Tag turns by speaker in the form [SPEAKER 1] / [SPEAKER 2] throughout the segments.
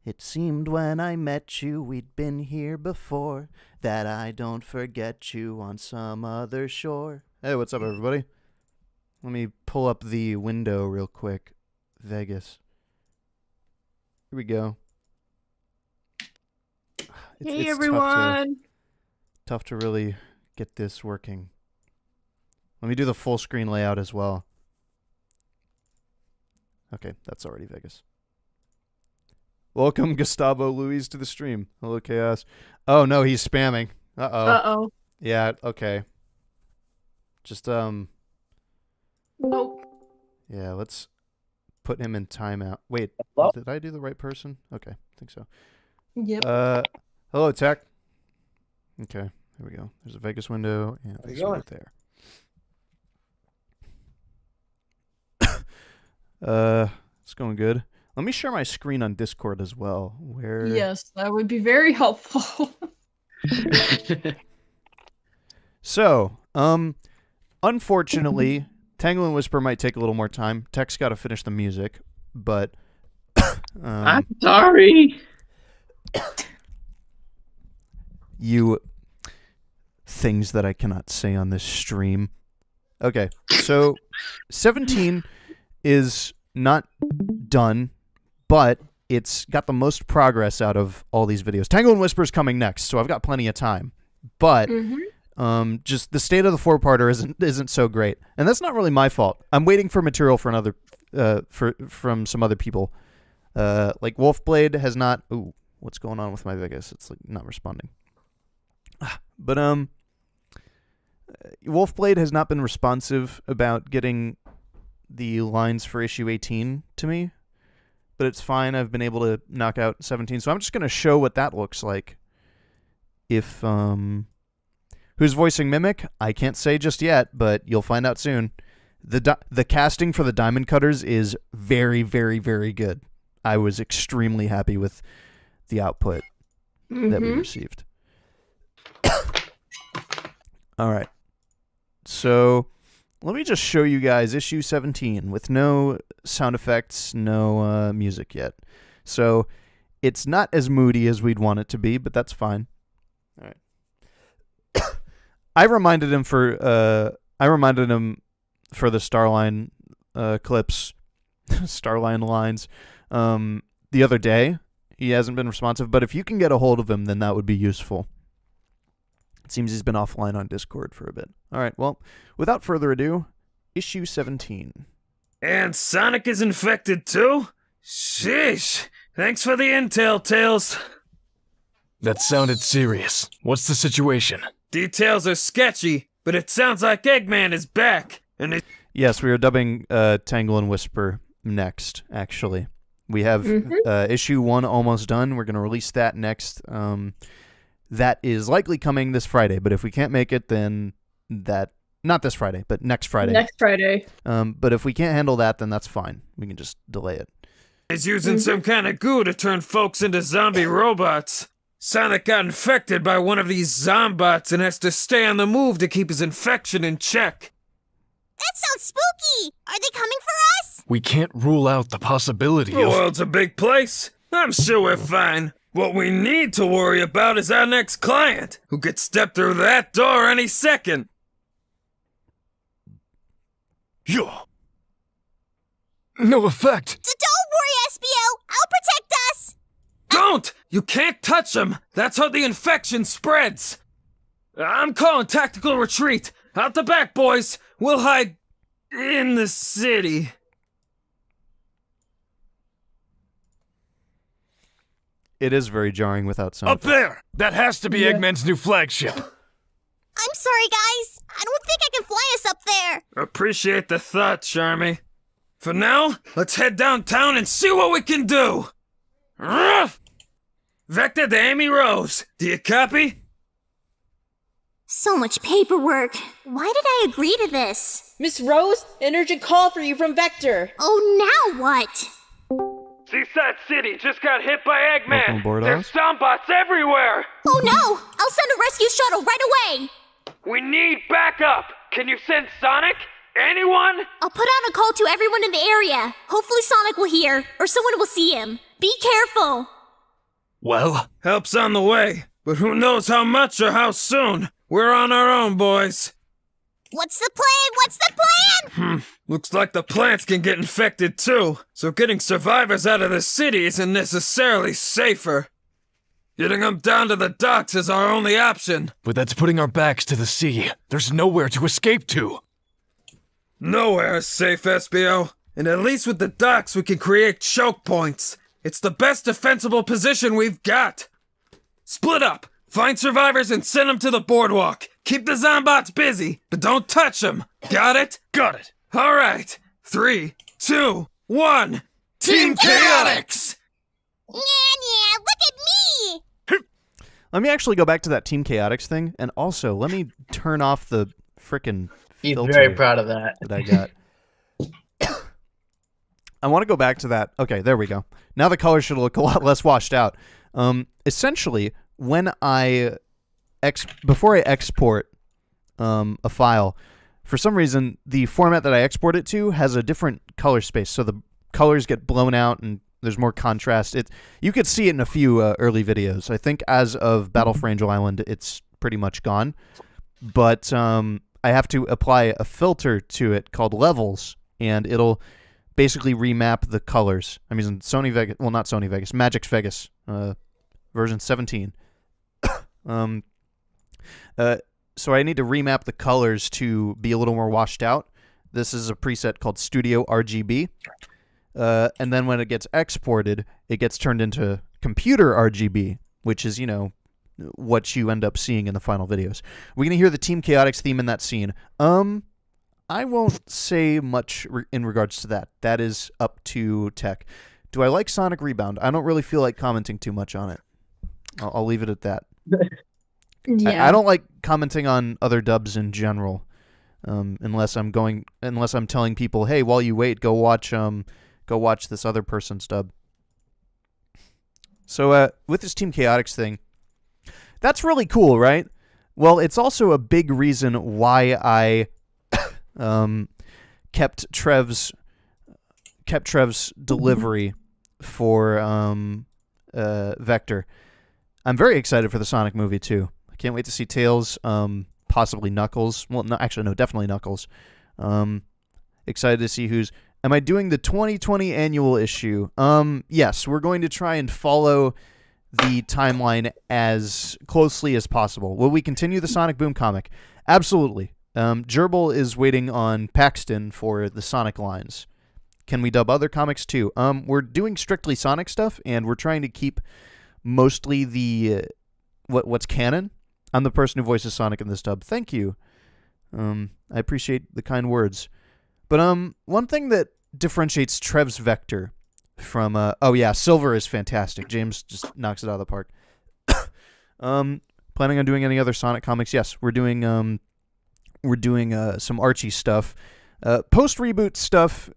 [SPEAKER 1] It seemed when I met you we'd been here before, that I don't forget you on some other shore. Hey, what's up, everybody? Let me pull up the window real quick. Vegas. Here we go.
[SPEAKER 2] Hey, everyone.
[SPEAKER 1] Tough to really get this working. Let me do the full screen layout as well. Okay, that's already Vegas. Welcome, Gustavo Luis, to the stream. Hello, Chaos. Oh, no, he's spamming. Uh-oh.
[SPEAKER 2] Uh-oh.
[SPEAKER 1] Yeah, okay. Just,
[SPEAKER 2] Oh.
[SPEAKER 1] Yeah, let's put him in timeout. Wait, did I do the right person? Okay, I think so.
[SPEAKER 2] Yep.
[SPEAKER 1] Hello, Tech. Okay, there we go. There's a Vegas window, and there's right there. It's going good. Let me share my screen on Discord as well.
[SPEAKER 2] Yes, that would be very helpful.
[SPEAKER 1] So, unfortunately, Tangle and Whisper might take a little more time. Tech's got to finish the music, but
[SPEAKER 3] I'm sorry.
[SPEAKER 1] You things that I cannot say on this stream. Okay, so 17 is not done, but it's got the most progress out of all these videos. Tangle and Whisper is coming next, so I've got plenty of time. But just the state of the four-parter isn't so great, and that's not really my fault. I'm waiting for material for another from some other people. Like Wolfblade has not. Ooh, what's going on with my Vegas? It's like not responding. But Wolfblade has not been responsive about getting the lines for issue 18 to me, but it's fine. I've been able to knock out 17, so I'm just going to show what that looks like. If who's voicing Mimic, I can't say just yet, but you'll find out soon. The casting for the Diamond Cutters is very, very, very good. I was extremely happy with the output that we received. All right. So let me just show you guys issue 17 with no sound effects, no music yet. So it's not as moody as we'd want it to be, but that's fine. All right. I reminded him for the Starline clips, Starline lines, the other day. He hasn't been responsive, but if you can get a hold of him, then that would be useful. It seems he's been offline on Discord for a bit. All right, well, without further ado, issue 17.
[SPEAKER 4] And Sonic is infected too? Sheesh. Thanks for the intel, Tails.
[SPEAKER 5] That sounded serious. What's the situation?
[SPEAKER 4] Details are sketchy, but it sounds like Eggman is back. And
[SPEAKER 1] Yes, we are dubbing Tangle and Whisper next, actually. We have issue 1 almost done. We're going to release that next. That is likely coming this Friday, but if we can't make it, then that Not this Friday, but next Friday.
[SPEAKER 2] Next Friday.
[SPEAKER 1] But if we can't handle that, then that's fine. We can just delay it.
[SPEAKER 4] He's using some kind of goo to turn folks into zombie robots. Sonic got infected by one of these zombots and has to stay on the move to keep his infection in check.
[SPEAKER 6] That sounds spooky! Are they coming for us?
[SPEAKER 5] We can't rule out the possibility
[SPEAKER 4] The
[SPEAKER 5] of...
[SPEAKER 4] world's a big place. I'm sure we're fine. What we need to worry about is our next client, who could step through that door any second.
[SPEAKER 5] Yeah. No effect.
[SPEAKER 6] So don't worry, SBO! I'll protect us!
[SPEAKER 4] Don't! You can't touch him! That's how the infection spreads! I'm calling tactical retreat! Out the back, boys! We'll hide in the city.
[SPEAKER 1] It is very jarring without sound.
[SPEAKER 5] Up there! That has to be Eggman's new flagship.
[SPEAKER 6] I'm sorry, guys. I don't think I can fly us up there.
[SPEAKER 4] Appreciate the thought, Charmy. For now, let's head downtown and see what we can do! Ruff! Vector to Amy Rose. Do you copy?
[SPEAKER 6] So much paperwork. Why did I agree to this?
[SPEAKER 7] Miss Rose, an urgent call for you from Vector.
[SPEAKER 6] Oh, now what?
[SPEAKER 4] Seaside City just got hit by
[SPEAKER 1] Welcome
[SPEAKER 4] Eggman.
[SPEAKER 1] aboard,
[SPEAKER 4] There's
[SPEAKER 1] Oz.
[SPEAKER 4] zombots everywhere.
[SPEAKER 6] Oh no! I'll send a rescue shuttle right away!
[SPEAKER 4] We need backup. Can you send Sonic? Anyone?
[SPEAKER 6] I'll put out a call to everyone in the area. Hopefully Sonic will hear, or someone will see him. Be careful!
[SPEAKER 5] Well,
[SPEAKER 4] Help's on the way, but who knows how much or how soon. We're on our own, boys.
[SPEAKER 6] What's the plan? What's the plan?
[SPEAKER 4] Looks like the plants can get infected too, so getting survivors out of the city isn't necessarily safer. Getting them down to the docks is our only option.
[SPEAKER 5] but that's putting our backs to the sea. There's nowhere to escape to.
[SPEAKER 4] Nowhere is safe, SBO. And at least with the docks we can create choke points. It's the best defensible position we've got. Split up. Find survivors and send them to the boardwalk. Keep the zombots busy, but don't touch them. Got it?
[SPEAKER 5] Got it.
[SPEAKER 4] All right. 3, 2, 1. Team Chaotix!
[SPEAKER 6] Yeah, look at me!
[SPEAKER 1] Let me actually go back to that Team Chaotix thing, and also let me turn off the frickin'
[SPEAKER 3] He's
[SPEAKER 1] filter
[SPEAKER 3] very proud of that.
[SPEAKER 1] that I got. I want to go back to that. Okay, there we go. Now the color should look a lot less washed out. Essentially, when before I export a file, for some reason, the format that I export it to has a different color space, so the colors get blown out and there's more contrast. You could see it in a few early videos. I think as of Battle for Angel Island, it's pretty much gone. But I have to apply a filter to it called Levels, and it'll basically remap the colors. I'm using Sony Vegas, well, not Sony Vegas, Magix Vegas, version 17. So I need to remap the colors to be a little more washed out. This is a preset called Studio RGB. And then when it gets exported, it gets turned into computer RGB, which is, what you end up seeing in the final videos. We're going to hear the Team Chaotix theme in that scene. I won't say much in regards to that. That is up to tech. Do I like Sonic Rebound? I don't really feel like commenting too much on it. I'll leave it at that.
[SPEAKER 2] Yeah.
[SPEAKER 1] I don't like commenting on other dubs in general, unless I'm telling people, hey, while you wait, go watch this other person's dub. So with this Team Chaotix thing, that's really cool, right? Well, it's also a big reason why I kept Trev's delivery for Vector. I'm very excited for the Sonic movie too. I can't wait to see Tails, possibly Knuckles. Well, no, actually, no, definitely Knuckles. Excited to see who's... Am I doing the 2020 annual issue? Yes, we're going to try and follow the timeline as closely as possible. Will we continue the Sonic Boom comic? Absolutely. Gerbil is waiting on Paxton for the Sonic lines. Can we dub other comics too? We're doing strictly Sonic stuff, and we're trying to keep mostly the what's canon. I'm the person who voices Sonic in this dub. Thank you. I appreciate the kind words. But one thing that differentiates Trev's Vector from Silver is fantastic. James just knocks it out of the park. Planning on doing any other Sonic comics? Yes, we're doing we're doing some Archie stuff. Post reboot stuff,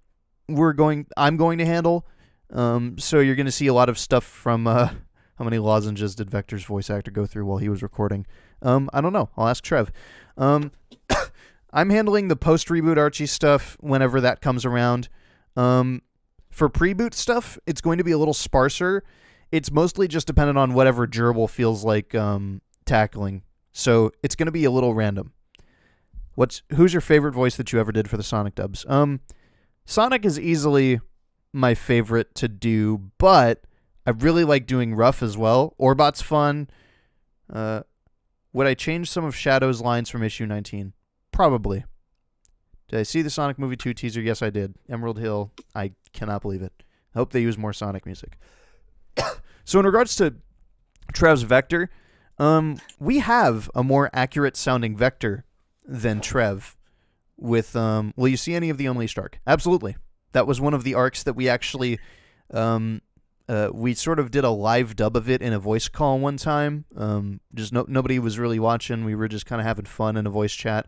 [SPEAKER 1] I'm going to handle. So you're going to see a lot of stuff from how many lozenges did Vector's voice actor go through while he was recording? I don't know. I'll ask Trev. I'm handling the post reboot Archie stuff whenever that comes around. For pre-boot stuff, it's going to be a little sparser. It's mostly just dependent on whatever gerbil feels like tackling. So it's going to be a little random. Who's your favorite voice that you ever did for the Sonic dubs? Sonic is easily my favorite to do, but I really like doing Ruff as well. Orbot's fun. Would I change some of Shadow's lines from issue 19? Probably. Did I see the Sonic Movie 2 teaser? Yes, I did. Emerald Hill. I cannot believe it. I hope they use more Sonic music. So in regards to Trev's Vector, we have a more accurate sounding Vector than Trev with, will you see any of the Unleashed arc? Absolutely. That was one of the arcs that we actually, we sort of did a live dub of it in a voice call one time. Just nobody was really watching. We were just kind of having fun in a voice chat.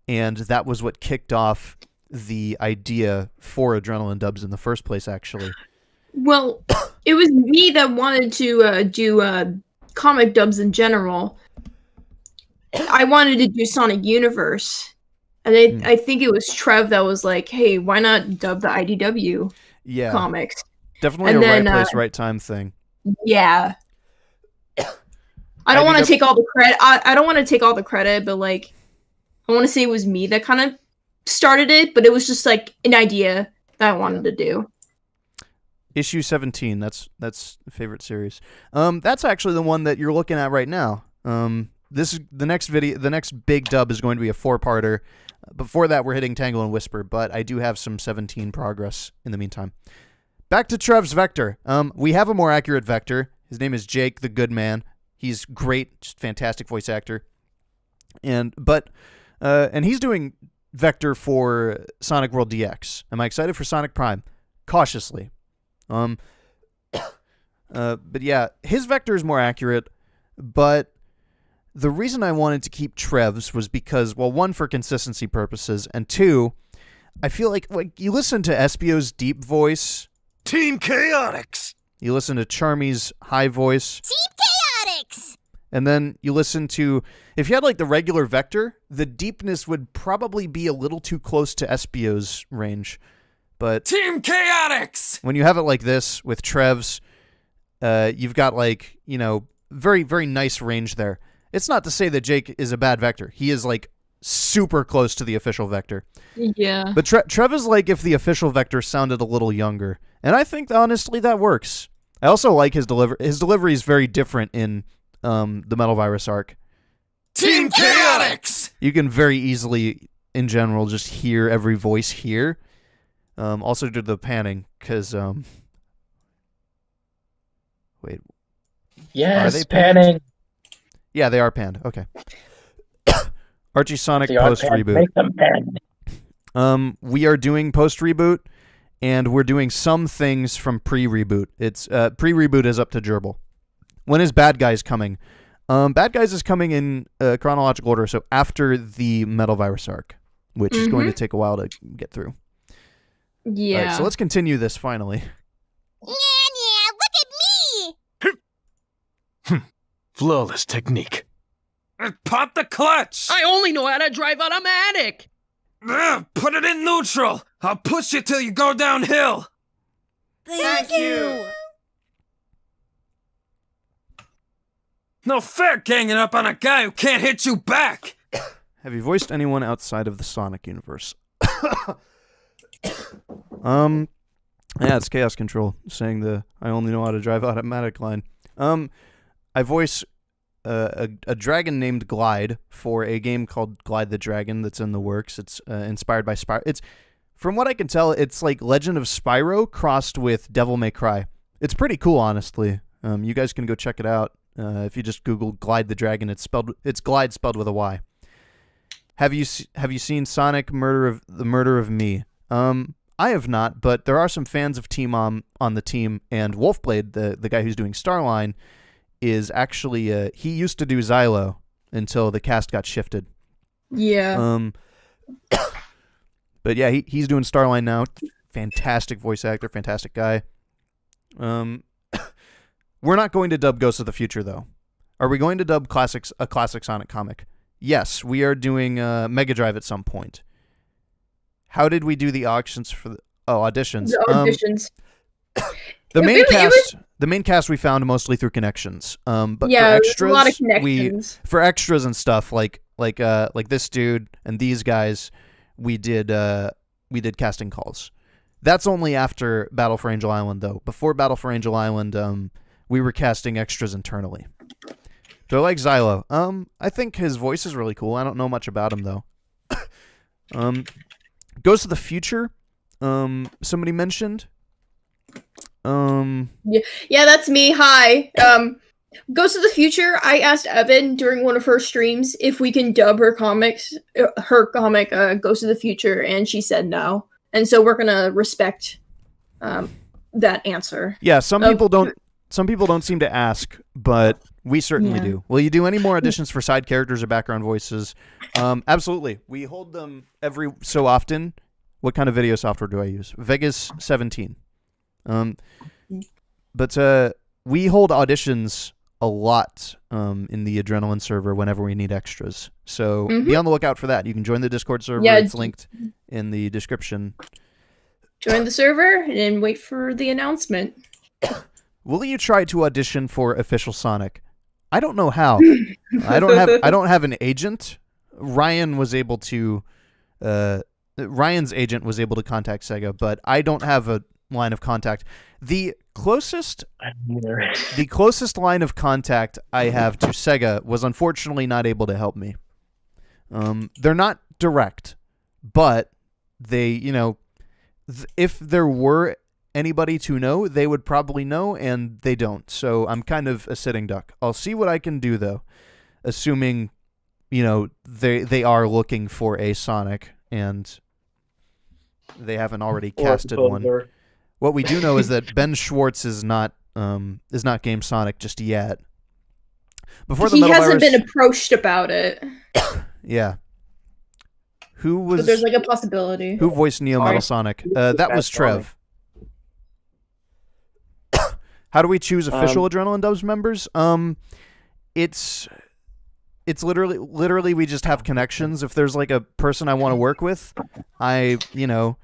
[SPEAKER 1] And that was what kicked off the idea for Adrenaline dubs in the first place, actually.
[SPEAKER 2] Well, it was me that wanted to do comic dubs in general. I wanted to do Sonic Universe. And I think it was Trev that was like, hey, why not dub the IDW comics?
[SPEAKER 1] Definitely and right place, right time thing.
[SPEAKER 2] Yeah. I don't want to take all the credit. I don't want to take all the credit, but like, I want to say it was me that kind of started it, but it was just like an idea that I wanted to do.
[SPEAKER 1] Issue 17, that's a favorite series. That's actually the one that you're looking at right now. This is the next video. The next big dub is going to be a 4-parter. Before that, we're hitting Tangle and Whisper, but I do have some 17 progress in the meantime. Back to Trev's Vector. We have a more accurate Vector. His name is Jake, the Good Man. He's great, just fantastic voice actor. And he's doing Vector for Sonic World DX. Am I excited for Sonic Prime? Cautiously. But yeah, his Vector is more accurate, but the reason I wanted to keep Trev's was because, well, one, for consistency purposes, and two, I feel like you listen to Espio's deep voice.
[SPEAKER 5] Team Chaotix!
[SPEAKER 1] You listen to Charmy's high voice.
[SPEAKER 6] Team Chaotix!
[SPEAKER 1] And then you listen to, if you had like the regular Vector, the deepness would probably be a little too close to Espio's range. But
[SPEAKER 4] Team Chaotix!
[SPEAKER 1] When you have it like this with Trev's, you've got like, very, very nice range there. It's not to say that Jake is a bad Vector. He is like super close to the official Vector.
[SPEAKER 2] Yeah.
[SPEAKER 1] But Trev is like if the official Vector sounded a little younger. And I think, honestly, that works. I also like his delivery. His delivery is very different in the Metal Virus arc.
[SPEAKER 4] Team Chaotix!
[SPEAKER 1] You can very easily, in general, just hear every voice here. Also due to the panning, because, wait.
[SPEAKER 3] Yes,
[SPEAKER 1] are they
[SPEAKER 3] panning.
[SPEAKER 1] Yeah, they are panned. Okay. Archie Sonic post-reboot. We are doing post-reboot, and we're doing some things from pre-reboot. It's pre-reboot is up to Gerbil. When is Bad Guys coming? Bad Guys is coming in chronological order, so after the Metal Virus arc, which is going to take a while to get through.
[SPEAKER 2] Yeah.
[SPEAKER 1] All right, so let's continue this finally.
[SPEAKER 6] Yeah, look at me!
[SPEAKER 5] Flawless technique.
[SPEAKER 4] Pop the clutch!
[SPEAKER 8] I only know how to drive automatic!
[SPEAKER 4] Put it in neutral! I'll push you till you go downhill!
[SPEAKER 6] Thank you!
[SPEAKER 4] No fair ganging up on a guy who can't hit you back!
[SPEAKER 1] Have you voiced anyone outside of the Sonic universe? Yeah, it's Chaos Control saying the I only know how to drive automatic line. I voice a dragon named Glide for a game called Glide the Dragon that's in the works. It's inspired by Spyro. It's, from what I can tell, it's like Legend of Spyro crossed with Devil May Cry. It's pretty cool, honestly. You guys can go check it out. If you just Google Glide the Dragon, it's Glide spelled with a Y. Have you seen Sonic the Murder of Me? I have not, but there are some fans of Team on the team, and Wolfblade, the guy who's doing Starline, is actually he used to do Xylo until the cast got shifted.
[SPEAKER 2] Yeah.
[SPEAKER 1] But yeah, he's doing Starline now. Fantastic voice actor, fantastic guy. We're not going to dub Ghosts of the Future, though. Are we going to dub a classic Sonic comic? Yes, we are doing Mega Drive at some point. How did we do the auctions for auditions?
[SPEAKER 2] The auditions.
[SPEAKER 1] The main cast we found mostly through connections. But
[SPEAKER 2] yeah,
[SPEAKER 1] for extras,
[SPEAKER 2] a lot of connections.
[SPEAKER 1] For extras and stuff like this dude and these guys, we did casting calls. That's only after Battle for Angel Island, though. Before Battle for Angel Island, we were casting extras internally. Do I like Xylo? I think his voice is really cool. I don't know much about him, though. Ghost of the Future, somebody mentioned.
[SPEAKER 2] Yeah, that's me. Hi. Ghost of the Future, I asked Evan during one of her streams if we can dub her comic, Ghost of the Future, and she said no. And so we're gonna respect that answer.
[SPEAKER 1] Yeah, some people don't seem to ask, but we certainly do. Will you do any more auditions for side characters or background voices? Absolutely. We hold them every so often. What kind of video software do I use? Vegas 17. But we hold auditions a lot in the Adrenaline server whenever we need extras. So be on the lookout for that. You can join the Discord server. Yeah, it's linked in the description.
[SPEAKER 2] Join the server and wait for the announcement.
[SPEAKER 1] Will you try to audition for official Sonic? I don't know how. I don't have an agent. Ryan's agent was able to contact Sega, but I don't have a line of contact. The closest line of contact I have to Sega was unfortunately not able to help me. They're not direct, but they, if there were anybody to know, they would probably know, and they don't. So I'm kind of a sitting duck. I'll see what I can do, though, assuming, they are looking for a Sonic, and they haven't already casted one. What we do know is that Ben Schwartz is not Game Sonic just yet.
[SPEAKER 2] He hasn't been approached about it.
[SPEAKER 1] Yeah.
[SPEAKER 2] But there's a possibility.
[SPEAKER 1] Who voiced Neo Metal Sonic? That was Trev. How do we choose official Adrenaline Dubs members? It's literally we just have connections. If there's a person I want to work with, I do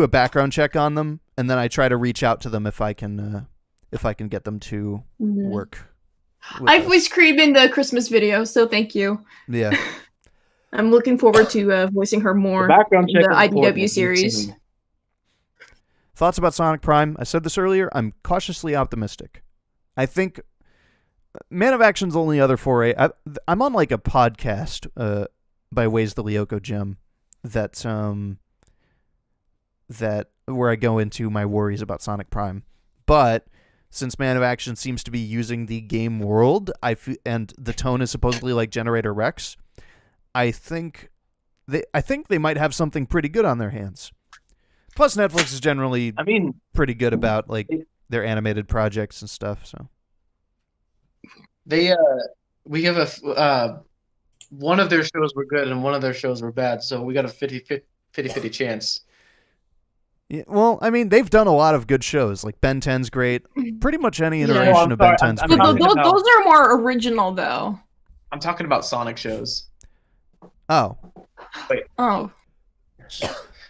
[SPEAKER 1] a background check on them, and then I try to reach out to them if I can get them to work.
[SPEAKER 2] I voiced Cream in the Christmas video, so thank you.
[SPEAKER 1] Yeah.
[SPEAKER 2] I'm looking forward to voicing her more in the IDW series.
[SPEAKER 1] Thoughts about Sonic Prime? I said this earlier. I'm cautiously optimistic. I think Man of Action's only other foray. I'm on a podcast by Ways the Lyoko Gem that where I go into my worries about Sonic Prime. But since Man of Action seems to be using the game world, and the tone is supposedly like Generator Rex, I think they might have something pretty good on their hands. Plus, Netflix is generally, pretty good about their animated projects and stuff. So
[SPEAKER 9] we have one of their shows were good and one of their shows were bad, so we got a 50-50 chance.
[SPEAKER 1] Yeah, well, they've done a lot of good shows. Like Ben 10's great. Pretty much any iteration of Ben 10's great.
[SPEAKER 2] Those are more original, though.
[SPEAKER 9] I'm talking about Sonic shows.
[SPEAKER 1] Oh.
[SPEAKER 9] Wait.
[SPEAKER 2] Oh.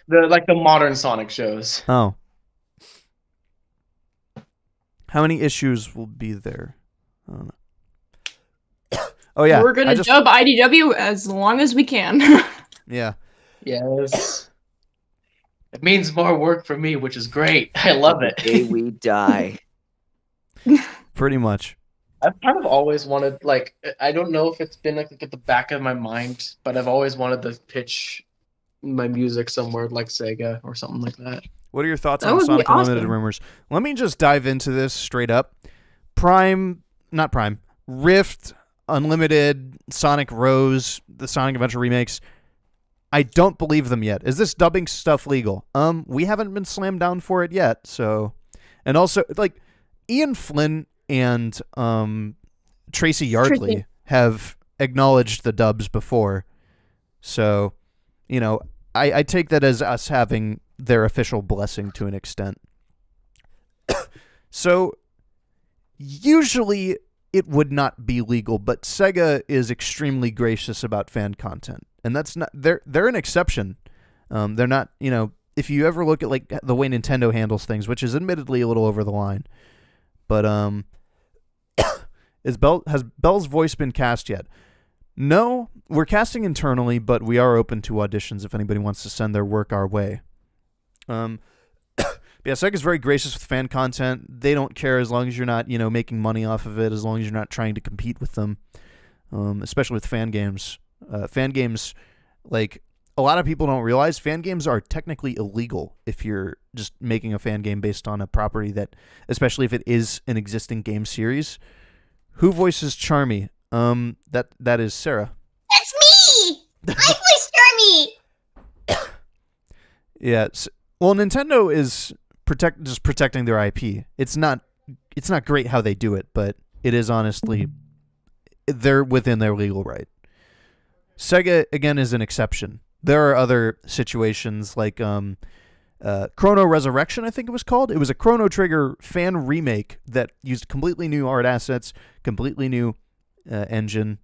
[SPEAKER 9] The modern Sonic shows.
[SPEAKER 1] Oh. How many issues will be there? I don't know. Oh yeah.
[SPEAKER 2] We're gonna dub IDW as long as we can.
[SPEAKER 1] Yeah.
[SPEAKER 9] Yes. It means more work for me, which is great. I love it.
[SPEAKER 10] The day we die.
[SPEAKER 1] Pretty much.
[SPEAKER 9] I've kind of always wanted, I don't know if it's been at the back of my mind, but I've always wanted to pitch my music somewhere like Sega or something like that.
[SPEAKER 1] What are your thoughts on the Sonic Unlimited rumors? Let me just dive into this straight up. Rift, Unlimited, Sonic Rose, the Sonic Adventure remakes. I don't believe them yet. Is this dubbing stuff legal? We haven't been slammed down for it yet. So, and also Ian Flynn and Tracy Yardley have acknowledged the dubs before. So, I take that as us having their official blessing to an extent. So, usually it would not be legal, but Sega is extremely gracious about fan content, and that's not they're an exception. They're not, if you ever look at like the way Nintendo handles things, which is admittedly a little over the line, but has Belle's voice been cast yet? No, we're casting internally, but we are open to auditions if anybody wants to send their work our way. Yeah, Sega's very gracious with fan content. They don't care as long as you're not, making money off of it, as long as you're not trying to compete with them, especially with fan games. Fan games, like, a lot of people don't realize fan games are technically illegal if you're just making a fan game based on a property that, especially if it is an existing game series. Who voices Charmy? That is Sarah.
[SPEAKER 6] That's me! I voiced Charmy!
[SPEAKER 1] Yeah. Well, Nintendo is just protecting their IP. It's not great how they do it, but it is honestly, they're within their legal right. Sega, again, is an exception. There are other situations like Chrono Resurrection, I think it was called. It was a Chrono Trigger fan remake that used completely new art assets, completely new engine,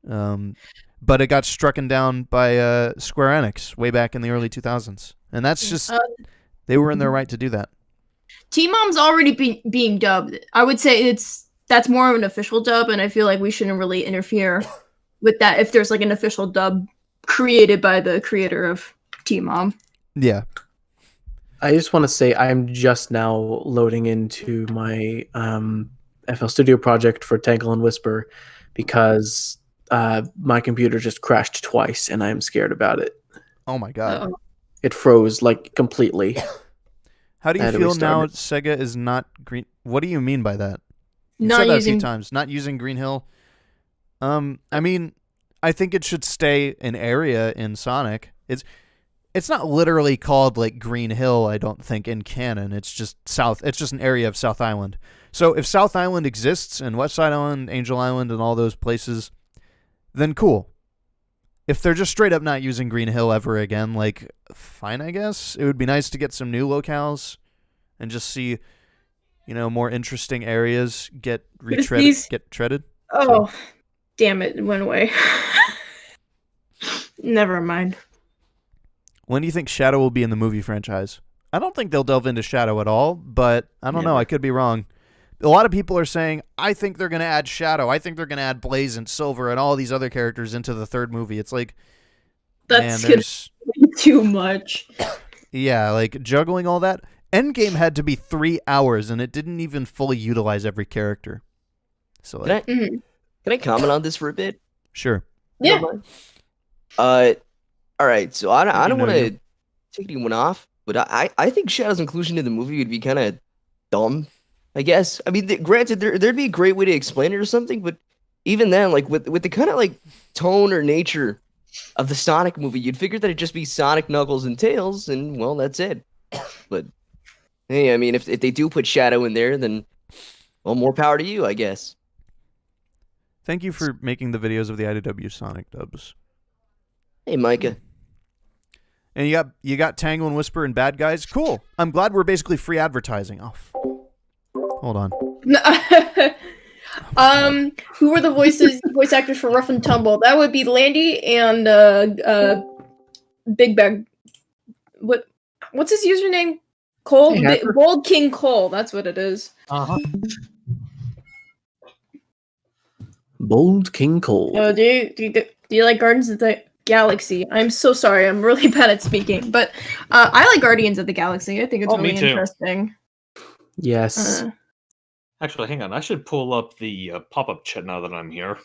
[SPEAKER 1] but it got strucken down by Square Enix way back in the early 2000s. And that's just, they were in their right to do that.
[SPEAKER 2] T-Mom's already being dubbed. I would say that's more of an official dub, and I feel like we shouldn't really interfere with that if there's like an official dub created by the creator of T-Mom.
[SPEAKER 1] Yeah.
[SPEAKER 9] I just want to say I'm just now loading into my FL Studio project for Tangle and Whisper because my computer just crashed twice and I'm scared about it.
[SPEAKER 1] Oh my god.
[SPEAKER 2] Uh-oh.
[SPEAKER 9] It froze like completely.
[SPEAKER 1] How do you feel now Sega is not green? What do you mean by that? You
[SPEAKER 2] Not
[SPEAKER 1] said that
[SPEAKER 2] using
[SPEAKER 1] a few times. Not using Green Hill. I mean, I think it should stay an area in Sonic. It's not literally called like Green Hill, I don't think, in canon. It's just an area of South Island. So if South Island exists and West Side Island, Angel Island, and all those places, then cool. If they're just straight up not using Green Hill ever again, like, fine, I guess. It would be nice to get some new locales and just see, more interesting areas get treaded.
[SPEAKER 2] Oh, so. Damn it went away. Never mind.
[SPEAKER 1] When do you think Shadow will be in the movie franchise? I don't think they'll delve into Shadow at all, but I don't know. I could be wrong. A lot of people are saying, I think they're going to add Shadow. I think they're going to add Blaze and Silver and all these other characters into the third movie. It's like,
[SPEAKER 2] that's going to be too much.
[SPEAKER 1] Yeah, like juggling all that. Endgame had to be 3 hours, and it didn't even fully utilize every character. So, like,
[SPEAKER 10] can I comment on this for a bit?
[SPEAKER 1] Sure.
[SPEAKER 2] Yeah.
[SPEAKER 10] All right. So I don't want to take anyone off, but I think Shadow's inclusion in the movie would be kind of dumb. I guess. I mean, granted, there'd be a great way to explain it or something, but even then, like with the kind of like tone or nature of the Sonic movie, you'd figure that it'd just be Sonic, Knuckles, and Tails, and well, that's it. But hey, I mean, if they do put Shadow in there, then well, more power to you, I guess.
[SPEAKER 1] Thank you for making the videos of the IDW Sonic dubs.
[SPEAKER 10] Hey, Micah.
[SPEAKER 1] And you got Tangle and Whisper and Bad Guys. Cool. I'm glad we're basically free advertising. Oh. Hold on.
[SPEAKER 2] Who were the voice actors for Rough and Tumble? That would be Landy and Big Bag. What's his username? Cole? Bold King Cole. That's what it is.
[SPEAKER 9] Uh-huh. Bold King Cole.
[SPEAKER 2] Oh, do you like Guardians of the Galaxy? I'm so sorry. I'm really bad at speaking, but I like Guardians of the Galaxy. I think it's really interesting.
[SPEAKER 9] Yes.
[SPEAKER 11] Actually, hang on. I should pull up the pop-up chat now that I'm here.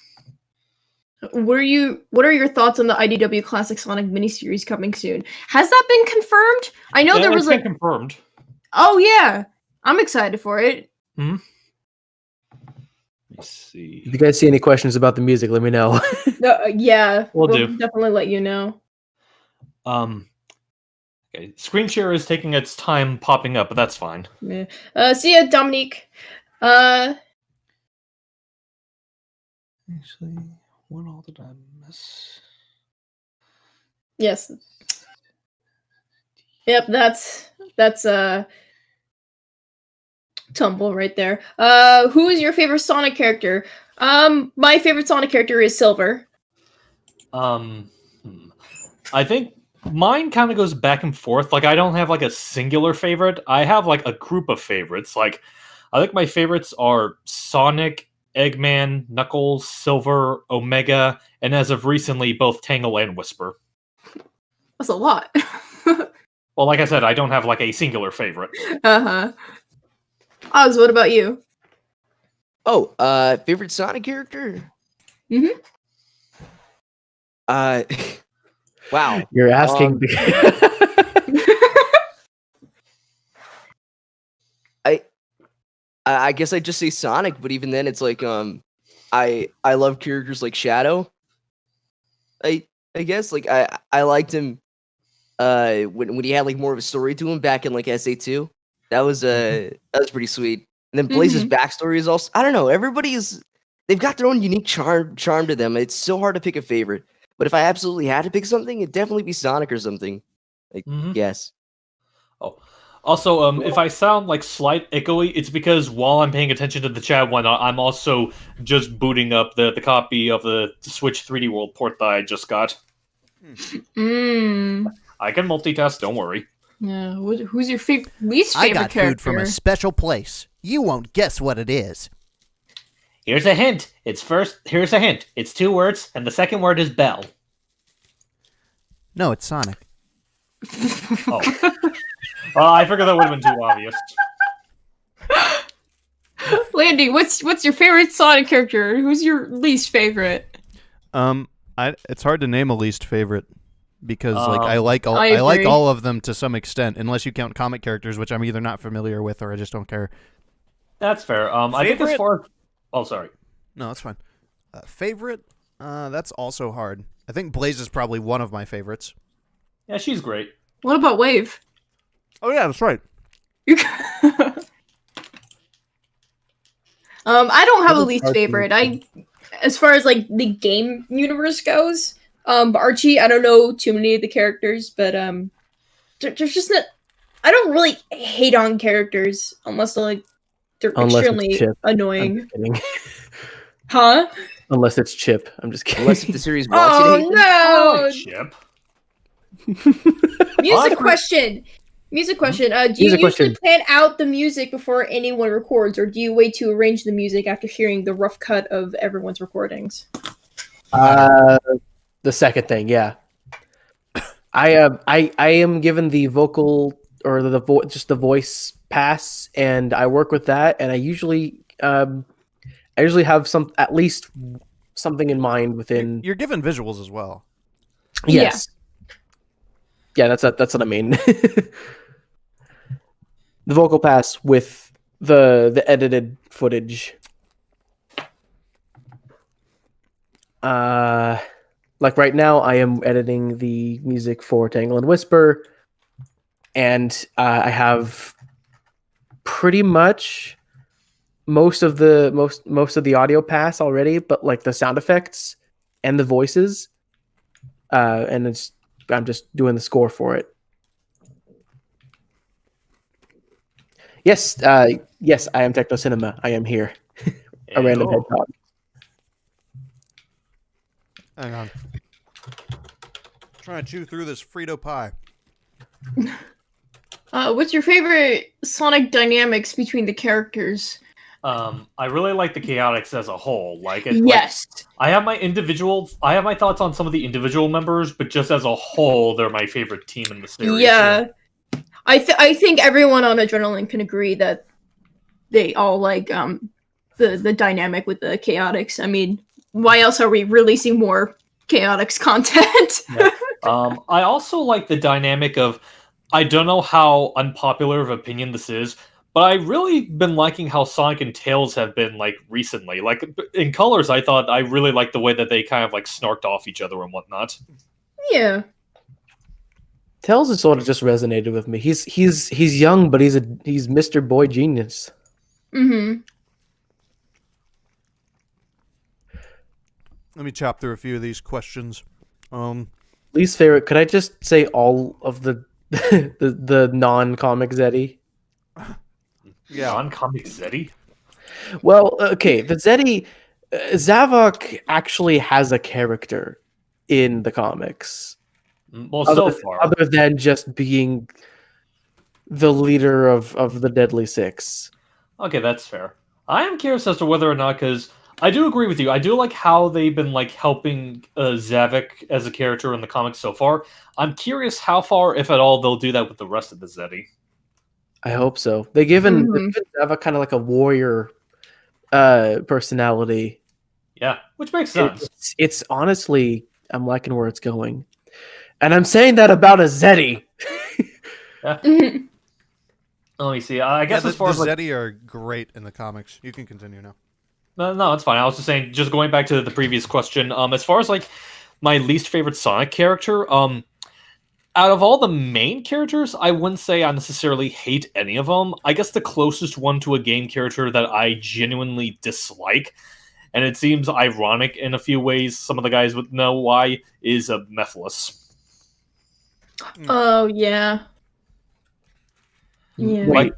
[SPEAKER 2] What are your thoughts on the IDW Classic Sonic miniseries coming soon? Has that been confirmed? I know there was
[SPEAKER 11] confirmed.
[SPEAKER 2] Oh yeah, I'm excited for it.
[SPEAKER 11] Let me see.
[SPEAKER 9] If you guys see any questions about the music, let me know.
[SPEAKER 2] Yeah,
[SPEAKER 11] we'll
[SPEAKER 2] definitely let you know.
[SPEAKER 11] Okay, screen share is taking its time popping up, but that's fine.
[SPEAKER 2] Yeah. See ya, Dominique.
[SPEAKER 11] Actually, what all did I miss?
[SPEAKER 2] Yes. Yep, that's Tumble right there. Who is your favorite Sonic character? My favorite Sonic character is Silver.
[SPEAKER 11] I think mine kind of goes back and forth. Like, I don't have like a singular favorite. I have like a group of favorites. Like, I think my favorites are Sonic, Eggman, Knuckles, Silver, Omega, and as of recently, both Tangle and Whisper.
[SPEAKER 2] That's a lot.
[SPEAKER 11] Well, like I said, I don't have like a singular favorite.
[SPEAKER 2] Uh-huh. Oz, what about you?
[SPEAKER 10] Oh, favorite Sonic character?
[SPEAKER 2] Mm-hmm.
[SPEAKER 10] Wow.
[SPEAKER 9] You're asking.
[SPEAKER 10] I guess I'd just say Sonic, but even then, it's like I love characters like Shadow. I guess like I liked him when he had like more of a story to him back in like SA2. That was pretty sweet. And then Blaze's backstory is also, I don't know, they've got their own unique charm to them. It's so hard to pick a favorite. But if I absolutely had to pick something, it'd definitely be Sonic or something. Like, yes.
[SPEAKER 11] Oh, also, if I sound like slight echoey, it's because while I'm paying attention to the chat one, I'm also just booting up the copy of the Switch 3D World port that I just got. I can multitask, don't worry.
[SPEAKER 2] Yeah, who's your least favorite
[SPEAKER 1] I got
[SPEAKER 2] character?
[SPEAKER 1] food from a special place. You won't guess what it is.
[SPEAKER 8] Here's a hint. Here's a hint. It's 2 words, and the second word is bell.
[SPEAKER 1] No, it's Sonic.
[SPEAKER 11] Oh. I figured that would have been too obvious.
[SPEAKER 2] Landy, what's your favorite Sonic character? Who's your least favorite?
[SPEAKER 1] It's hard to name a least favorite because I like
[SPEAKER 2] agree.
[SPEAKER 1] all of them to some extent, unless you count comic characters, which I'm either not familiar with or I just don't care.
[SPEAKER 11] That's fair. I think as far. Oh, sorry.
[SPEAKER 1] No, that's fine. Favorite? That's also hard. I think Blaze is probably one of my favorites.
[SPEAKER 11] Yeah, she's great.
[SPEAKER 2] What about Wave?
[SPEAKER 1] Oh yeah, that's right.
[SPEAKER 2] I don't have a least favorite. As far as like the game universe goes, Archie, I don't know too many of the characters, but there's just not. I don't really hate on characters unless they're extremely annoying. Huh?
[SPEAKER 9] Unless it's Chip. I'm just kidding.
[SPEAKER 10] Unless the series wants you to hate
[SPEAKER 2] no!
[SPEAKER 11] Chip.
[SPEAKER 2] Music question. Do you usually plan out the music before anyone records, or do you wait to arrange the music after hearing the rough cut of everyone's recordings?
[SPEAKER 9] The second thing, yeah. I am given the vocal or just the voice pass, and I work with that, and I usually have at least something in mind within.
[SPEAKER 1] You're given visuals as well.
[SPEAKER 9] Yes. Yeah, that's what I mean. The vocal pass with the edited footage. Like right now, I am editing the music for Tangle and Whisper, and I have pretty much most of the audio pass already, but like the sound effects and the voices, and I'm just doing the score for it. Yes, yes, I am Techno Cinema. I am here. A random hedgehog.
[SPEAKER 1] Hang on. Trying to chew through this Frito pie.
[SPEAKER 2] What's your favorite Sonic dynamics between the characters?
[SPEAKER 11] I really like the Chaotix as a whole.
[SPEAKER 2] Yes.
[SPEAKER 11] I have my thoughts on some of the individual members, but just as a whole, they're my favorite team in the series.
[SPEAKER 2] Yeah. I think everyone on Adrenaline can agree that they all like the dynamic with the Chaotix. I mean, why else are we releasing more Chaotix content?
[SPEAKER 11] Yeah. I also like the dynamic of, I don't know how unpopular of opinion this is, but I've really been liking how Sonic and Tails have been like recently. Like in Colors, I thought I really liked the way that they kind of like snarked off each other and whatnot.
[SPEAKER 2] Yeah.
[SPEAKER 9] Tails has sort of just resonated with me. He's young, but he's Mr. Boy Genius.
[SPEAKER 2] Mm-hmm.
[SPEAKER 1] Let me chop through a few of these questions.
[SPEAKER 9] Least favorite. Could I just say all of the the non-comic Zeddy?
[SPEAKER 1] Yeah.
[SPEAKER 11] Non-comic Zeddy?
[SPEAKER 9] Well, okay, the Zeddy Zavok actually has a character in the comics.
[SPEAKER 11] Well, so far.
[SPEAKER 9] Other than just being the leader of the Deadly Six.
[SPEAKER 11] Okay, that's fair. I am curious as to whether or not, because I do agree with you. I do like how they've been like helping Zavik as a character in the comics so far. I'm curious how far, if at all, they'll do that with the rest of the Zeddy.
[SPEAKER 9] I hope so. They've given Zavik kind of like a warrior personality.
[SPEAKER 11] Yeah, which makes sense.
[SPEAKER 9] It's honestly, I'm liking where it's going. And I'm saying that about a Zeddy.
[SPEAKER 11] Yeah. Let me see. I guess
[SPEAKER 1] the,
[SPEAKER 11] as far as
[SPEAKER 1] the
[SPEAKER 11] like,
[SPEAKER 1] Zeddy are great in the comics. You can continue now.
[SPEAKER 11] No, it's fine. I was just saying, just going back to the previous question. As far as like my least favorite Sonic character, out of all the main characters, I wouldn't say I necessarily hate any of them. I guess the closest one to a game character that I genuinely dislike, and it seems ironic in a few ways, some of the guys would know why, is Mephiles.
[SPEAKER 2] Oh yeah. Yeah.
[SPEAKER 11] Like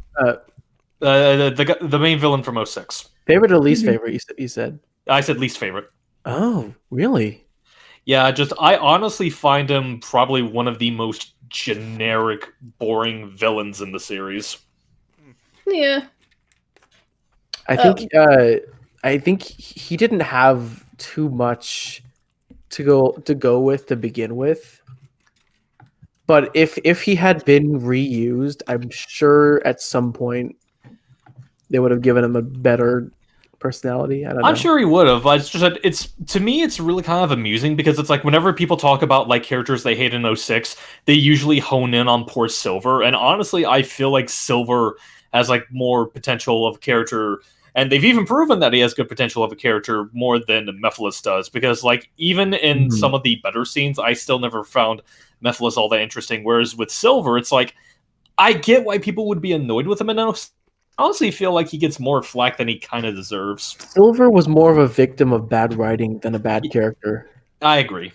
[SPEAKER 11] the main villain from 06.
[SPEAKER 9] Favorite or least favorite? You said.
[SPEAKER 11] I said least favorite.
[SPEAKER 9] Oh, really?
[SPEAKER 11] Yeah, I honestly find him probably one of the most generic, boring villains in the series.
[SPEAKER 2] Yeah.
[SPEAKER 9] I think he didn't have too much to go with to begin with. But if he had been reused, I'm sure at some point they would have given him a better personality. I don't know.
[SPEAKER 11] I'm sure he would have. It's just that to me, it's really kind of amusing because it's like whenever people talk about like characters they hate in 06, they usually hone in on poor Silver. And honestly, I feel like Silver has like more potential of character, and they've even proven that he has good potential of a character more than Mephiles does. Because like even in some of the better scenes, I still never found Mephiles all that interesting. Whereas with Silver, it's like I get why people would be annoyed with him in 06. I honestly feel like he gets more flack than he kind of deserves.
[SPEAKER 9] Silver was more of a victim of bad writing than a bad character.
[SPEAKER 11] I agree.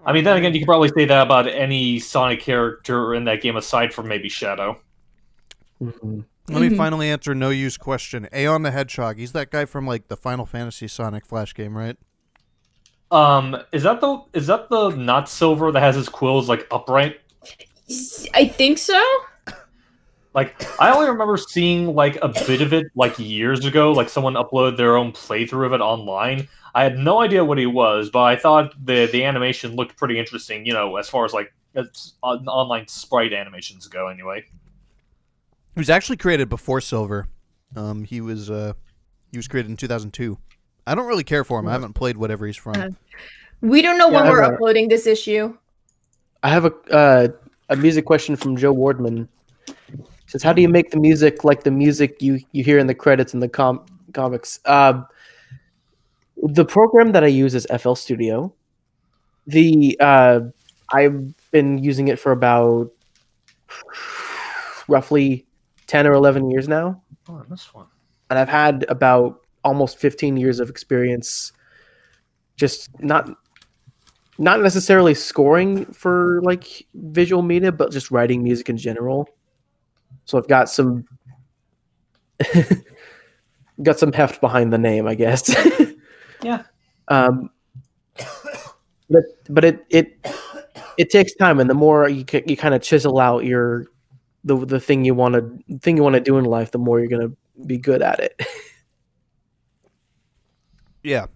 [SPEAKER 11] I mean, then again, you could probably say that about any Sonic character in that game aside from maybe Shadow.
[SPEAKER 9] Mm-hmm.
[SPEAKER 1] Let me finally answer no use question. Aeon the Hedgehog. He's that guy from like the Final Fantasy Sonic Flash game, right?
[SPEAKER 11] Is that the not Silver that has his quills like upright?
[SPEAKER 2] I think so.
[SPEAKER 11] Like, I only remember seeing like a bit of it like years ago, like someone uploaded their own playthrough of it online. I had no idea what he was, but I thought the animation looked pretty interesting, you know, as far as like online sprite animations go anyway.
[SPEAKER 1] He was actually created before Silver. He was created in 2002. I don't really care for him. I haven't played whatever he's from.
[SPEAKER 2] We don't know when we're uploading this issue.
[SPEAKER 9] I have a music question from Joe Wardman. It says, how do you make the music like the music you hear in the credits in the comics? The program that I use is FL Studio. I've been using it for about roughly 10 or 11 years now.
[SPEAKER 11] Oh, this one.
[SPEAKER 9] And I've had about almost 15 years of experience just not necessarily scoring for like visual media, but just writing music in general. So I've got some heft behind the name, I guess.
[SPEAKER 11] Yeah.
[SPEAKER 9] But it takes time, and the more you kind of chisel out the thing you want to do in life, the more you're gonna be good at it.
[SPEAKER 1] Yeah.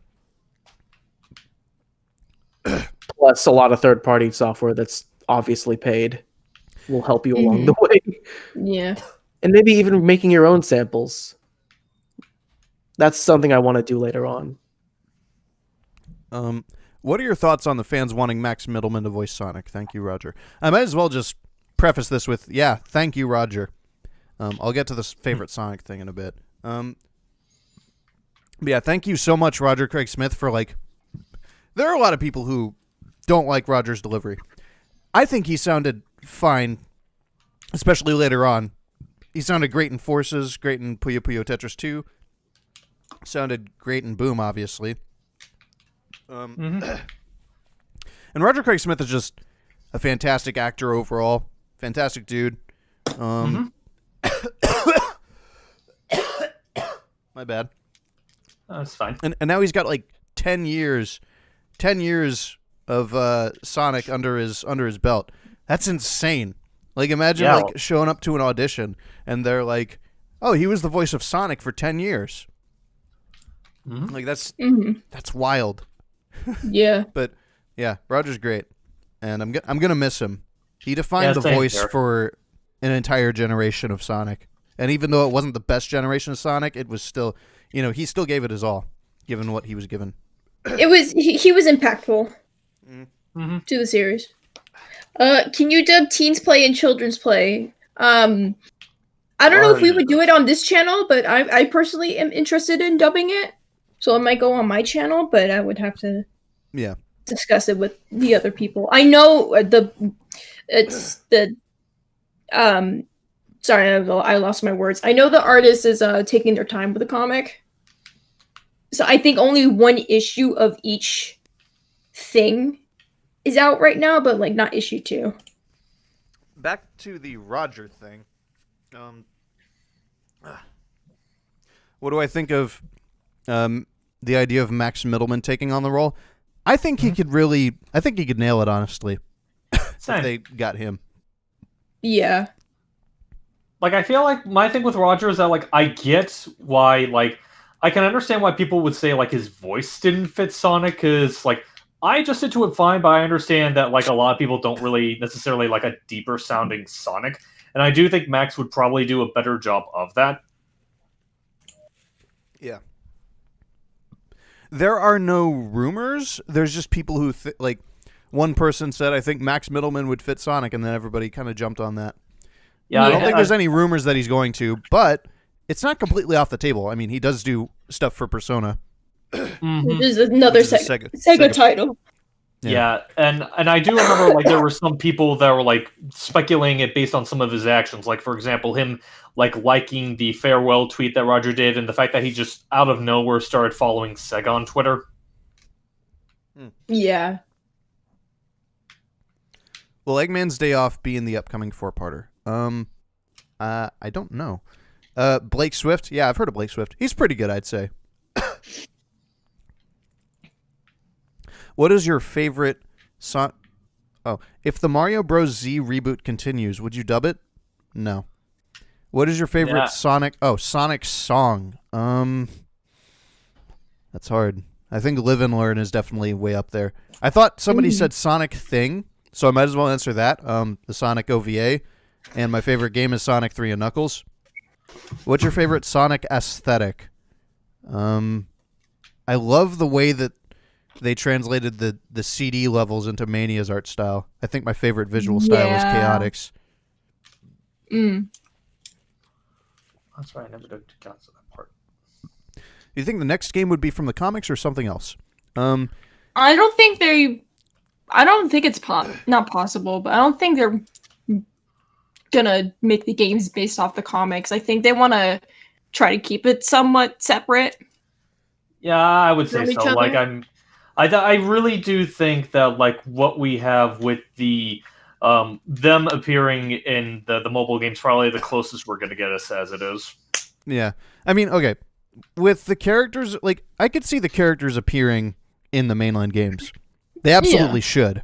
[SPEAKER 9] Plus, a lot of third-party software that's obviously paid will help you along the way.
[SPEAKER 2] Yeah.
[SPEAKER 9] And maybe even making your own samples. That's something I want to do later on.
[SPEAKER 1] What are your thoughts on the fans wanting Max Middleman to voice Sonic? Thank you, Roger. I might as well just preface this with, yeah, thank you, Roger. I'll get to this favorite Sonic thing in a bit. But yeah, thank you so much, Roger Craig Smith, for like... There are a lot of people who don't like Roger's delivery. I think he sounded fine, especially later on. He sounded great in Forces, great in Puyo Puyo Tetris 2. Sounded great in Boom, obviously. And And Roger Craig Smith is just a fantastic actor overall. Fantastic dude. My bad.
[SPEAKER 11] That's fine.
[SPEAKER 1] And now he's got like 10 years of Sonic under his belt. That's insane. Like, imagine like showing up to an audition and they're like, "Oh, he was the voice of Sonic for 10 years." Like that's wild.
[SPEAKER 2] Yeah.
[SPEAKER 1] But yeah, Roger's great, and I'm gonna miss him. He defined the voice for an entire generation of Sonic, and even though it wasn't the best generation of Sonic, it was still, he still gave it his all, given what he was given.
[SPEAKER 2] It was he was impactful to the series. Can you dub teens play and children's play? I don't know if we would do it on this channel, but I personally am interested in dubbing it, so it might go on my channel, but I would have to discuss it with the other people. I know sorry, I lost my words. I know the artist is taking their time with the comic, so I think only one issue of each thing is out right now, but like not issue 2.
[SPEAKER 1] Back to the Roger thing. What do I think of the idea of Max Middleman taking on the role? I think he could nail it, honestly. If they got him.
[SPEAKER 2] Yeah.
[SPEAKER 11] Like, I feel like my thing with Roger is that, like, I get why, like, I can understand why people would say, like, his voice didn't fit Sonic, because, like, I adjusted to it fine, but I understand that, like, a lot of people don't really necessarily like a deeper sounding Sonic, and I do think Max would probably do a better job of that.
[SPEAKER 1] Yeah. There are no rumors. There's just people who, like, one person said, I think Max Middleman would fit Sonic, and then everybody kind of jumped on that. Yeah, I don't think there's any rumors that he's going to, but it's not completely off the table. I mean, he does do stuff for Persona.
[SPEAKER 2] Which is another Sega title.
[SPEAKER 11] Yeah, and I do remember, like, there were some people that were, like, speculating it based on some of his actions. Like, for example, him, like, liking the farewell tweet that Roger did, and the fact that he just, out of nowhere, started following Sega on Twitter.
[SPEAKER 2] Yeah.
[SPEAKER 1] Will Eggman's Day Off be in the upcoming 4-parter? I don't know. Blake Swift? Yeah, I've heard of Blake Swift. He's pretty good, I'd say. What is your favorite if the Mario Bros. Z reboot continues, would you dub it? No. What is your favorite Sonic song? That's hard. I think Live and Learn is definitely way up there. I thought somebody said Sonic Thing, so I might as well answer that. The Sonic OVA, and my favorite game is Sonic 3 and Knuckles. What's your favorite Sonic aesthetic? I love the way that they translated the CD levels into Mania's art style. I think my favorite visual style is Chaotix.
[SPEAKER 11] That's right, I never did count that part.
[SPEAKER 1] Do you think the next game would be from the comics or something else?
[SPEAKER 2] I don't think it's not possible, but I don't think they're gonna make the games based off the comics. I think they want to try to keep it somewhat separate.
[SPEAKER 11] Yeah, I would say so. Like, I really do think that, like, what we have with the them appearing in the mobile games probably the closest we're going to get us as it is.
[SPEAKER 1] Yeah. I mean, okay. With the characters, like, I could see the characters appearing in the mainline games. They absolutely should.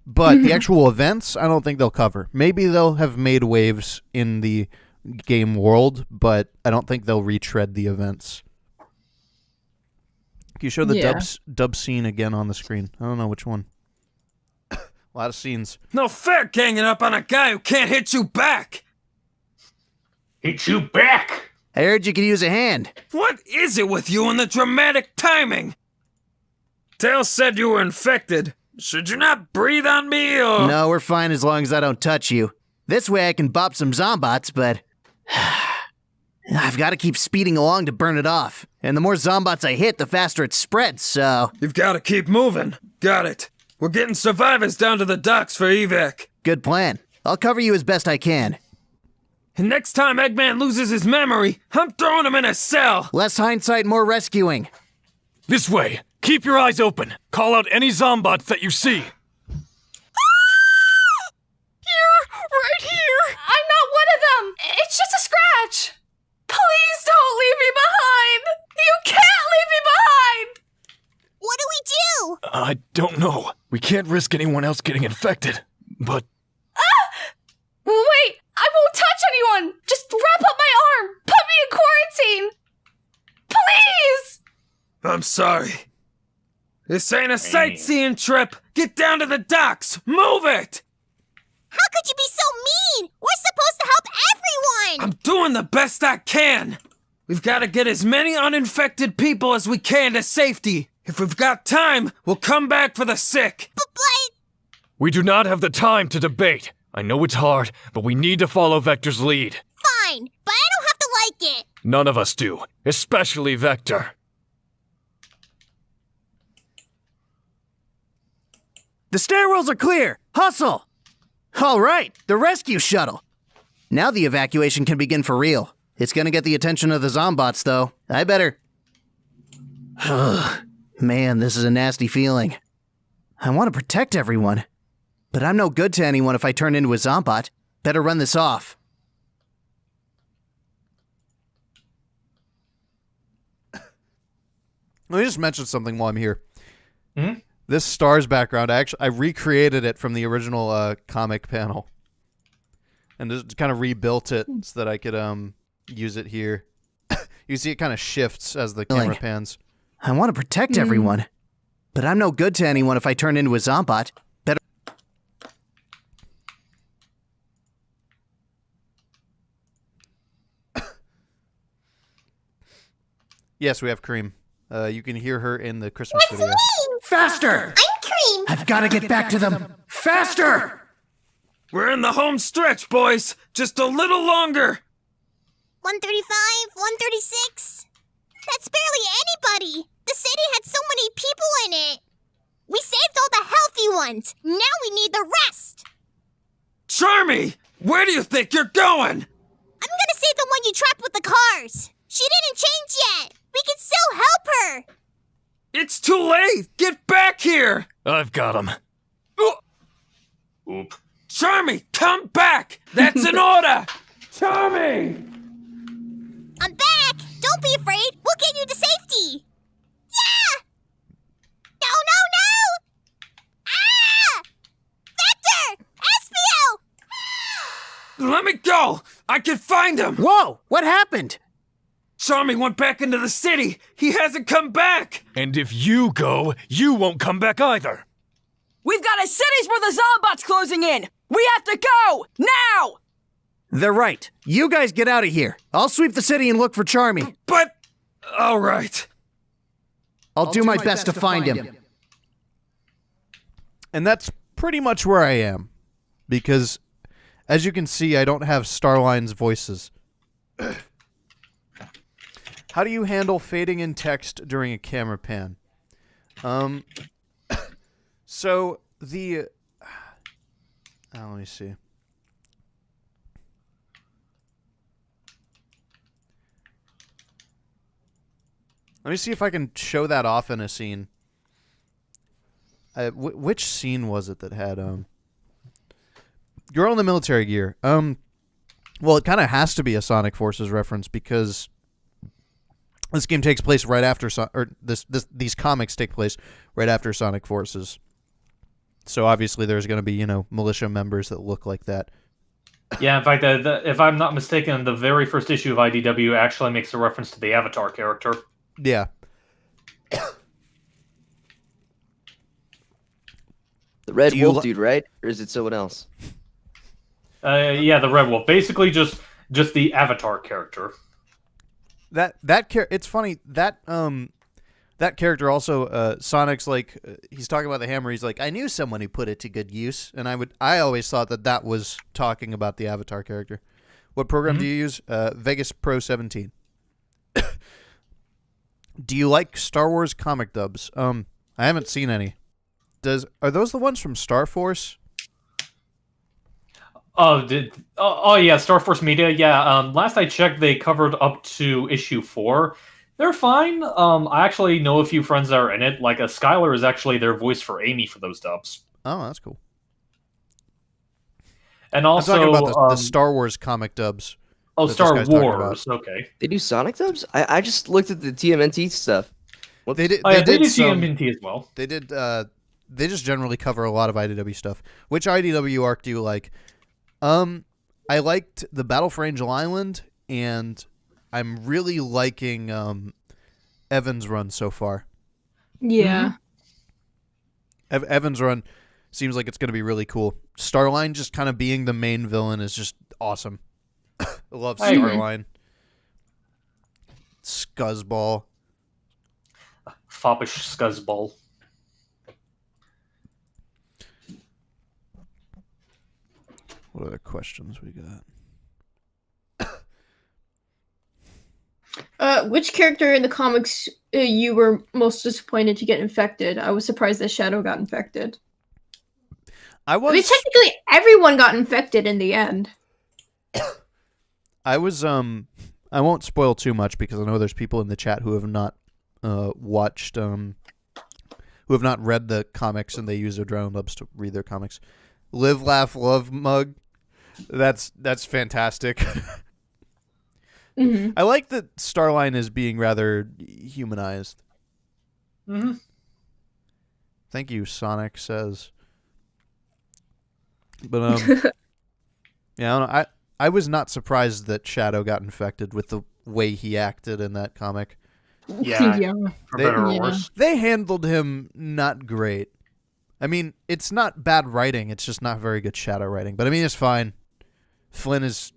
[SPEAKER 1] But the actual events, I don't think they'll cover. Maybe they'll have made waves in the game world, but I don't think they'll retread the events. Can you show the dub scene again on the screen? I don't know which one. A lot of scenes.
[SPEAKER 4] No fair ganging up on a guy who can't hit you back!
[SPEAKER 8] Hit you back!
[SPEAKER 12] I heard you could use a hand.
[SPEAKER 4] What is it with you and the dramatic timing? Tails said you were infected. Should you not breathe on me, or...?
[SPEAKER 12] No, we're fine as long as I don't touch you. This way I can bop some zombots, but... I've got to keep speeding along to burn it off. And the more zombots I hit, the faster it spreads, so...
[SPEAKER 4] You've got to keep moving. Got it. We're getting survivors down to the docks for evac.
[SPEAKER 12] Good plan. I'll cover you as best I can.
[SPEAKER 4] And next time Eggman loses his memory, I'm throwing him in a cell.
[SPEAKER 12] Less hindsight, more rescuing.
[SPEAKER 5] This way. Keep your eyes open. Call out any zombots that you see. don't know. We can't risk anyone else getting infected, but...
[SPEAKER 13] Wait, I won't touch anyone! Just wrap up my arm! Put me in quarantine! Please!
[SPEAKER 4] I'm sorry. This ain't a sightseeing trip! Get down to the docks! Move it!
[SPEAKER 6] How could you be so mean? We're supposed to help everyone!
[SPEAKER 4] I'm doing the best I can! We've got to get as many uninfected people as we can to safety. If we've got time, we'll come back for the sick.
[SPEAKER 6] But...
[SPEAKER 5] We do not have the time to debate. I know it's hard, but we need to follow Vector's lead.
[SPEAKER 6] Fine, but I don't have to like it.
[SPEAKER 5] None of us do, especially Vector.
[SPEAKER 12] The stairwells are clear! Hustle! All right, the rescue shuttle. Now the evacuation can begin for real. It's gonna get the attention of the Zombots, though. I better... Man, this is a nasty feeling. I want to protect everyone. But I'm no good to anyone if I turn into a Zombot. Better run this off.
[SPEAKER 1] Let me just mention something while I'm here.
[SPEAKER 11] Hmm?
[SPEAKER 1] This stars background, I recreated it from the original comic panel. And just kind of rebuilt it so that I could use it here. You see it kind of shifts as the camera pans.
[SPEAKER 12] I want to protect everyone. But I'm no good to anyone if I turn into a Zombot. Better...
[SPEAKER 1] Yes, we have Cream. You can hear her in the Christmas video.
[SPEAKER 12] Faster!
[SPEAKER 6] I'm Cream!
[SPEAKER 12] I've got to get back to them! Faster!
[SPEAKER 4] We're in the home stretch, boys! Just a little longer!
[SPEAKER 6] 135, 136. That's barely anybody. The city had so many people in it. We saved all the healthy ones. Now we need the rest.
[SPEAKER 4] Charmy! Where do you think you're going?
[SPEAKER 6] I'm gonna save the one you trapped with the cars. She didn't change yet. We can still help her.
[SPEAKER 4] It's too late! Get back here!
[SPEAKER 5] I've got him.
[SPEAKER 11] Oop.
[SPEAKER 4] Charmy, come back! That's an order! Charmy!
[SPEAKER 6] I'm back! Don't be afraid! We'll get you to safety! Yeah! No, no, no! Ah! Vector! Espio!
[SPEAKER 4] Let me go! I can find him!
[SPEAKER 12] Whoa! What happened?
[SPEAKER 4] Charmy went back into the city! He hasn't come back!
[SPEAKER 5] And if you go, you won't come back either.
[SPEAKER 13] We've got a cities where the Zombots closing in! We have to go! Now!
[SPEAKER 12] They're right. You guys get out of here. I'll sweep the city and look for Charmy.
[SPEAKER 4] But... alright.
[SPEAKER 12] I'll do my best to find him.
[SPEAKER 1] And that's pretty much where I am. Because, as you can see, I don't have Starline's voices. How do you handle fading in text during a camera pan? So, the... let me see. Let me see if I can show that off in a scene. Which scene was it that had you're all in the military gear? Well, it kind of has to be a Sonic Forces reference because this game takes place right after these comics take place right after Sonic Forces. So obviously there's going to be, militia members that look like that.
[SPEAKER 11] Yeah, in fact, if I'm not mistaken, the very first issue of IDW actually makes a reference to the Avatar character.
[SPEAKER 1] Yeah.
[SPEAKER 10] The Red Wolf dude, right? Or is it someone else?
[SPEAKER 11] Yeah, the Red Wolf. Basically, just the Avatar character.
[SPEAKER 1] It's funny that character also Sonic's like he's talking about the hammer. He's like, I knew someone who put it to good use, and I always thought that was talking about the Avatar character. What program do you use? Vegas Pro 17. Do you like Star Wars comic dubs? I haven't seen any. Are those the ones from Star Force?
[SPEAKER 11] Oh yeah, Star Force Media. Yeah. Last I checked, they covered up to issue 4. They're fine. I actually know a few friends that are in it. Like, Skylar is actually their voice for Amy for those dubs.
[SPEAKER 1] Oh, that's cool.
[SPEAKER 11] And also,
[SPEAKER 1] I'm talking about the Star Wars comic dubs.
[SPEAKER 11] Oh, Star Wars. Okay.
[SPEAKER 10] They do Sonic dubs? I just looked at the TMNT stuff.
[SPEAKER 1] They did
[SPEAKER 11] TMNT as well.
[SPEAKER 1] They did they just generally cover a lot of IDW stuff. Which IDW arc do you like? I liked the Battle for Angel Island, and I'm really liking Evan's run so far.
[SPEAKER 2] Yeah.
[SPEAKER 1] Evan's run seems like it's going to be really cool. Starline just kind of being the main villain is just awesome. I love Starline. Scuzzball.
[SPEAKER 11] Foppish Scuzzball.
[SPEAKER 1] What other questions we
[SPEAKER 2] got? Which character in the comics you were most disappointed to get infected? I was surprised that Shadow got infected. I mean, technically, everyone got infected in the end.
[SPEAKER 1] I was I won't spoil too much because I know there's people in the chat who have not watched who have not read the comics and they use their Adrenaline Dubs to read their comics. Live, laugh, love mug. That's fantastic.
[SPEAKER 2] Mm-hmm.
[SPEAKER 1] I like that Starline is being rather humanized.
[SPEAKER 11] Mm-hmm.
[SPEAKER 1] Thank you, Sonic says. But yeah, I don't know. I was not surprised that Shadow got infected with the way he acted in that comic.
[SPEAKER 11] Yeah, for better or worse.
[SPEAKER 1] They handled him not great. I mean, it's not bad writing. It's just not very good Shadow writing. But I mean, it's fine. Flynn was,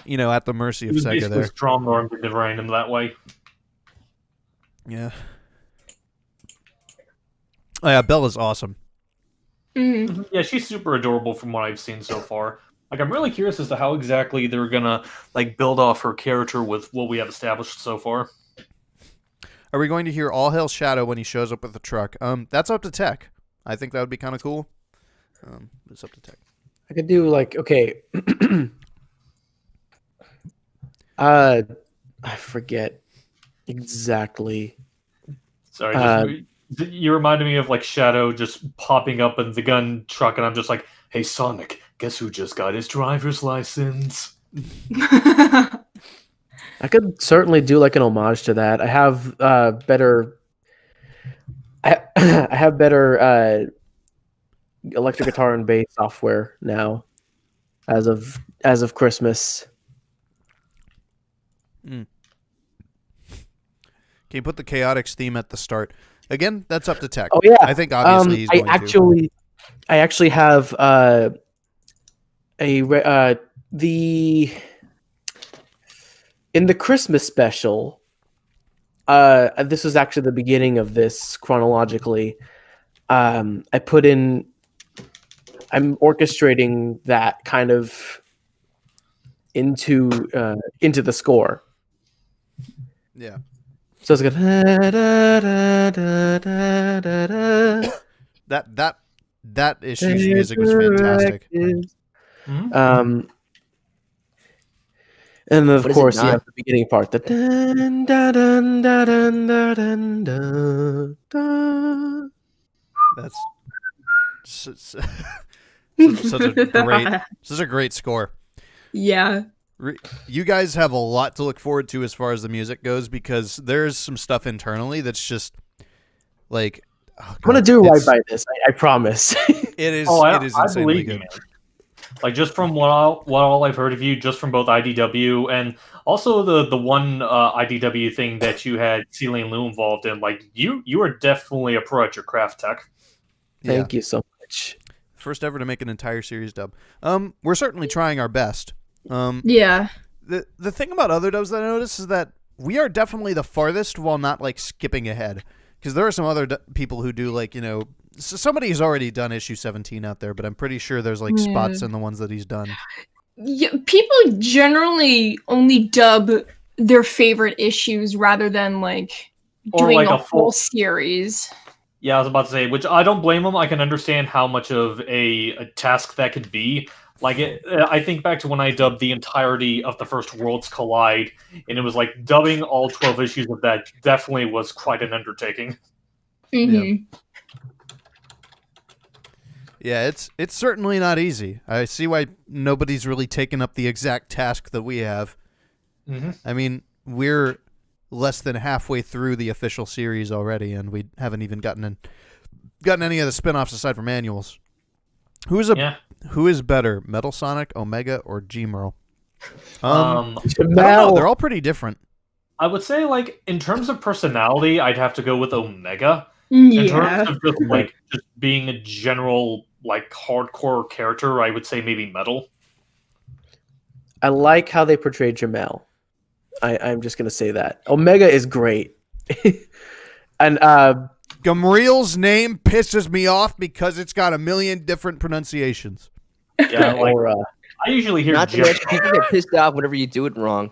[SPEAKER 1] you know, at the mercy of Sega there.
[SPEAKER 11] Strong arm to write him that way.
[SPEAKER 1] Yeah. Oh yeah, Bella's awesome.
[SPEAKER 2] Mm-hmm.
[SPEAKER 11] Yeah, she's super adorable from what I've seen so far. Like, I'm really curious as to how exactly they're gonna like build off her character with what we have established so far.
[SPEAKER 1] Are we going to hear All Hail Shadow when he shows up with the truck? That's up to Tech. I think that would be kind of cool. It's up to Tech.
[SPEAKER 9] I could do like, okay. I forget exactly.
[SPEAKER 11] Sorry, you reminded me of like Shadow just popping up in the gun truck, and I'm just like, "Hey, Sonic, guess who just got his driver's license?"
[SPEAKER 9] I could certainly do like an homage to that. I have better. I have better electric guitar and bass software now, as of Christmas.
[SPEAKER 1] Mm. Can you put the Chaotix theme at the start? Again, that's up to Tech.
[SPEAKER 9] Oh yeah,
[SPEAKER 1] I think obviously he's going to.
[SPEAKER 9] I actually have in the Christmas special. This was actually the beginning of this chronologically. I put in. I'm orchestrating that kind of into the score.
[SPEAKER 1] Yeah.
[SPEAKER 9] So it's good.
[SPEAKER 1] That issue's music was fantastic.
[SPEAKER 9] And of course you have the beginning part. The dun, dun, dun, dun, dun, dun, dun.
[SPEAKER 1] That's such a great score.
[SPEAKER 2] Yeah.
[SPEAKER 1] You guys have a lot to look forward to as far as the music goes because there's some stuff internally that's just like
[SPEAKER 9] I'm gonna do right by this. I promise.
[SPEAKER 1] It is. It is insanely good.
[SPEAKER 11] You, like just from what all I've heard of you, just from both IDW and also the one IDW thing that you had Celine Lou involved in, like you are definitely a pro at your craft, Tech.
[SPEAKER 9] Thank you so much.
[SPEAKER 1] First ever to make an entire series dub. We're certainly trying our best.
[SPEAKER 2] Yeah.
[SPEAKER 1] The thing about other dubs that I noticed is that we are definitely the farthest while not like skipping ahead. Because there are some other people who do like, you know, somebody's already done issue 17 out there, but I'm pretty sure there's like spots in the ones that he's done.
[SPEAKER 2] Yeah, people generally only dub their favorite issues rather than like doing like a whole series.
[SPEAKER 11] Yeah, I was about to say, which I don't blame them. I can understand how much of a task that could be. Like, I think back to when I dubbed the entirety of the first Worlds Collide, and it was like dubbing all 12 issues of that definitely was quite an undertaking.
[SPEAKER 2] Mm-hmm.
[SPEAKER 1] Yeah, it's certainly not easy. I see why nobody's really taken up the exact task that we have.
[SPEAKER 11] Mm-hmm.
[SPEAKER 1] I mean, we're less than halfway through the official series already, and we haven't even gotten any of the spin-offs aside from annuals. Who is better, Metal Sonic, Omega, or Gmarl? I don't know. They're all pretty different.
[SPEAKER 11] I would say, like, in terms of personality, I'd have to go with Omega.
[SPEAKER 2] Yeah.
[SPEAKER 11] In terms of just being a general, like, hardcore character, I would say maybe Metal.
[SPEAKER 9] I like how they portrayed Gmarl. I'm just gonna say that Omega is great, and
[SPEAKER 1] Gmarl's name pisses me off because it's got a million different pronunciations.
[SPEAKER 11] Yeah, like, I usually hear
[SPEAKER 10] not to mention people get pissed off whenever you do it wrong,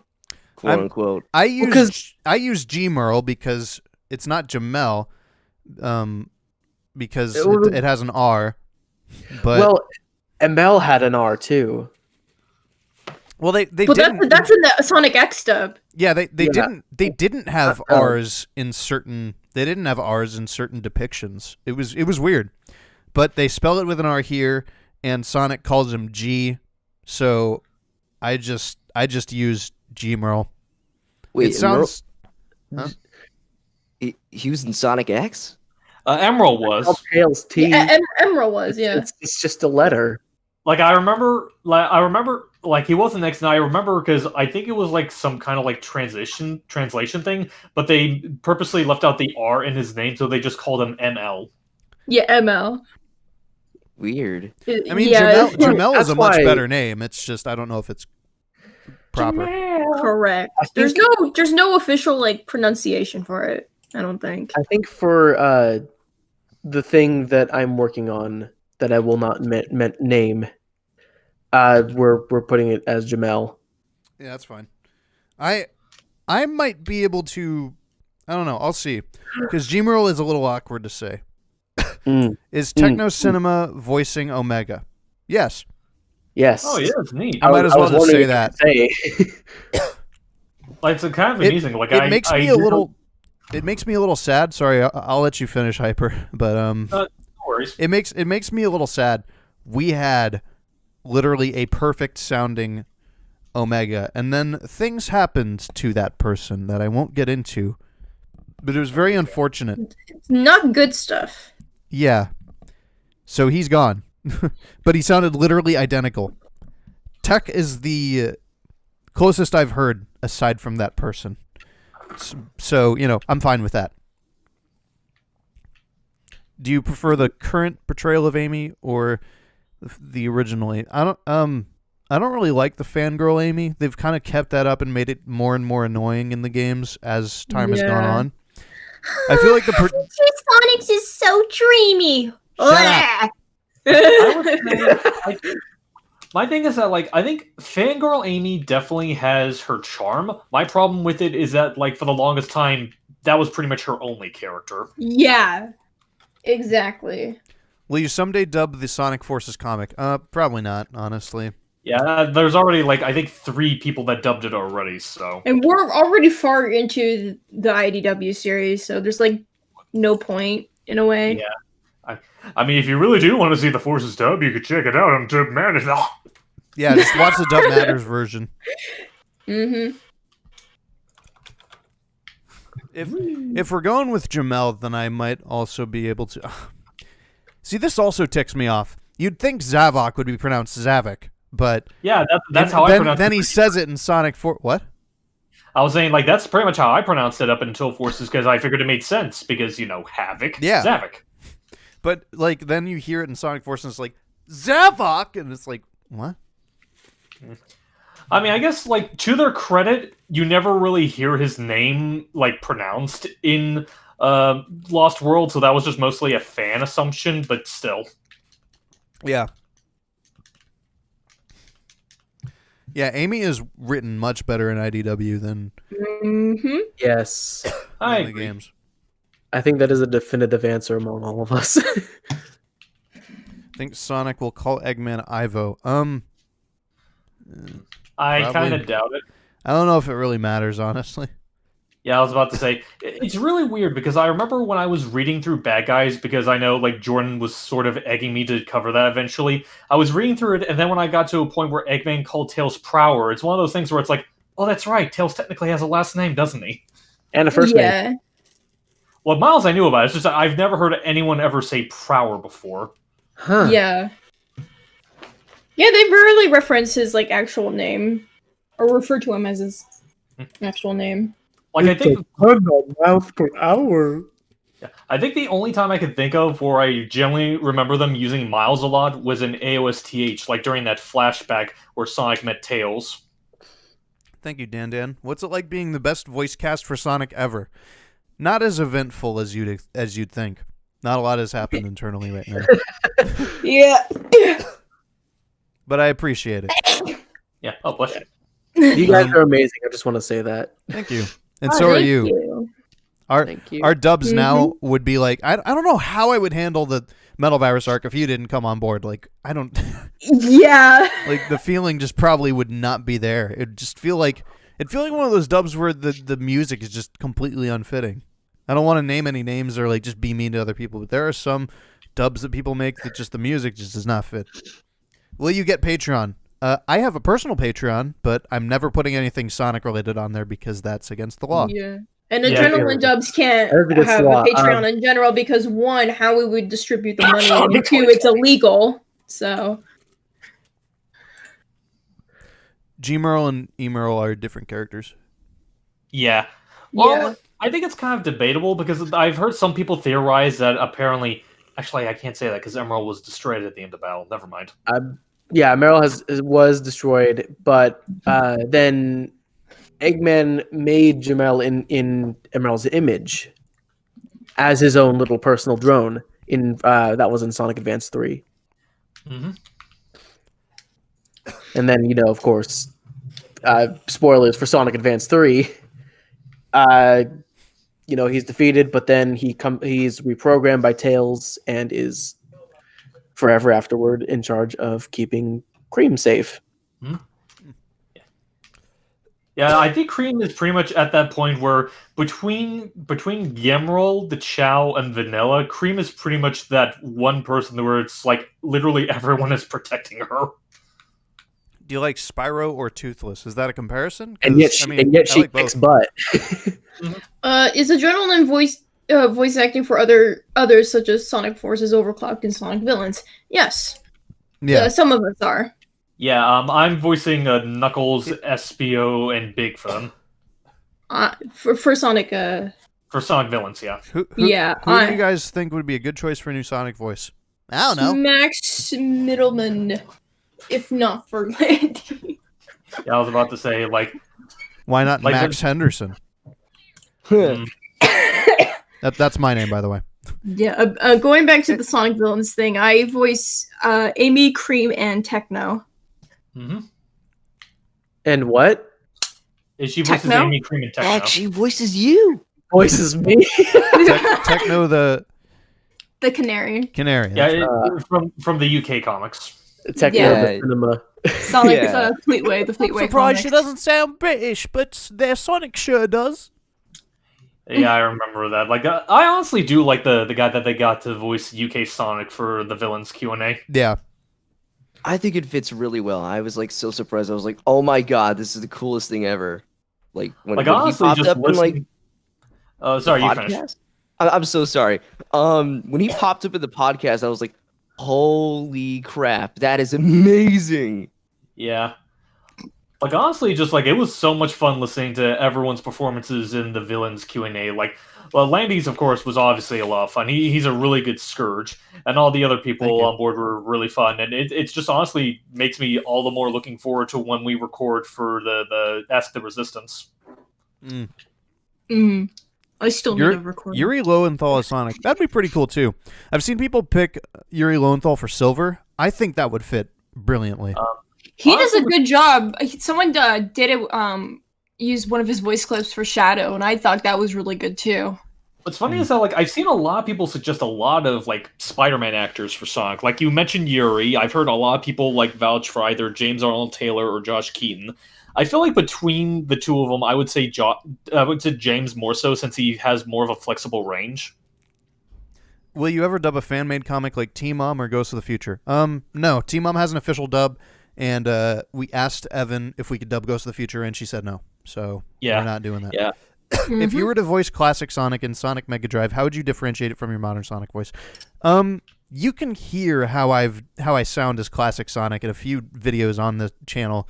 [SPEAKER 10] quote unquote.
[SPEAKER 1] I use Gmarl because it's not Jamel, because it has an R. But
[SPEAKER 9] ML had an R too.
[SPEAKER 1] Well, they
[SPEAKER 2] but
[SPEAKER 1] didn't.
[SPEAKER 2] That's in the Sonic X dub.
[SPEAKER 1] Yeah, they didn't have R's in certain. They didn't have R's in certain depictions. It was weird, but they spell it with an R here, and Sonic calls him G, so I just use Gmarl.
[SPEAKER 10] Wait,
[SPEAKER 1] it sounds.
[SPEAKER 10] He was in Sonic X.
[SPEAKER 11] Emerald was.
[SPEAKER 9] Tails T.
[SPEAKER 2] Yeah, Emerald was. Yeah,
[SPEAKER 9] it's just a letter.
[SPEAKER 11] Like I remember, like he wasn't X, and I remember because I think it was like some kind of like translation thing, but they purposely left out the R in his name, so they just called him ML.
[SPEAKER 2] Yeah, ML.
[SPEAKER 10] Weird.
[SPEAKER 1] I mean, Jamel is a much better name. It's just I don't know if it's proper.
[SPEAKER 2] Correct. There's no official like pronunciation for it. I don't think.
[SPEAKER 9] I think for the thing that I'm working on that I will not name, we're putting it as Jamel.
[SPEAKER 1] Yeah, that's fine. I might be able to. I don't know. I'll see. Because Gmarl is a little awkward to say. Is Techno Cinema voicing Omega? Yes.
[SPEAKER 9] Yes.
[SPEAKER 11] Oh, yeah, it's neat.
[SPEAKER 1] I might as well just say that.
[SPEAKER 11] Like, it's kind of amusing. Like,
[SPEAKER 1] it makes me a little. It makes me a little sad. Sorry, I'll let you finish, Hyper. But
[SPEAKER 11] no worries.
[SPEAKER 1] It makes me a little sad. We had literally a perfect sounding Omega, and then things happened to that person that I won't get into. But it was very unfortunate.
[SPEAKER 2] It's not good stuff.
[SPEAKER 1] Yeah. So he's gone. But he sounded literally identical. Tech is the closest I've heard aside from that person. So, I'm fine with that. Do you prefer the current portrayal of Amy or the original Amy? I don't really like the fangirl Amy. They've kind of kept that up and made it more and more annoying in the games as time has gone on. I feel like
[SPEAKER 6] Phonics is so dreamy.
[SPEAKER 11] My thing is that, like, I think Fangirl Amy definitely has her charm. My problem with it is that, like, for the longest time, that was pretty much her only character.
[SPEAKER 2] Yeah, exactly.
[SPEAKER 1] Will you someday dub the Sonic Forces comic? Probably not, honestly.
[SPEAKER 11] Yeah, there's already, like, I think 3 people that dubbed it already, so.
[SPEAKER 2] And we're already far into the IDW series, so there's, like, no point, in a way.
[SPEAKER 11] Yeah. I mean, if you really do want to see the Forces dub, you could check it out on Dub Matters.
[SPEAKER 1] Yeah, just watch the Dub Matters version.
[SPEAKER 2] Mm-hmm.
[SPEAKER 1] If we're going with Jamel, then I might also be able to... See, this also ticks me off. You'd think Zavok would be pronounced Zavik, but...
[SPEAKER 11] Yeah, that's how I pronounce it.
[SPEAKER 1] Then he says it in Sonic 4... What?
[SPEAKER 11] I was saying, like, that's pretty much how I pronounced it up until Forces, because I figured it made sense, because, Havoc,
[SPEAKER 1] yeah.
[SPEAKER 11] Zavik.
[SPEAKER 1] But, like, then you hear it in Sonic Forces, and it's like, Zavok! And it's like, what?
[SPEAKER 11] I mean, I guess, like, to their credit, you never really hear his name, like, pronounced in Lost World, so that was just mostly a fan assumption, but still.
[SPEAKER 1] Yeah. Yeah, Amy is written much better in IDW than
[SPEAKER 9] Yes.
[SPEAKER 1] in the games.
[SPEAKER 9] I think that is a definitive answer among all of us.
[SPEAKER 1] I think Sonic will call Eggman Ivo.
[SPEAKER 11] I kind of doubt it.
[SPEAKER 1] I don't know if it really matters, honestly.
[SPEAKER 11] Yeah, I was about to say, it's really weird because I remember when I was reading through Bad Guys, because I know, like, Jordan was sort of egging me to cover that eventually. I was reading through it, and then when I got to a point where Eggman called Tails Prower, it's one of those things where it's like, oh, that's right, Tails technically has a last name, doesn't he?
[SPEAKER 9] And a first name.
[SPEAKER 2] Yeah.
[SPEAKER 11] Well, Miles, I knew about it. It's just that I've never heard anyone ever say Prower before.
[SPEAKER 9] Huh.
[SPEAKER 2] Yeah. Yeah, they rarely reference his like actual name, or refer to him as his actual name.
[SPEAKER 11] Like I think
[SPEAKER 9] mouth per hour.
[SPEAKER 11] I think the only time I could think of where I generally remember them using Miles a lot was in AOSTH, like during that flashback where Sonic met Tails.
[SPEAKER 1] Thank you, Dan. What's it like being the best voice cast for Sonic ever? Not as eventful as you'd think. Not a lot has happened internally right now.
[SPEAKER 2] Yeah.
[SPEAKER 1] But I appreciate it.
[SPEAKER 11] Yeah. Oh, bless you.
[SPEAKER 9] You guys are amazing. I just want to say that.
[SPEAKER 1] Thank you. And so are you. Our dubs now would be like, I don't know how I would handle the Metal Virus arc if you didn't come on board. Like, I don't...
[SPEAKER 2] Yeah.
[SPEAKER 1] Like, the feeling just probably would not be there. It'd just feel like... It'd feel like one of those dubs where the music is just completely unfitting. I don't want to name any names or like just be mean to other people, but there are some dubs that people make that just the music just does not fit. Will you get Patreon? I have a personal Patreon, but I'm never putting anything Sonic related on there because that's against the law.
[SPEAKER 2] Yeah. And Adrenaline dubs can't have a Patreon in general because one, how we would distribute the money, and two, it's illegal. So
[SPEAKER 1] Gmarl and Emerl are different characters.
[SPEAKER 11] Yeah. Well, I think it's kind of debatable because I've heard some people theorize that apparently... Actually, I can't say that because Emerald was destroyed at the end of battle. Never mind.
[SPEAKER 9] Yeah, Meryl was destroyed, but then Eggman made Jamel in Emerald's image as his own little personal drone. That was in Sonic Advance 3.
[SPEAKER 11] Mm-hmm.
[SPEAKER 9] And then, of course, spoilers for Sonic Advance 3. He's defeated, but then he's reprogrammed by Tails and is forever afterward in charge of keeping Cream safe.
[SPEAKER 11] Hmm? Yeah, I think Cream is pretty much at that point where between Gmarl, the Chow, and Vanilla, Cream is pretty much that one person where it's like literally everyone is protecting her.
[SPEAKER 1] Do you like Spyro or Toothless? Is that a comparison?
[SPEAKER 9] And yet she
[SPEAKER 1] like
[SPEAKER 9] kicks butt.
[SPEAKER 2] Is Adrenaline voice acting for others such as Sonic Forces, Overclocked, and Sonic Villains? Yes.
[SPEAKER 1] Yeah.
[SPEAKER 2] Some of us are.
[SPEAKER 11] Yeah, I'm voicing Knuckles, SPO, and Big for them.
[SPEAKER 2] For Sonic.
[SPEAKER 11] For Sonic Villains, yeah.
[SPEAKER 1] Who do you guys think would be a good choice for a new Sonic voice? I don't know.
[SPEAKER 2] Max Middleman, if not for Landy.
[SPEAKER 11] Yeah, I was about to say, like...
[SPEAKER 1] Why not Max Henderson? That's my name, by the way.
[SPEAKER 2] Yeah, going back to the Sonic Villains thing, I voice Amy, Cream, and Techno.
[SPEAKER 11] Mm-hmm.
[SPEAKER 9] And what?
[SPEAKER 11] She voices
[SPEAKER 2] Techno?
[SPEAKER 11] Amy, Cream, and Techno.
[SPEAKER 10] Oh, she voices you.
[SPEAKER 9] Voices me.
[SPEAKER 1] Techno the
[SPEAKER 2] Canary.
[SPEAKER 1] Canary.
[SPEAKER 11] Yeah, from the UK comics.
[SPEAKER 9] Techno the cinema.
[SPEAKER 2] Sonic Fleetway, the Fleetway.
[SPEAKER 1] Surprised she doesn't sound British, but their Sonic sure does.
[SPEAKER 11] Yeah, I remember that. Like, I honestly do like the guy that they got to voice UK Sonic for the Villains Q&A.
[SPEAKER 1] Yeah.
[SPEAKER 10] I think it fits really well. I was like so surprised. I was like, "Oh my god, this is the coolest thing ever!" Like when
[SPEAKER 11] honestly,
[SPEAKER 10] he popped up in like,
[SPEAKER 11] sorry, you finished.
[SPEAKER 10] I'm so sorry. When he popped up in the podcast, I was like, "Holy crap, that is amazing!"
[SPEAKER 11] Yeah. Like, honestly, just, like, it was so much fun listening to everyone's performances in the Villains Q&A. Like, well, Landy's, of course, was obviously a lot of fun. He's a really good Scourge, and all the other people on board were really fun. And it's just honestly makes me all the more looking forward to when we record for the Ask the Resistance.
[SPEAKER 2] I still need to record.
[SPEAKER 1] Yuri Lowenthal as Sonic. That'd be pretty cool, too. I've seen people pick Yuri Lowenthal for Silver. I think that would fit brilliantly.
[SPEAKER 2] He does a good job. Someone did it. Used one of his voice clips for Shadow, and I thought that was really good too.
[SPEAKER 11] What's funny is that, like, I've seen a lot of people suggest a lot of, like, Spider-Man actors for Sonic. Like, you mentioned Yuri. I've heard a lot of people, like, vouch for either James Arnold Taylor or Josh Keaton. I feel like between the two of them, I would say James more so, since he has more of a flexible range.
[SPEAKER 1] Will you ever dub a fan-made comic like T-Mom or Ghost of the Future? No. T-Mom has an official dub, and we asked Evan if we could dub Ghost of the Future, and she said no. So we're not doing that.
[SPEAKER 11] Yeah.
[SPEAKER 1] if you were to voice classic Sonic in Sonic Mega Drive, how would you differentiate it from your modern Sonic voice? You can hear how I sound as classic Sonic in a few videos on the channel.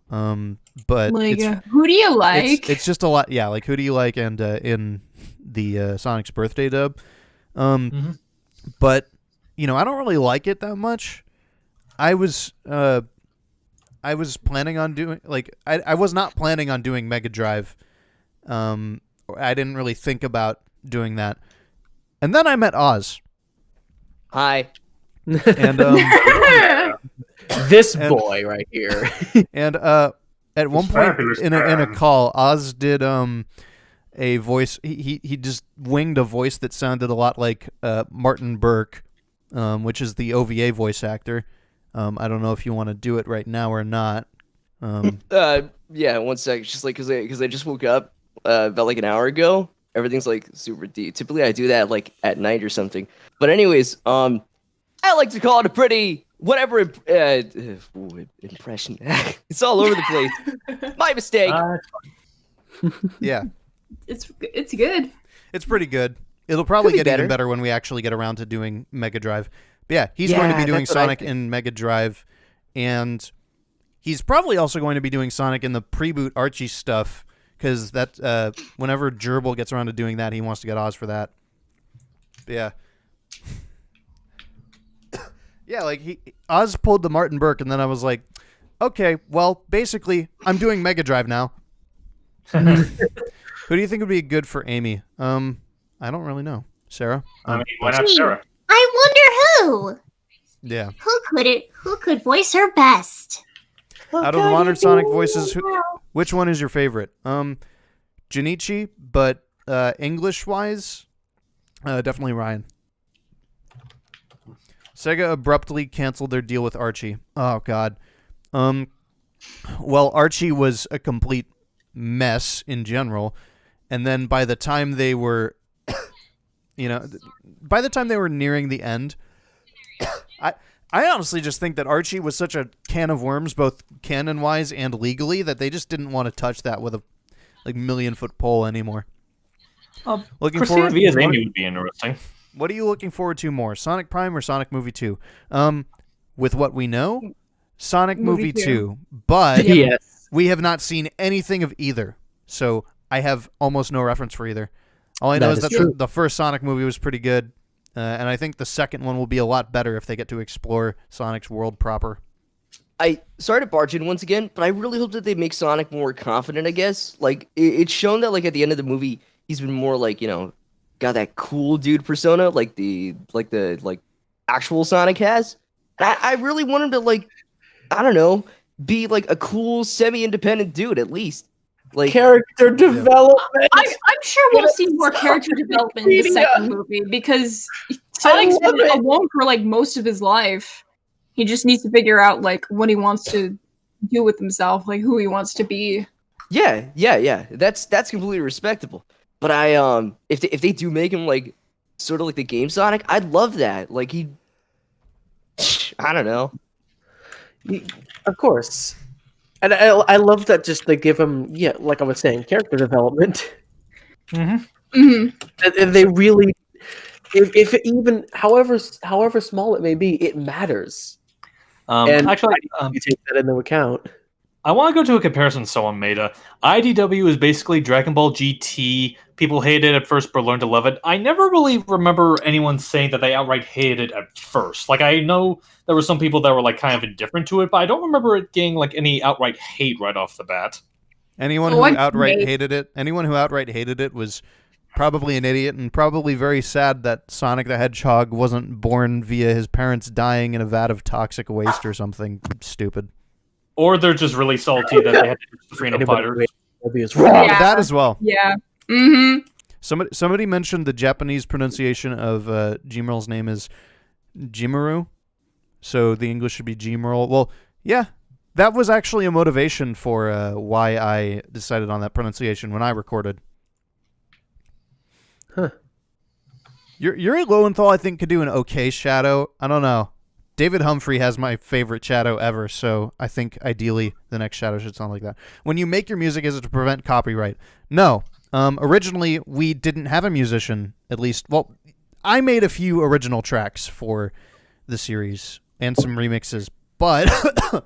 [SPEAKER 1] But
[SPEAKER 2] like, who do you like?
[SPEAKER 1] It's just a lot. Yeah, like who do you like, and in the Sonic's birthday dub. But I don't really like it that much. I was planning on doing I was not planning on doing Mega Drive. I didn't really think about doing that, and then I met Oz.
[SPEAKER 10] Hi.
[SPEAKER 1] And
[SPEAKER 9] this boy right here.
[SPEAKER 1] And at one point in a call, Oz did a voice. He just winged a voice that sounded a lot like Martin Burke, which is the OVA voice actor. I don't know if you want to do it right now or not.
[SPEAKER 10] Yeah, one sec. Just like because I just woke up about like an hour ago. Everything's like super deep. Typically, I do that like at night or something. But anyways, I like to call it a pretty whatever impression. It's all over the place. My mistake.
[SPEAKER 1] Yeah,
[SPEAKER 2] it's good.
[SPEAKER 1] It's pretty good. It'll probably get
[SPEAKER 10] better.
[SPEAKER 1] even better when we actually get around to doing Mega Drive. But yeah, he's going to be doing Sonic in Mega Drive, and he's probably also going to be doing Sonic in the pre-boot Archie stuff, because that whenever Gerbil gets around to doing that, he wants to get Oz for that. But yeah. Yeah, like Oz pulled the Martin Burke, and then I was like, okay, well, basically, I'm doing Mega Drive now. Who do you think would be good for Amy? I don't really know. Sarah?
[SPEAKER 11] I mean, why not Sarah?
[SPEAKER 6] I wonder who. Yeah. Who could voice her best?
[SPEAKER 1] Out of the modern Sonic voices, which one is your favorite? Junichi, but English-wise, definitely Ryan. Sega abruptly canceled their deal with Archie. Oh, God. Well, Archie was a complete mess in general, and then by the time they were, by the time they were nearing the end, I honestly just think that Archie was such a can of worms, both canon-wise and legally, that they just didn't want to touch that with a million-foot pole anymore. Looking forward.
[SPEAKER 11] Via's Amy would be interesting.
[SPEAKER 1] What are you looking forward to more, Sonic Prime or Sonic Movie 2? With what we know, Sonic Movie 2. But
[SPEAKER 9] yes.
[SPEAKER 1] We have not seen anything of either, so I have almost no reference for either. All I know is that the first Sonic movie was pretty good, and I think the second one will be a lot better if they get to explore Sonic's world proper.
[SPEAKER 10] Sorry to barge in once again, but I really hope that they make Sonic more confident, I guess. Like, it's shown that, like, at the end of the movie, he's been more, like, got that cool dude persona, like the actual Sonic has. And I really want him to, like, I don't know, be, like, a cool, semi-independent dude, at least. Like
[SPEAKER 9] character development.
[SPEAKER 2] I'm sure we'll see more character development in the second movie, because Sonic's been alone for, like, most of his life. He just needs to figure out, like, what he wants to do with himself, like, who he wants to be.
[SPEAKER 10] Yeah. That's completely respectable. But if they do make him, like, sort of like the game Sonic, I'd love that. Like, I don't know.
[SPEAKER 9] Of course. And I love that just they give him, like I was saying, character development.
[SPEAKER 2] Mm-hmm. Mm-hmm.
[SPEAKER 9] And they really, if it even, however small it may be, it matters. And
[SPEAKER 11] actually,
[SPEAKER 9] you take that into account.
[SPEAKER 11] I want to go to a comparison someone made. IDW is basically Dragon Ball GT. People hated it at first, but learned to love it. I never really remember anyone saying that they outright hated it at first. Like, I know there were some people that were, like, kind of indifferent to it, but I don't remember it getting, like, any outright hate right off the bat.
[SPEAKER 1] Anyone who outright hated it was probably an idiot, and probably very sad that Sonic the Hedgehog wasn't born via his parents dying in a vat of toxic waste or something stupid.
[SPEAKER 11] Or they're just really salty that they had to use the Freedom Fighters.
[SPEAKER 1] Yeah. That as well.
[SPEAKER 2] Yeah. Mm-hmm.
[SPEAKER 1] Somebody mentioned the Japanese pronunciation of Gmarl's name is Gmaru, so the English should be Gmarl. Well, yeah, that was actually a motivation for why I decided on that pronunciation when I recorded.
[SPEAKER 9] Huh.
[SPEAKER 1] Yuri Lowenthal, I think, could do an okay Shadow. I don't know. David Humphrey has my favorite Shadow ever, so I think ideally the next Shadow should sound like that. When you make your music, is it to prevent copyright? No. Originally, we didn't have a musician, at least. Well, I made a few original tracks for the series and some remixes, but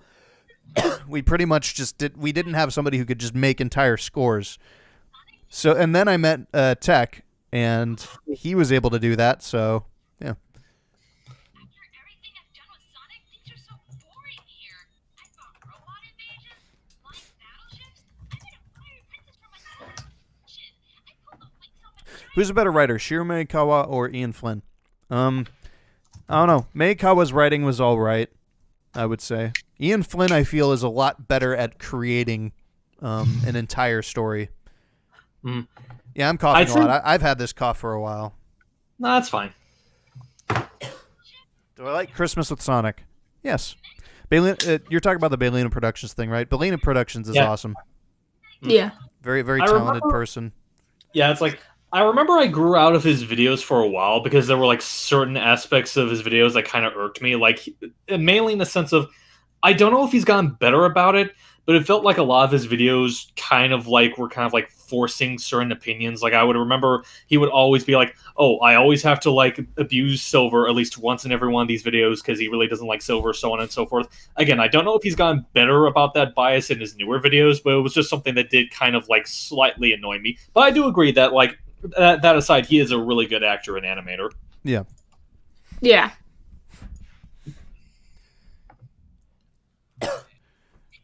[SPEAKER 1] we pretty much just we didn't have somebody who could just make entire scores. So, and then I met Tech, and he was able to do that, so, yeah. Who's a better writer, Shiro Maekawa or Ian Flynn? I don't know. Maekawa's writing was all right, I would say. Ian Flynn, I feel, is a lot better at creating an entire story.
[SPEAKER 11] Mm.
[SPEAKER 1] Yeah, I'm coughing a lot. I've had this cough for a while.
[SPEAKER 11] No, that's fine.
[SPEAKER 1] Do I like Christmas with Sonic? Yes. You're talking about the Baelina Productions thing, right? Baelina Productions is awesome.
[SPEAKER 2] Yeah.
[SPEAKER 1] Very, very talented person.
[SPEAKER 11] Yeah, it's like, I remember I grew out of his videos for a while because there were like certain aspects of his videos that kind of irked me. Like, mainly in the sense of, I don't know if he's gotten better about it, but it felt like a lot of his videos were forcing certain opinions. Like, I would remember he would always be like, oh, I always have to like abuse Silver at least once in every one of these videos because he really doesn't like Silver, so on and so forth. Again, I don't know if he's gotten better about that bias in his newer videos, but it was just something that did kind of like slightly annoy me. But I do agree that like, that aside, he is a really good actor and animator.
[SPEAKER 1] Yeah.
[SPEAKER 2] Yeah.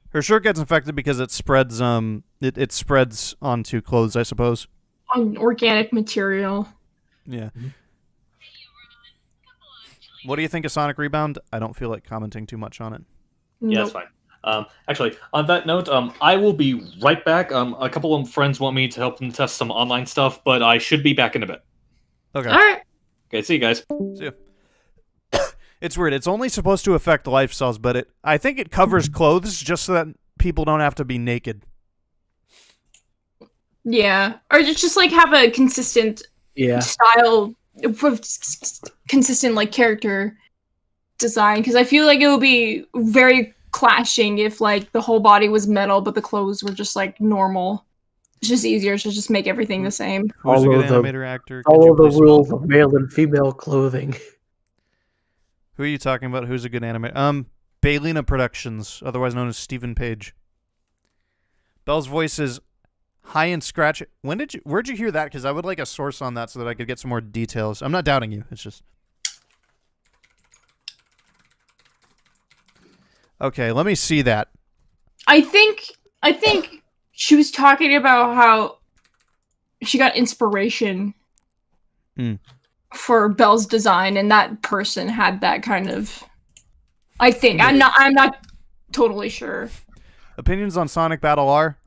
[SPEAKER 1] Her shirt gets infected because it spreads it spreads onto clothes, I suppose.
[SPEAKER 2] On organic material.
[SPEAKER 1] Yeah. What do you think of Sonic Rebound? I don't feel like commenting too much on it.
[SPEAKER 11] Yeah, that's fine. Actually, on that note, I will be right back. A couple of friends want me to help them test some online stuff, but I should be back in a bit.
[SPEAKER 1] Okay.
[SPEAKER 2] All right.
[SPEAKER 11] Okay, see you guys.
[SPEAKER 1] See you. It's weird. It's only supposed to affect life cells, but I think it covers clothes just so that people don't have to be naked.
[SPEAKER 2] Yeah. Or just like have a consistent style, consistent like character design, because I feel like it would be very clashing if like the whole body was metal but the clothes were just like normal. It's just easier to just make everything the same.
[SPEAKER 1] Who's a good animator actor?
[SPEAKER 9] Follow the rules of male and female clothing.
[SPEAKER 1] Who are you talking about? Who's a good animator? Baelina Productions, otherwise known as Stephen Page. Belle's voice is high and scratchy. Where'd you hear that? Because I would like a source on that so that I could get some more details. I'm not doubting you. It's just... Okay, let me see that.
[SPEAKER 2] I think she was talking about how she got inspiration for Belle's design, and that person had that kind of. I think I'm not totally sure.
[SPEAKER 1] Opinions on Sonic Battle are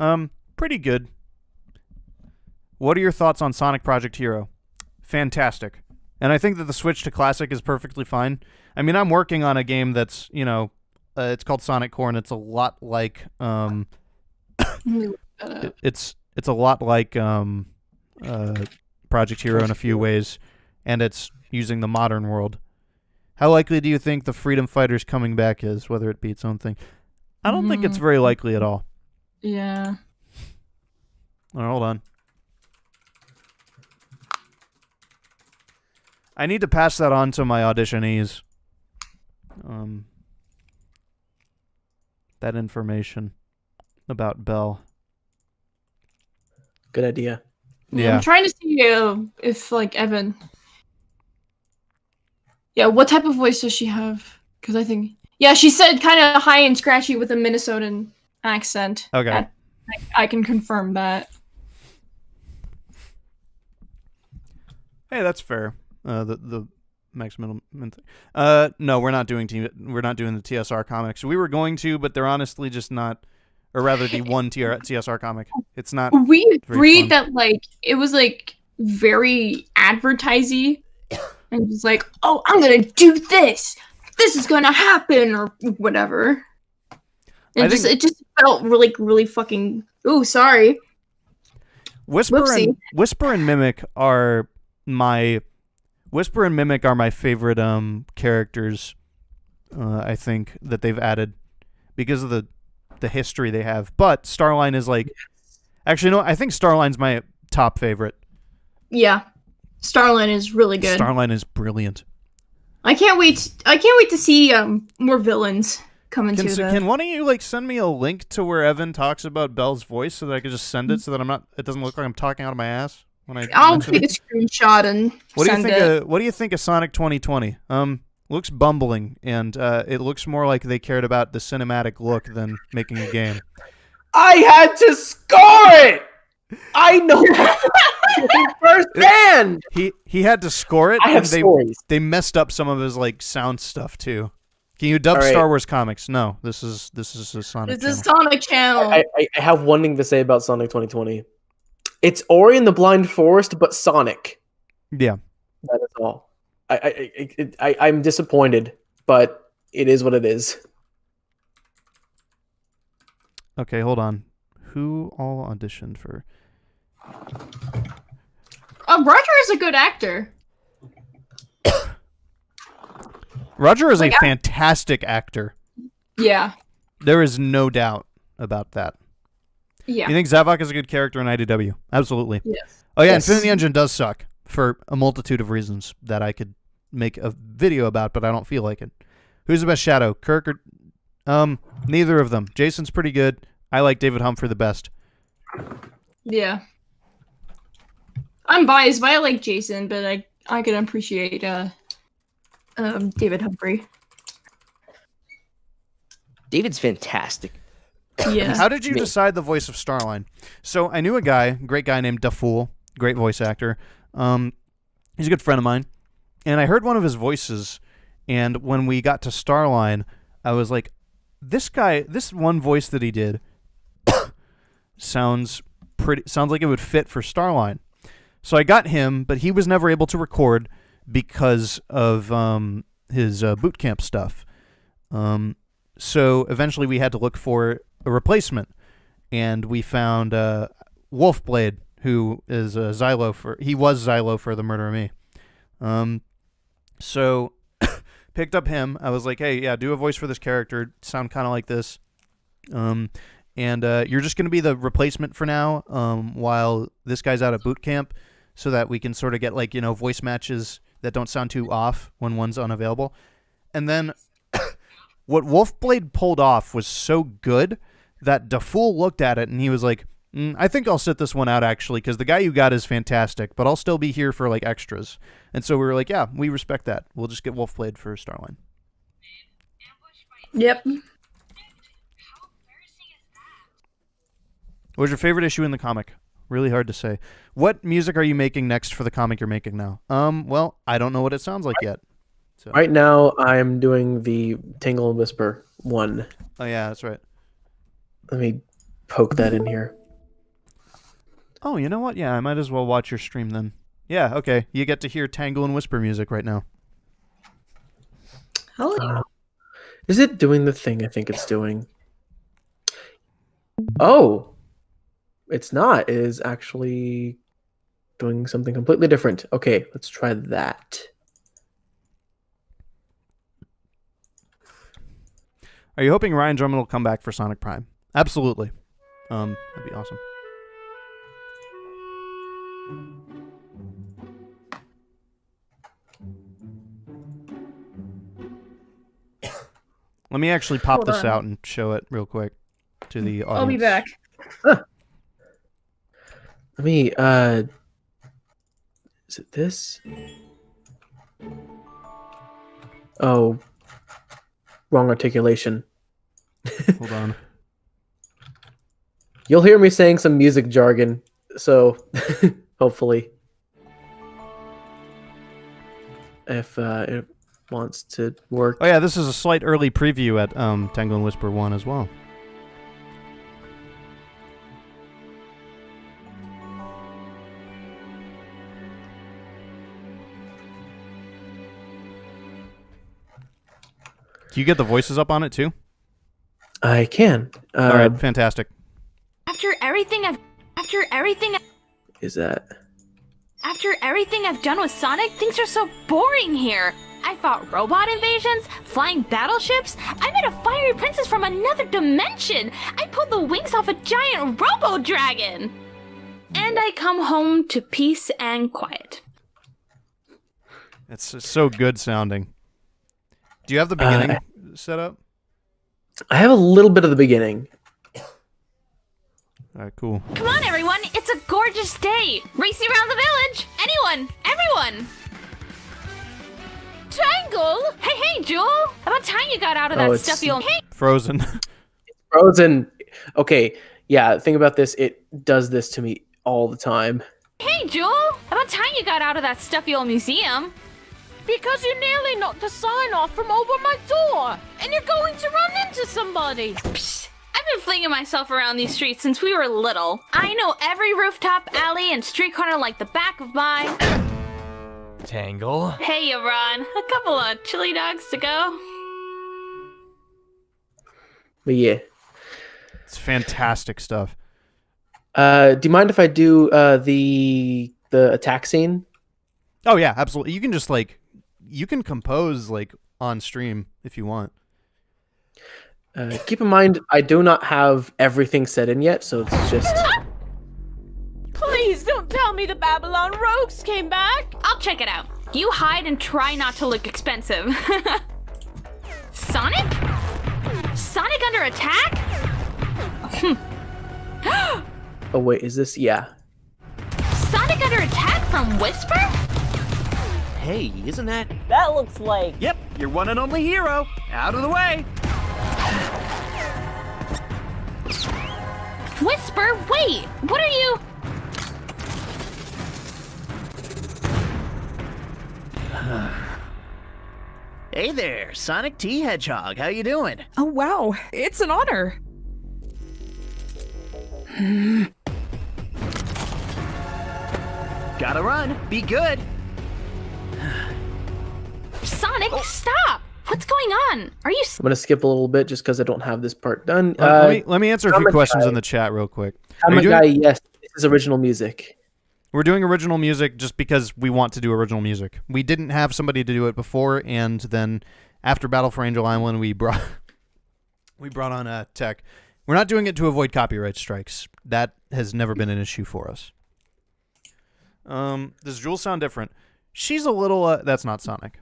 [SPEAKER 1] pretty good. What are your thoughts on Sonic Project Hero? Fantastic, and I think that the switch to Classic is perfectly fine. I mean, I'm working on a game that's it's called Sonic Core, and it's a lot like it's a lot like Project Hero in a few ways, and it's using the modern world. How likely do you think the Freedom Fighters coming back is, whether it be its own thing? I don't think it's very likely at all.
[SPEAKER 2] Yeah.
[SPEAKER 1] All right, hold on. I need to pass that on to my auditionees. That information about Belle.
[SPEAKER 9] Good idea.
[SPEAKER 1] Yeah.
[SPEAKER 2] I'm trying to see if like Evan. Yeah, what type of voice does she have? Because I think she said kind of high and scratchy with a Minnesotan accent.
[SPEAKER 1] Okay.
[SPEAKER 2] I can confirm that.
[SPEAKER 1] Hey, that's fair. The maximum. No, we're not doing we're not doing the TSR comics. We were going to, but they're honestly just not. Or rather, the one TSR comic. It's not.
[SPEAKER 2] We agreed that like it was like very advertising, and it was like, oh, I'm gonna do this. This is gonna happen, or whatever. And it just felt really fucking. Ooh, sorry.
[SPEAKER 1] Whisper and Mimic are my favorite characters. I think that they've added because of the history they have. But Starline is like, actually no, I think Starline's my top favorite.
[SPEAKER 2] Yeah, Starline is really good.
[SPEAKER 1] Starline is brilliant.
[SPEAKER 2] I can't wait. I can't wait to see more villains come into the.
[SPEAKER 1] Can one of you like send me a link to where Evan talks about Belle's voice so that I can just send it so that I'm not. It doesn't look like I'm talking out of my ass when I.
[SPEAKER 2] I'll take a screenshot and send it.
[SPEAKER 1] What do you think of Sonic 2020? Looks bumbling, and it looks more like they cared about the cinematic look than making a game.
[SPEAKER 9] I had to score it. I know firsthand.
[SPEAKER 1] He had to score it.
[SPEAKER 9] I have stories.
[SPEAKER 1] They messed up some of his like sound stuff too. Can you dub
[SPEAKER 9] All right.
[SPEAKER 1] Star Wars comics? No, this is a Sonic.
[SPEAKER 2] This is
[SPEAKER 1] channel.
[SPEAKER 2] Sonic Channel.
[SPEAKER 9] I have one thing to say about Sonic 2020. It's Ori and the Blind Forest, but Sonic.
[SPEAKER 1] Yeah,
[SPEAKER 9] that is all. I'm disappointed, but it is what it is.
[SPEAKER 1] Okay, hold on. Who all auditioned for?
[SPEAKER 2] Roger is a good actor.
[SPEAKER 1] Roger is a fantastic actor.
[SPEAKER 2] Yeah.
[SPEAKER 1] There is no doubt about that.
[SPEAKER 2] Yeah.
[SPEAKER 1] You think Zavok is a good character in IDW? Absolutely.
[SPEAKER 2] Yes.
[SPEAKER 1] Oh yeah,
[SPEAKER 9] Yes.
[SPEAKER 1] Infinity Engine does suck for a multitude of reasons that I could make a video about, but I don't feel like it. Who's the best Shadow? Kirk or neither of them. Jason's pretty good. I like David Humphrey the best.
[SPEAKER 2] Yeah. I'm biased, but I like Jason, but I can appreciate David Humphrey.
[SPEAKER 10] David's fantastic.
[SPEAKER 2] Yeah.
[SPEAKER 1] How did you decide the voice of Starline? So I knew a great guy named Dafool, great voice actor. He's a good friend of mine, and I heard one of his voices, and when we got to Starline, I was like, this one voice that he did sounds like it would fit for Starline. So I got him, but he was never able to record because of his boot camp stuff. So eventually we had to look for a replacement, and we found Wolfblade, who is Xylo for The Murder of Me. So picked up him. I was like, hey, yeah, do a voice for this character. Sound kind of like this. And you're just going to be the replacement for now while this guy's out at boot camp, so that we can sort of get like, voice matches that don't sound too off when one's unavailable. And then what Wolfblade pulled off was so good that Dafool looked at it and he was like, I think I'll sit this one out actually, because the guy you got is fantastic, but I'll still be here for like extras. And so we were like, yeah, we respect that. We'll just get Wolfblade for Starline.
[SPEAKER 2] Yep.
[SPEAKER 1] What was your favorite issue in the comic? Really hard to say. What music are you making next for the comic you're making now? Well, I don't know what it sounds like yet. So.
[SPEAKER 9] Right now, I'm doing the Tangle and Whisper one.
[SPEAKER 1] Oh yeah, that's right.
[SPEAKER 9] Let me poke that in here.
[SPEAKER 1] Oh, you know what? Yeah, I might as well watch your stream then. Yeah, okay. You get to hear Tangle and Whisper music right now.
[SPEAKER 2] Oh yeah.
[SPEAKER 9] Is it doing the thing I think it's doing? Oh, it's not. It is actually doing something completely different. Okay, let's try that.
[SPEAKER 1] Are you hoping Ryan Drummond will come back for Sonic Prime? Absolutely. That'd be awesome. Let me actually pop
[SPEAKER 2] Hold
[SPEAKER 1] this
[SPEAKER 2] on.
[SPEAKER 1] out and show it real quick to the audience.
[SPEAKER 2] I'll be back.
[SPEAKER 9] Let me, is it this? Oh, wrong articulation.
[SPEAKER 1] Hold on.
[SPEAKER 9] You'll hear me saying some music jargon, so hopefully. If it wants to work.
[SPEAKER 1] Oh yeah, this is a slight early preview at Tangle and Whisper 1 as well. Do you get the voices up on it too?
[SPEAKER 9] I can.
[SPEAKER 1] All right, fantastic.
[SPEAKER 13] After everything I've
[SPEAKER 9] Is that?
[SPEAKER 13] After everything I've done with Sonic, things are so boring here. I fought robot invasions, flying battleships. I met a fiery princess from another dimension. I pulled the wings off a giant robo-dragon. and I come home to peace and quiet.
[SPEAKER 1] It's so good sounding. Do you have the beginning set up?
[SPEAKER 9] I have a little bit of the beginning.
[SPEAKER 1] All right, cool.
[SPEAKER 13] Come on, everyone! It's a gorgeous day! Racing around the village! Anyone! Everyone! Tangle! Hey, Jewel! About time you got out of that stuffy old... Hey!
[SPEAKER 1] Frozen.
[SPEAKER 9] Frozen. Okay, yeah, think about this. It does this to me all the time.
[SPEAKER 13] Hey, Jewel! About time you got out of that stuffy old museum.
[SPEAKER 14] Because you nearly knocked the sign off from over my door, and you're going to run into somebody.
[SPEAKER 13] Psst. I've been flinging myself around these streets since we were little. I know every rooftop, alley, and street corner like the back of my...
[SPEAKER 5] Tangle?
[SPEAKER 13] Hey, Ron. A couple of chili dogs to go.
[SPEAKER 9] But yeah.
[SPEAKER 1] It's fantastic stuff.
[SPEAKER 9] Do you mind if I do the attack scene?
[SPEAKER 1] Oh, yeah, absolutely. You can just, like, you can compose, like, on stream if you want.
[SPEAKER 9] Keep in mind, I do not have everything set in yet, so it's just...
[SPEAKER 14] Please don't tell me the Babylon Rogues came back.
[SPEAKER 13] I'll check it out. You hide and try not to look expensive. Sonic? Sonic under attack?
[SPEAKER 9] Oh, wait, is this... Yeah.
[SPEAKER 13] Sonic under attack from Whisper?
[SPEAKER 12] Hey, isn't that...
[SPEAKER 14] That looks like...
[SPEAKER 12] Yep, your one and only hero. Out of the way.
[SPEAKER 13] Whisper, wait! What are you...
[SPEAKER 12] Hey there, Sonic T Hedgehog. How you doing?
[SPEAKER 15] Oh, wow. It's an honor.
[SPEAKER 12] Gotta run. Be good.
[SPEAKER 13] Sonic, stop! What's going on? Are you...
[SPEAKER 9] I'm going to skip a little bit just because I don't have this part done.
[SPEAKER 1] Let me answer a few questions in the chat real quick.
[SPEAKER 9] Yes, this is original music.
[SPEAKER 1] We're doing original music just because we want to do original music. We didn't have somebody to do it before, and then after Battle for Angel Island, we brought on Tech. We're not doing it to avoid copyright strikes. That has never been an issue for us. Does Jewel sound different? She's a little... that's not Sonic.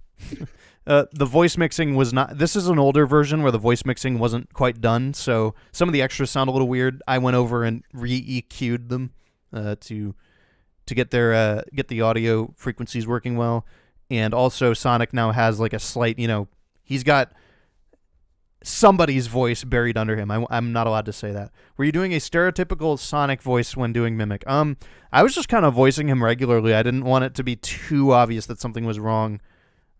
[SPEAKER 1] The voice mixing was not... This is an older version where the voice mixing wasn't quite done, so some of the extras sound a little weird. I went over and re-EQ'd them to get their get the audio frequencies working well. And also Sonic now has like a slight, he's got somebody's voice buried under him. I'm not allowed to say that. Were you doing a stereotypical Sonic voice when doing Mimic? I was just kind of voicing him regularly. I didn't want it to be too obvious that something was wrong.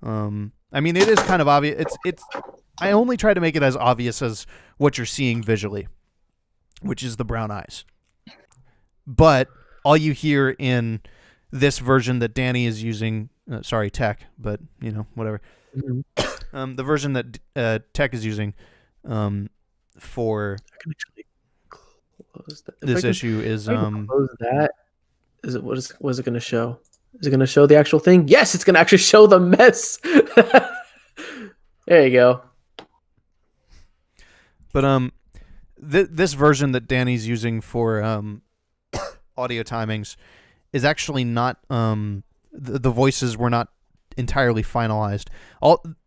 [SPEAKER 1] I mean, it is kind of obvious. It's. I only try to make it as obvious as what you're seeing visually, which is the brown eyes. But all you hear in this version that Danny is using, Tech, but whatever.
[SPEAKER 9] Mm-hmm.
[SPEAKER 1] The version that Tech is using for
[SPEAKER 9] I can actually close that.
[SPEAKER 1] this issue is
[SPEAKER 9] close that. Is it what is it going to show? Is it going to show the actual thing? Yes, it's going to actually show the mess. There you go.
[SPEAKER 1] But this version that Danny's using for audio timings is actually not the voices were not entirely finalized.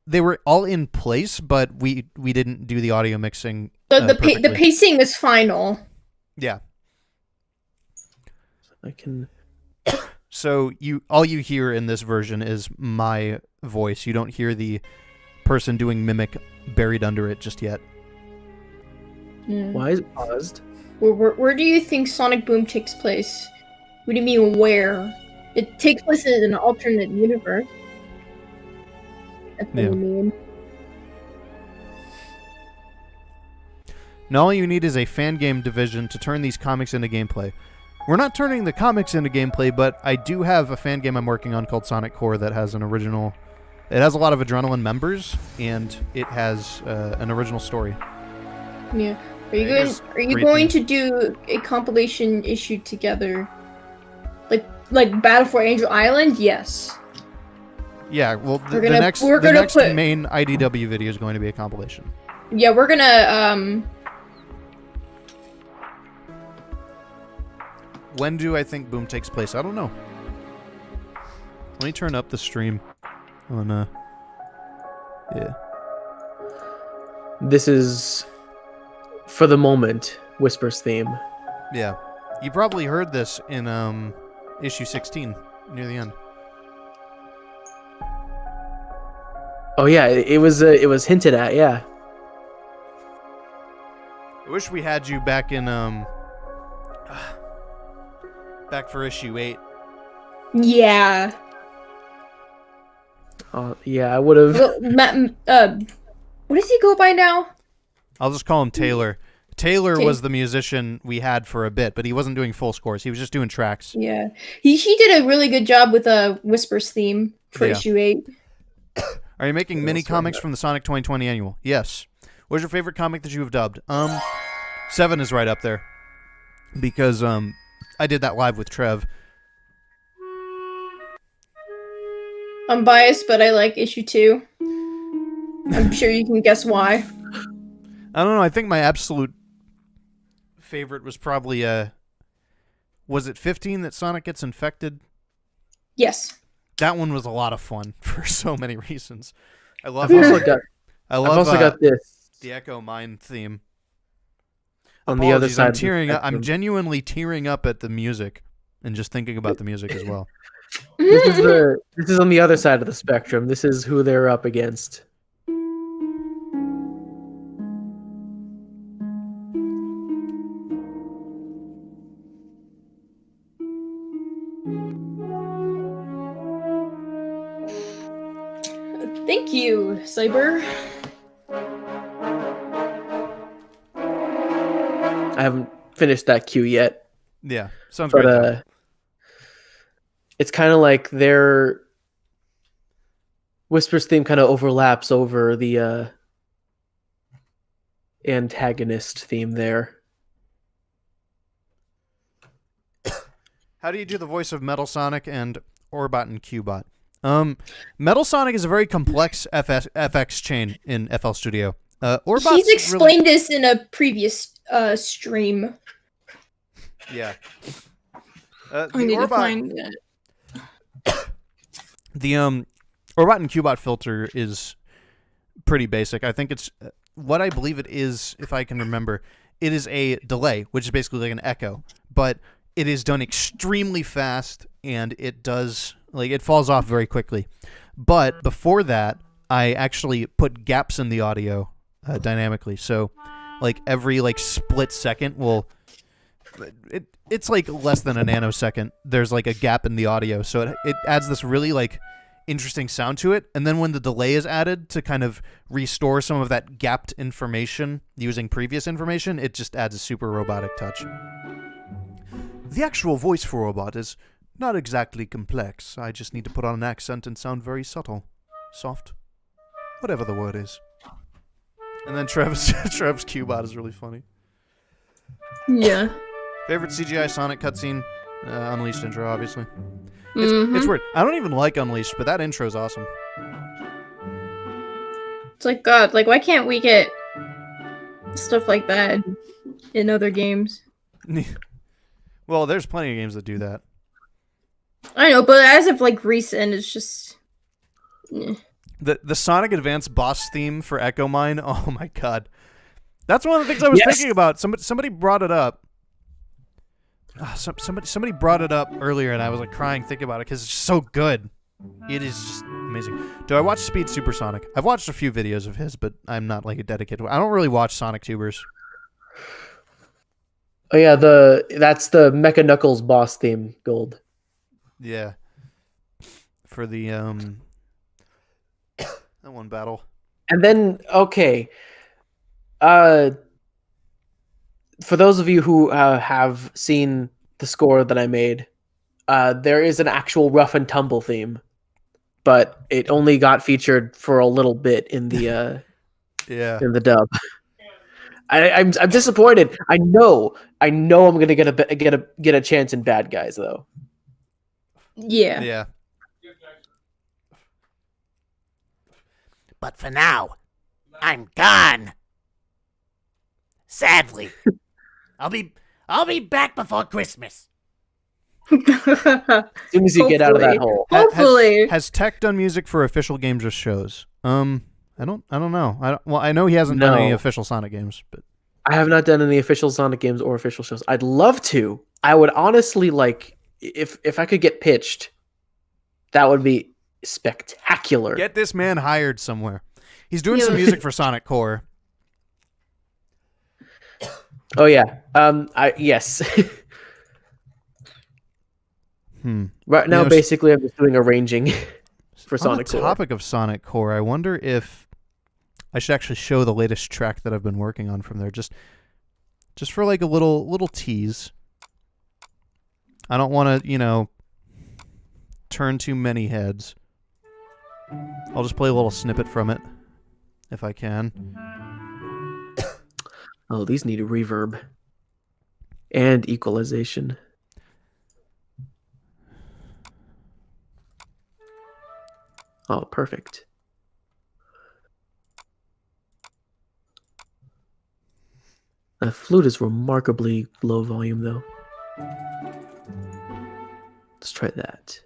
[SPEAKER 1] They were all in place, but we didn't do the audio mixing.
[SPEAKER 2] So the pacing is final.
[SPEAKER 1] Yeah.
[SPEAKER 9] I can.
[SPEAKER 1] So all you hear in this version is my voice. You don't hear the person doing Mimic buried under it just yet.
[SPEAKER 9] Why is it paused?
[SPEAKER 2] Where do you think Sonic Boom takes place? What do you mean where? It takes place in an alternate universe. That's what you mean.
[SPEAKER 1] Now all you need is a fan game division to turn these comics into gameplay. We're not turning the comics into gameplay, but I do have a fan game I'm working on called Sonic Core that has an original... It has a lot of Adrenaline members, and it has an original story.
[SPEAKER 2] Yeah. Are you going to do a compilation issue together? Like Battle for Angel Island? Yes.
[SPEAKER 1] Yeah, well, the next main IDW video is going to be a compilation.
[SPEAKER 2] Yeah, we're gonna
[SPEAKER 1] when do I think Boom takes place? I don't know. Let me turn up the stream on, yeah.
[SPEAKER 9] This is, for the moment, Whisper's theme.
[SPEAKER 1] Yeah. You probably heard this in, issue 16, near the end.
[SPEAKER 9] Oh yeah, it was hinted at, yeah.
[SPEAKER 1] I wish we had you back in, back for issue 8.
[SPEAKER 2] Yeah.
[SPEAKER 9] Yeah, I would have.
[SPEAKER 2] Well, what does he go by now?
[SPEAKER 1] I'll just call him Taylor. Taylor was the musician we had for a bit, but he wasn't doing full scores. He was just doing tracks.
[SPEAKER 2] Yeah. He did a really good job with Whisper's theme for issue 8.
[SPEAKER 1] Are you making mini comics from the Sonic 2020 annual? Yes. What's your favorite comic that you have dubbed? 7 is right up there. Because I did that live with Trev.
[SPEAKER 2] I'm biased, but I like issue 2. I'm sure you can guess why.
[SPEAKER 1] I don't know. I think my absolute favorite was probably was it 15 that Sonic gets infected?
[SPEAKER 2] Yes.
[SPEAKER 1] That one was a lot of fun for so many reasons. I love.
[SPEAKER 9] I've also got this.
[SPEAKER 1] The Echo Mine theme.
[SPEAKER 9] On the other side,
[SPEAKER 1] I'm tearing up. I'm genuinely tearing up at the music, and just thinking about the music as well.
[SPEAKER 9] This is on the other side of the spectrum. This is who they're up against.
[SPEAKER 2] Thank you, Cyber.
[SPEAKER 9] I haven't finished that queue yet.
[SPEAKER 1] Yeah, sounds great.
[SPEAKER 9] It's kind of like their Whisper's theme kind of overlaps over the antagonist theme there.
[SPEAKER 1] How do you do the voice of Metal Sonic and Orbot and Cubot? Metal Sonic is a very complex FX chain in FL Studio. Orbot's
[SPEAKER 2] He's explained this in a previous stream.
[SPEAKER 1] Yeah.
[SPEAKER 2] I need to find it.
[SPEAKER 1] The Orbot and Cubot filter is pretty basic. I think it's what I believe it is, if I can remember. It is a delay, which is basically like an echo, but it is done extremely fast, and it does it falls off very quickly. But before that, I actually put gaps in the audio dynamically, so like every split second will. It's like less than a nanosecond. There's like a gap in the audio, so it adds this really interesting sound to it. And then when the delay is added to kind of restore some of that gapped information using previous information, it just adds a super robotic touch. The actual voice for Robot is not exactly complex. I just need to put on an accent and sound very subtle, soft, whatever the word is. And then Trev's Cubot is really funny.
[SPEAKER 2] Yeah.
[SPEAKER 1] Favorite CGI Sonic cutscene? Unleashed intro, obviously. It's weird. I don't even like Unleashed, but that intro is awesome.
[SPEAKER 2] It's like, God, why can't we get stuff like that in other games?
[SPEAKER 1] Well, there's plenty of games that do that.
[SPEAKER 2] I know, but as of recent, it's just...
[SPEAKER 1] The Sonic Advance boss theme for Echo Mine, oh my god. That's one of the things I was thinking about. Somebody brought it up. Somebody brought it up earlier, and I was crying thinking about it because it's just so good. It is just amazing. Do I watch Speed Supersonic? I've watched a few videos of his, but I'm not a dedicated. I don't really watch Sonic tubers.
[SPEAKER 9] Oh yeah, that's the Mecha Knuckles boss theme, Gold.
[SPEAKER 1] Yeah. For the that one battle.
[SPEAKER 9] And then for those of you who have seen the score that I made, there is an actual rough and tumble theme, but it only got featured for a little bit in the in the dub. I'm disappointed. I know I'm gonna get a chance in Bad Guys though.
[SPEAKER 2] Yeah.
[SPEAKER 1] Yeah.
[SPEAKER 12] But for now, I'm gone. Sadly. I'll be back before Christmas.
[SPEAKER 9] As soon as you get out of that hole.
[SPEAKER 2] Hopefully.
[SPEAKER 1] Has Tech done music for official games or shows? I don't know. I know he hasn't done any official Sonic games, but
[SPEAKER 9] I have not done any official Sonic games or official shows. I'd love to. I would honestly like if I could get pitched, that would be spectacular.
[SPEAKER 1] Get this man hired somewhere. He's doing some music for Sonic Core.
[SPEAKER 9] Oh yeah. Yes. Right now, basically, I'm just doing arranging for Sonic Core.
[SPEAKER 1] On the topic of Sonic Core, I wonder if I should actually show the latest track that I've been working on from there, just for like a little tease. I don't want to, turn too many heads. I'll just play a little snippet from it, if I can.
[SPEAKER 9] Oh, these need a reverb and equalization. Oh, perfect. The flute is remarkably low volume, though. Let's try that.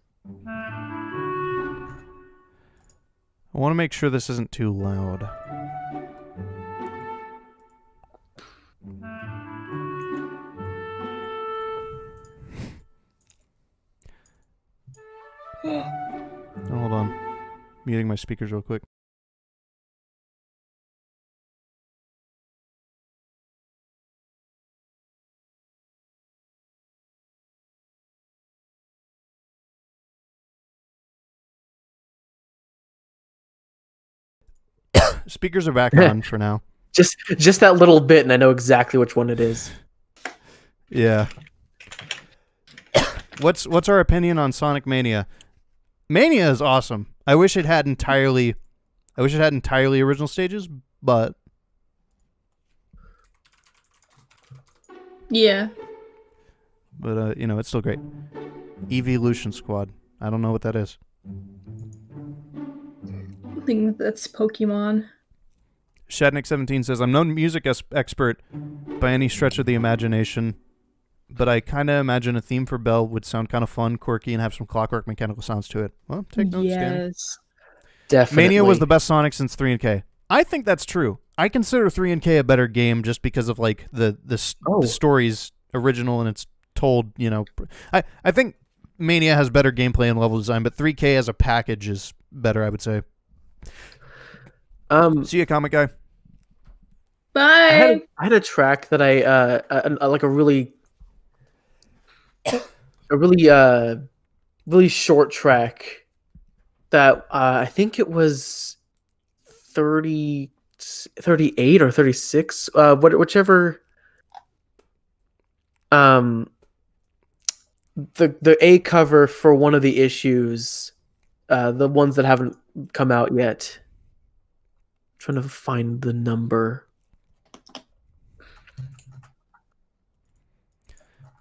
[SPEAKER 1] I want to make sure this isn't too loud. Hold on. Muting my speakers real quick. Speakers are back on for now.
[SPEAKER 9] Just that little bit, and I know exactly which one it is.
[SPEAKER 1] Yeah. What's our opinion on Sonic Mania? Mania is awesome. I wish it had entirely original stages, but
[SPEAKER 2] yeah.
[SPEAKER 1] But it's still great. Evolution Squad. I don't know what that is.
[SPEAKER 2] I think that's Pokemon.
[SPEAKER 1] Shadnick17 says, I'm no music expert by any stretch of the imagination, but I kind of imagine a theme for Bell would sound kind of fun, quirky, and have some clockwork mechanical sounds to it. Well, take notes, Dan.
[SPEAKER 9] Definitely.
[SPEAKER 1] Mania was the best Sonic since 3 and K. I think that's true. I consider 3 and K a better game just because of like the story's original and it's told, I think Mania has better gameplay and level design, but 3K as a package is better, I would say. See you, comic guy.
[SPEAKER 2] Bye.
[SPEAKER 9] I had a track that I like a really short track that I think it was 38 or 36, whichever. The A cover for one of the issues, the ones that haven't come out yet. I'm trying to find the number.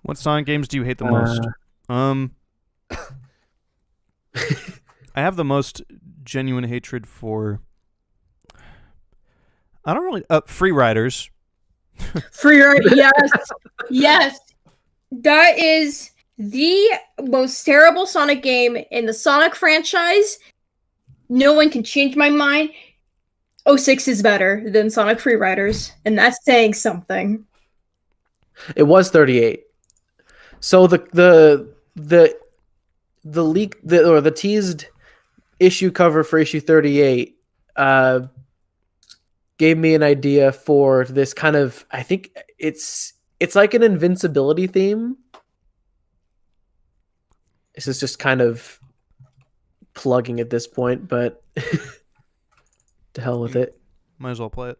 [SPEAKER 1] What Sonic games do you hate the most? I have the most genuine hatred for. I don't really. Free Riders.
[SPEAKER 2] Free Riders, yes, yes. That is the most terrible Sonic game in the Sonic franchise. No one can change my mind. 06 is better than Sonic Free Riders, and that's saying something.
[SPEAKER 9] It was 38. So the leak or the teased issue cover for issue 38 gave me an idea for this kind of, I think it's like an invincibility theme. This is just kind of plugging at this point, but to hell with it.
[SPEAKER 1] Might as well play it.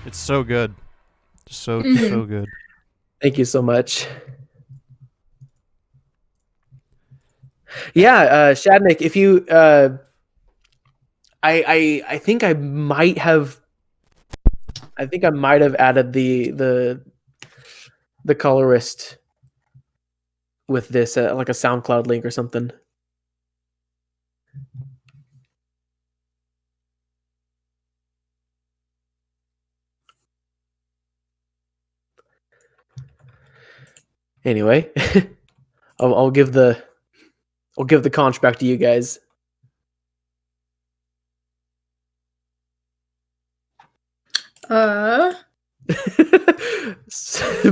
[SPEAKER 1] It's so good. So good.
[SPEAKER 9] Thank you so much. Yeah, Shadnik, if you, I think I might have added the colorist with this, like a SoundCloud link or something. Anyway, I'll give the conch back to you guys.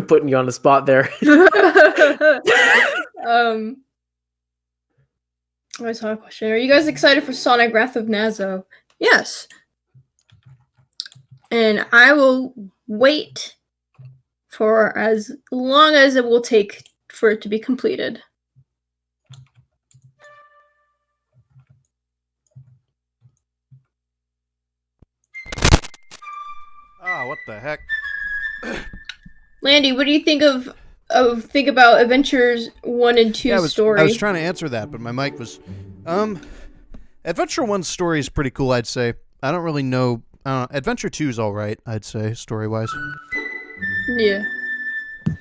[SPEAKER 9] Putting you on the spot there.
[SPEAKER 2] I saw a question. Are you guys excited for Sonic Wrath of Nazo? Yes. And I will wait for as long as it will take for it to be completed.
[SPEAKER 1] Ah, what the heck?
[SPEAKER 2] Landy, what do you think about Adventures 1 and 2's story?
[SPEAKER 1] I was trying to answer that, but my mic was Adventure 1's story is pretty cool, I'd say. I don't really know. Adventure 2's all right, I'd say, story-wise.
[SPEAKER 2] Yeah.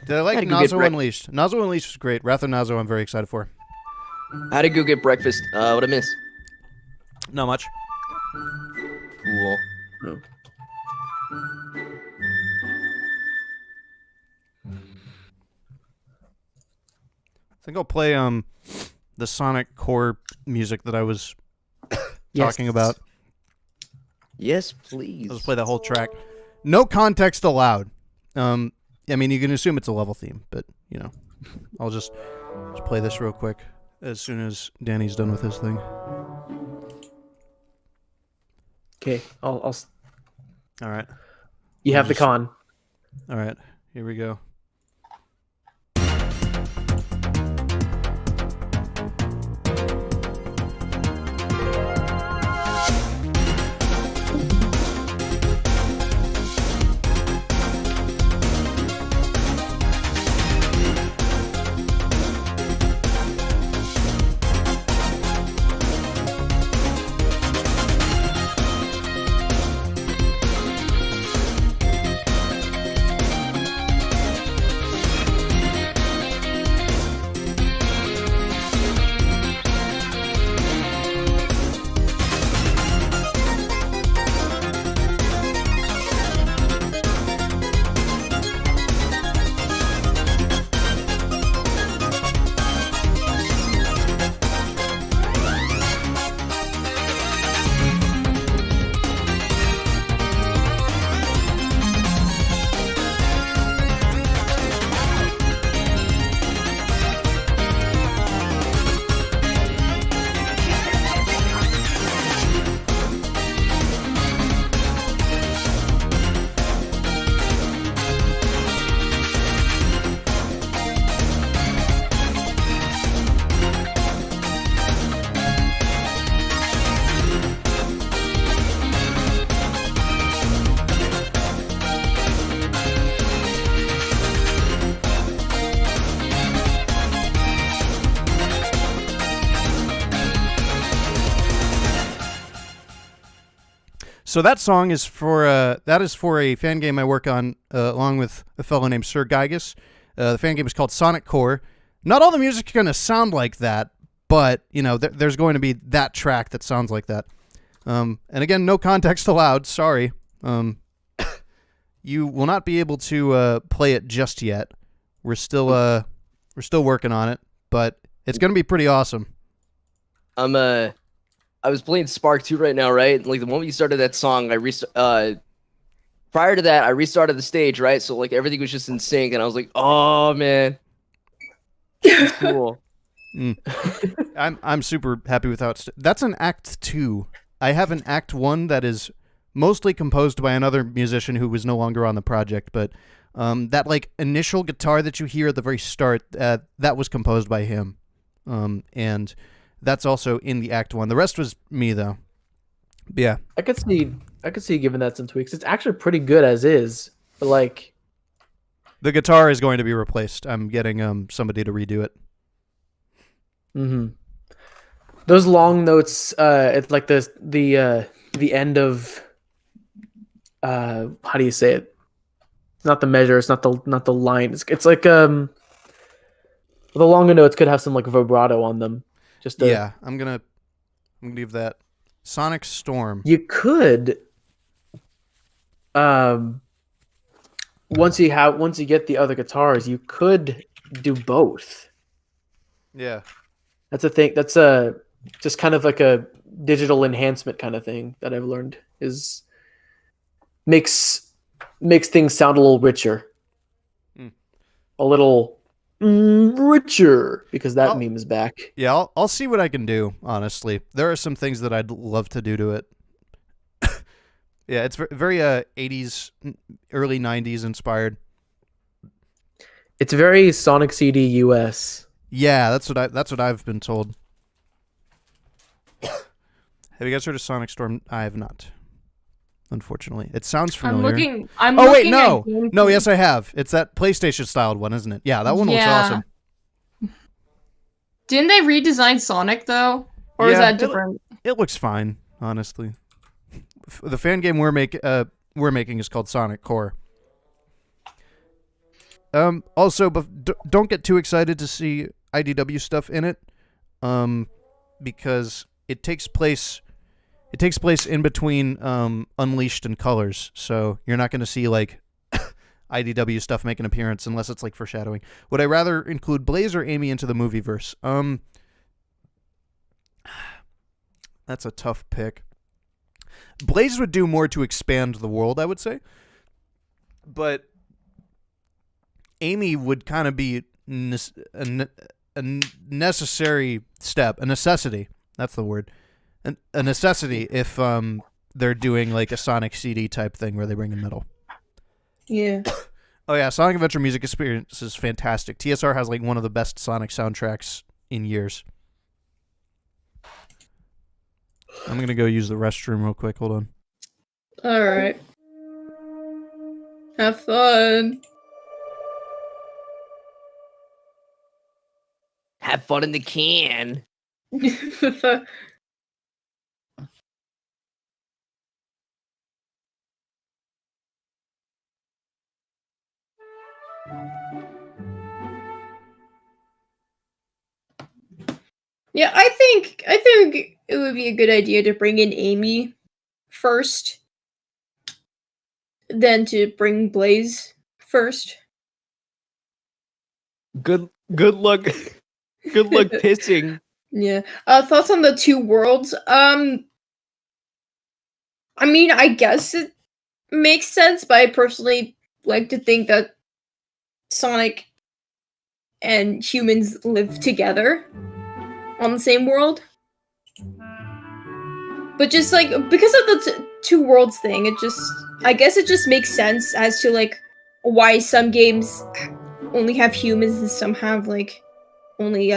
[SPEAKER 1] Did I like Nazo Unleashed? Nazo Unleashed was great. Wrath of Nazo I'm very excited for.
[SPEAKER 10] I had to go get breakfast. What'd I miss?
[SPEAKER 1] Not much.
[SPEAKER 10] Cool.
[SPEAKER 1] Oh. I think I'll play the Sonic core music that I was talking about.
[SPEAKER 10] Yes, please.
[SPEAKER 1] Let's play that whole track. No context allowed. I mean, you can assume it's a level theme, but you know, I'll just play this real quick as soon as Danny's done with his thing.
[SPEAKER 9] Okay, I'll.
[SPEAKER 1] All right.
[SPEAKER 9] You have the con.
[SPEAKER 1] All right, here we go. So that song is for a fan game I work on along with a fellow named Sir Gygus. The fan game is called Sonic Core. Not all the music is going to sound like that, but you know there's going to be that track that sounds like that. And again, no context allowed. Sorry. You will not be able to play it just yet. We're still working on it, but it's going to be pretty awesome.
[SPEAKER 10] I was playing Spark 2 right now, right? Like the moment you started that song, prior to that, I restarted the stage, right? So like everything was just in sync, and I was like, "Oh man, that's cool."
[SPEAKER 1] I'm super happy with how it's. That's an Act 2. I have an Act 1 that is mostly composed by another musician who was no longer on the project, but that like initial guitar that you hear at the very start, that was composed by him, and that's also in the Act 1. The rest was me, though. But yeah.
[SPEAKER 9] I could see giving that some tweaks. It's actually pretty good as is, but like...
[SPEAKER 1] The guitar is going to be replaced. I'm getting somebody to redo it.
[SPEAKER 9] Mm-hmm. Those long notes, it's like the end of how do you say it? It's not the measure. It's not the line. It's like the longer notes could have some like vibrato on them. Just
[SPEAKER 1] yeah, I'm gonna leave that. Sonic Storm.
[SPEAKER 9] You could, once you get the other guitars, you could do both.
[SPEAKER 1] Yeah,
[SPEAKER 9] that's a thing. That's just kind of like a digital enhancement kind of thing that I've learned is makes things sound a little richer, a little richer, because that meme is back.
[SPEAKER 1] Yeah, I'll see what I can do. Honestly, there are some things that I'd love to do to it. Yeah, it's very 80s, early 90s inspired.
[SPEAKER 9] It's very Sonic CD US.
[SPEAKER 1] Yeah, that's what I've been told. Have you guys heard of Sonic Storm? I have not. Unfortunately, it sounds familiar.
[SPEAKER 2] I'm
[SPEAKER 1] wait,
[SPEAKER 2] looking
[SPEAKER 1] no, yes, I have. It's that PlayStation styled one, isn't it? Yeah, that one looks awesome.
[SPEAKER 2] Didn't they redesign Sonic though, or is that different?
[SPEAKER 1] It looks fine, honestly. The fan game we're making is called Sonic Core. Also, but don't get too excited to see IDW stuff in it, because it takes place in between Unleashed and Colors, so you're not going to see like IDW stuff make an appearance unless it's like foreshadowing. Would I rather include Blaze or Amy into the movieverse? That's a tough pick. Blaze would do more to expand the world, I would say, but Amy would kind of be a necessary step, a necessity. That's the word. A necessity if they're doing like a Sonic CD type thing where they bring in metal.
[SPEAKER 2] Yeah.
[SPEAKER 1] Oh yeah, Sonic Adventure Music Experience is fantastic. TSR has like one of the best Sonic soundtracks in years. I'm gonna go use the restroom real quick. Hold on.
[SPEAKER 2] All right. Have fun.
[SPEAKER 10] Have fun in the can.
[SPEAKER 2] Yeah, I think it would be a good idea to bring in Amy first, then to bring Blaze first.
[SPEAKER 10] Good luck. Good luck pissing.
[SPEAKER 2] Yeah. Thoughts on the two worlds? I mean, I guess it makes sense, but I personally like to think that Sonic and humans live together on the same world. But just like because of the two worlds thing, I guess it just makes sense as to like why some games only have humans and some have like only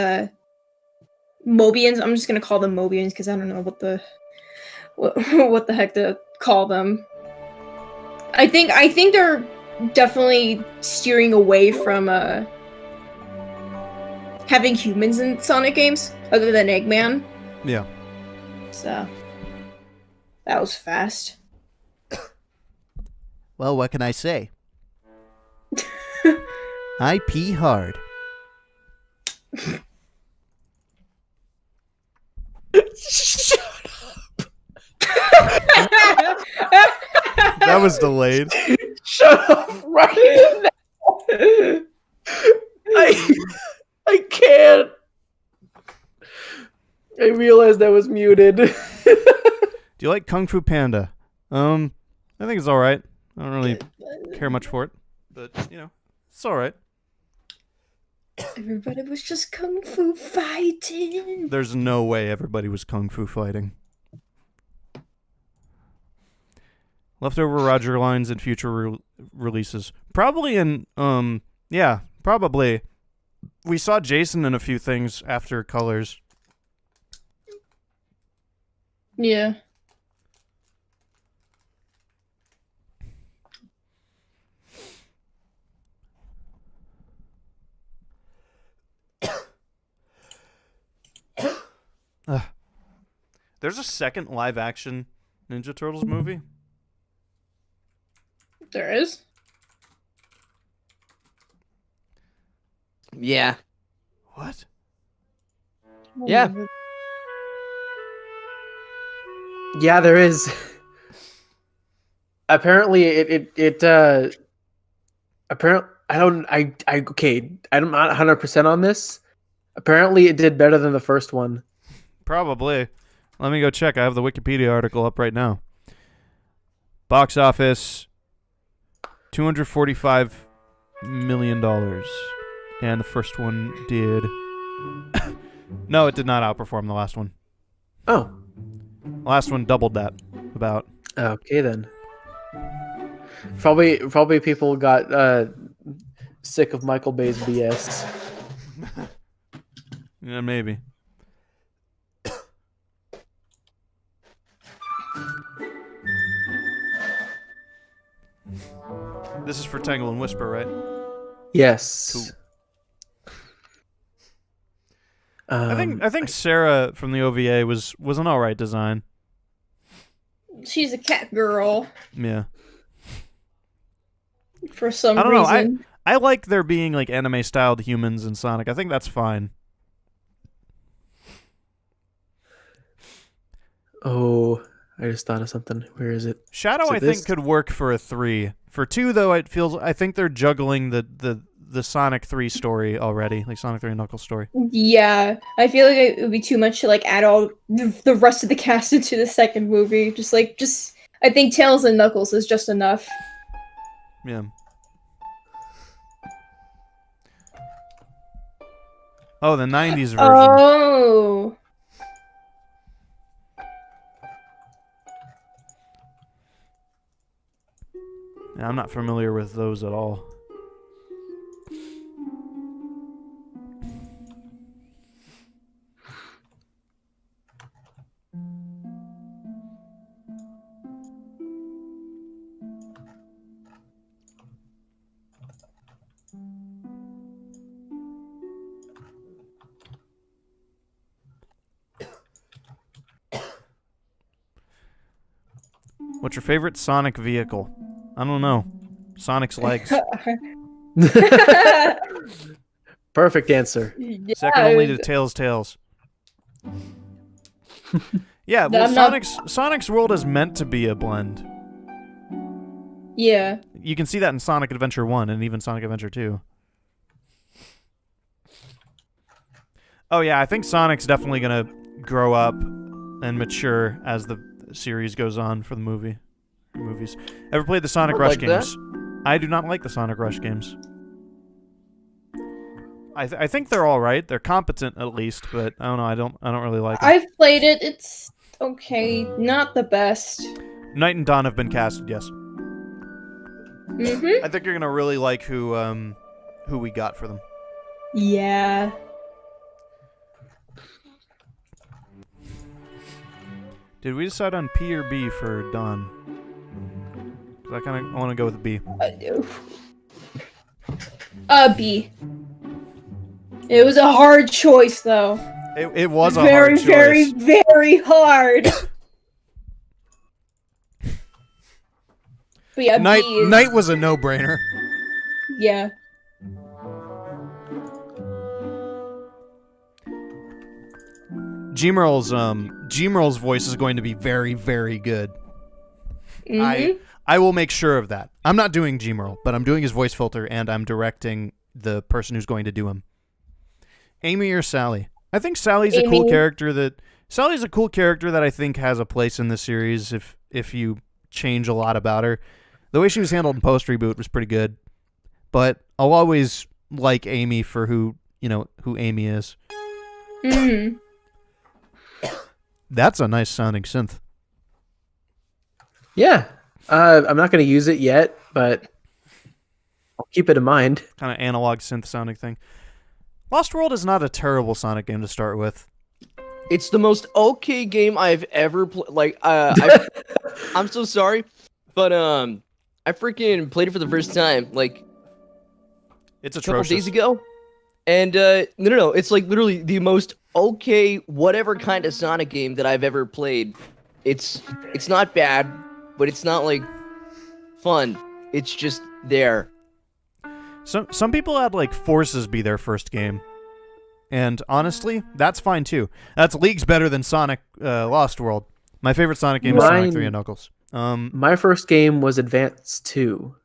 [SPEAKER 2] Mobians. I'm just gonna call them Mobians because I don't know what the heck to call them. I think they're definitely steering away from having humans in Sonic games other than Eggman.
[SPEAKER 1] Yeah.
[SPEAKER 2] So that was fast.
[SPEAKER 12] Well, what can I say? I pee hard.
[SPEAKER 10] Shut up.
[SPEAKER 1] That was delayed.
[SPEAKER 9] Shut up right now. I can't. I realized I was muted.
[SPEAKER 1] Do you like Kung Fu Panda? I think it's all right. I don't really care much for it, but you know, it's all right.
[SPEAKER 2] Everybody was just kung fu fighting.
[SPEAKER 1] There's no way everybody was kung fu fighting. Leftover Roger lines in future releases. Probably in, yeah, probably. We saw Jason in a few things after Colors.
[SPEAKER 2] Yeah.
[SPEAKER 1] There's a second live-action Ninja Turtles movie.
[SPEAKER 2] There is.
[SPEAKER 10] Yeah.
[SPEAKER 1] What?
[SPEAKER 10] Yeah.
[SPEAKER 9] Yeah, there is. Apparently, apparently, I'm not 100% on this. Apparently, it did better than the first one.
[SPEAKER 1] Probably. Let me go check. I have the Wikipedia article up right now. Box office, $245 million. And the first one did... No, it did not outperform the last one.
[SPEAKER 9] Oh.
[SPEAKER 1] The last one doubled that, about.
[SPEAKER 9] Okay, then. Probably people got sick of Michael Bay's BS.
[SPEAKER 1] Yeah, maybe. This is for Tangle and Whisper, right?
[SPEAKER 9] Yes.
[SPEAKER 1] Cool. I think Sarah from the OVA was an alright design.
[SPEAKER 2] She's a cat girl.
[SPEAKER 1] Yeah.
[SPEAKER 2] For some
[SPEAKER 1] I don't
[SPEAKER 2] reason.
[SPEAKER 1] know. I like there being like anime styled humans in Sonic. I think that's fine.
[SPEAKER 9] Oh, I just thought of something. Where is it?
[SPEAKER 1] Shadow, I think, could work for a 3. For 2, though, I think they're juggling the Sonic 3 story already, like Sonic 3 and Knuckles story.
[SPEAKER 2] Yeah, I feel like it would be too much to like add all the rest of the cast into the second movie. Just I think Tails and Knuckles is just enough.
[SPEAKER 1] Yeah. Oh, the 90s version.
[SPEAKER 2] Oh.
[SPEAKER 1] Yeah, I'm not familiar with those at all. What's your favorite Sonic vehicle? I don't know. Sonic's legs.
[SPEAKER 9] Perfect answer.
[SPEAKER 2] Yeah,
[SPEAKER 1] Second only to Tails' tails. Yeah, well, Sonic's world is meant to be a blend.
[SPEAKER 2] Yeah.
[SPEAKER 1] You can see that in Sonic Adventure 1 and even Sonic Adventure 2. Oh yeah, I think Sonic's definitely gonna grow up and mature as the series goes on for the movies. Ever played the Sonic Rush games? I do not like the Sonic Rush games. I think they're all right. They're competent at least, but I don't know. I don't really like them.
[SPEAKER 2] I've played it. It's okay. Not the best.
[SPEAKER 1] Night and Dawn have been casted, yes.
[SPEAKER 2] Mm-hmm.
[SPEAKER 1] I think you're gonna really like who we got for them.
[SPEAKER 2] Yeah.
[SPEAKER 1] Did we decide on P or B for Dawn? I want to go with B.
[SPEAKER 2] B. It was a hard choice, though.
[SPEAKER 1] It was a
[SPEAKER 2] very,
[SPEAKER 1] hard choice.
[SPEAKER 2] very, very hard. But yeah,
[SPEAKER 1] Night
[SPEAKER 2] B is...
[SPEAKER 1] Night was a no-brainer.
[SPEAKER 2] Yeah.
[SPEAKER 1] Gmarl's voice is going to be very, very good.
[SPEAKER 2] Mm-hmm.
[SPEAKER 1] I will make sure of that. I'm not doing Gmarl, but I'm doing his voice filter, and I'm directing the person who's going to do him. Amy or Sally? I think Sally's a cool character that I think has a place in the series if you change a lot about her. The way she was handled in post reboot was pretty good, but I'll always like Amy for who Amy is.
[SPEAKER 2] Mm.
[SPEAKER 1] That's a nice sounding synth.
[SPEAKER 9] Yeah. I'm not going to use it yet, but I'll keep it in mind.
[SPEAKER 1] Kind of analog synth sounding thing. Lost World is not a terrible Sonic game to start with.
[SPEAKER 10] It's the most okay game I've ever played. Like, I'm so sorry, but I freaking played it for the first time like
[SPEAKER 1] it's
[SPEAKER 10] a couple
[SPEAKER 1] atrocious.
[SPEAKER 10] days ago. And no, it's like literally the most okay whatever kind of Sonic game that I've ever played. It's not bad, but it's not like fun. It's just there.
[SPEAKER 1] Some people had like Forces be their first game, and honestly, that's fine too. That's leagues better than Sonic Lost World. My favorite Sonic game is Sonic 3 and Knuckles.
[SPEAKER 9] My first game was Advance 2.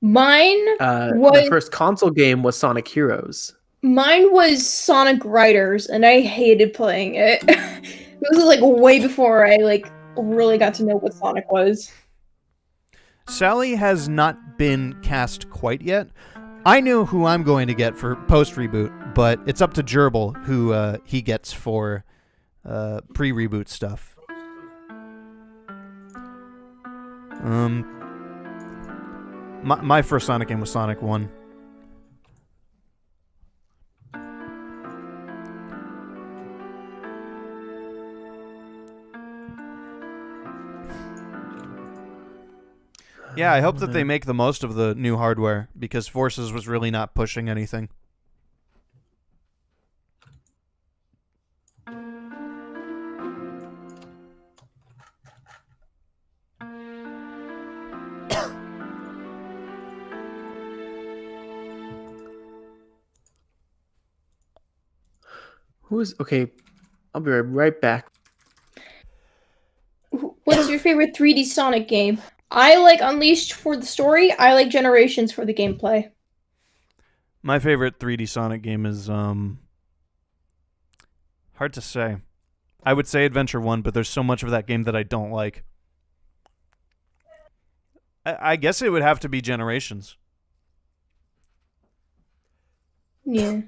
[SPEAKER 2] Mine
[SPEAKER 9] My first console game was Sonic Heroes.
[SPEAKER 2] Mine was Sonic Riders, and I hated playing it. This was like way before I like really got to know what Sonic was.
[SPEAKER 1] Sally has not been cast quite yet. I know who I'm going to get for post-reboot, but it's up to Gerbil who he gets for pre-reboot stuff. My first Sonic game was Sonic 1. Yeah, I hope that they make the most of the new hardware, because Forces was really not pushing anything.
[SPEAKER 9] Okay, I'll be right back.
[SPEAKER 2] What's your favorite 3D Sonic game? I like Unleashed for the story. I like Generations for the gameplay.
[SPEAKER 1] My favorite 3D Sonic game is hard to say. I would say Adventure 1, but there's so much of that game that I don't like. I guess it would have to be Generations.
[SPEAKER 2] Yeah.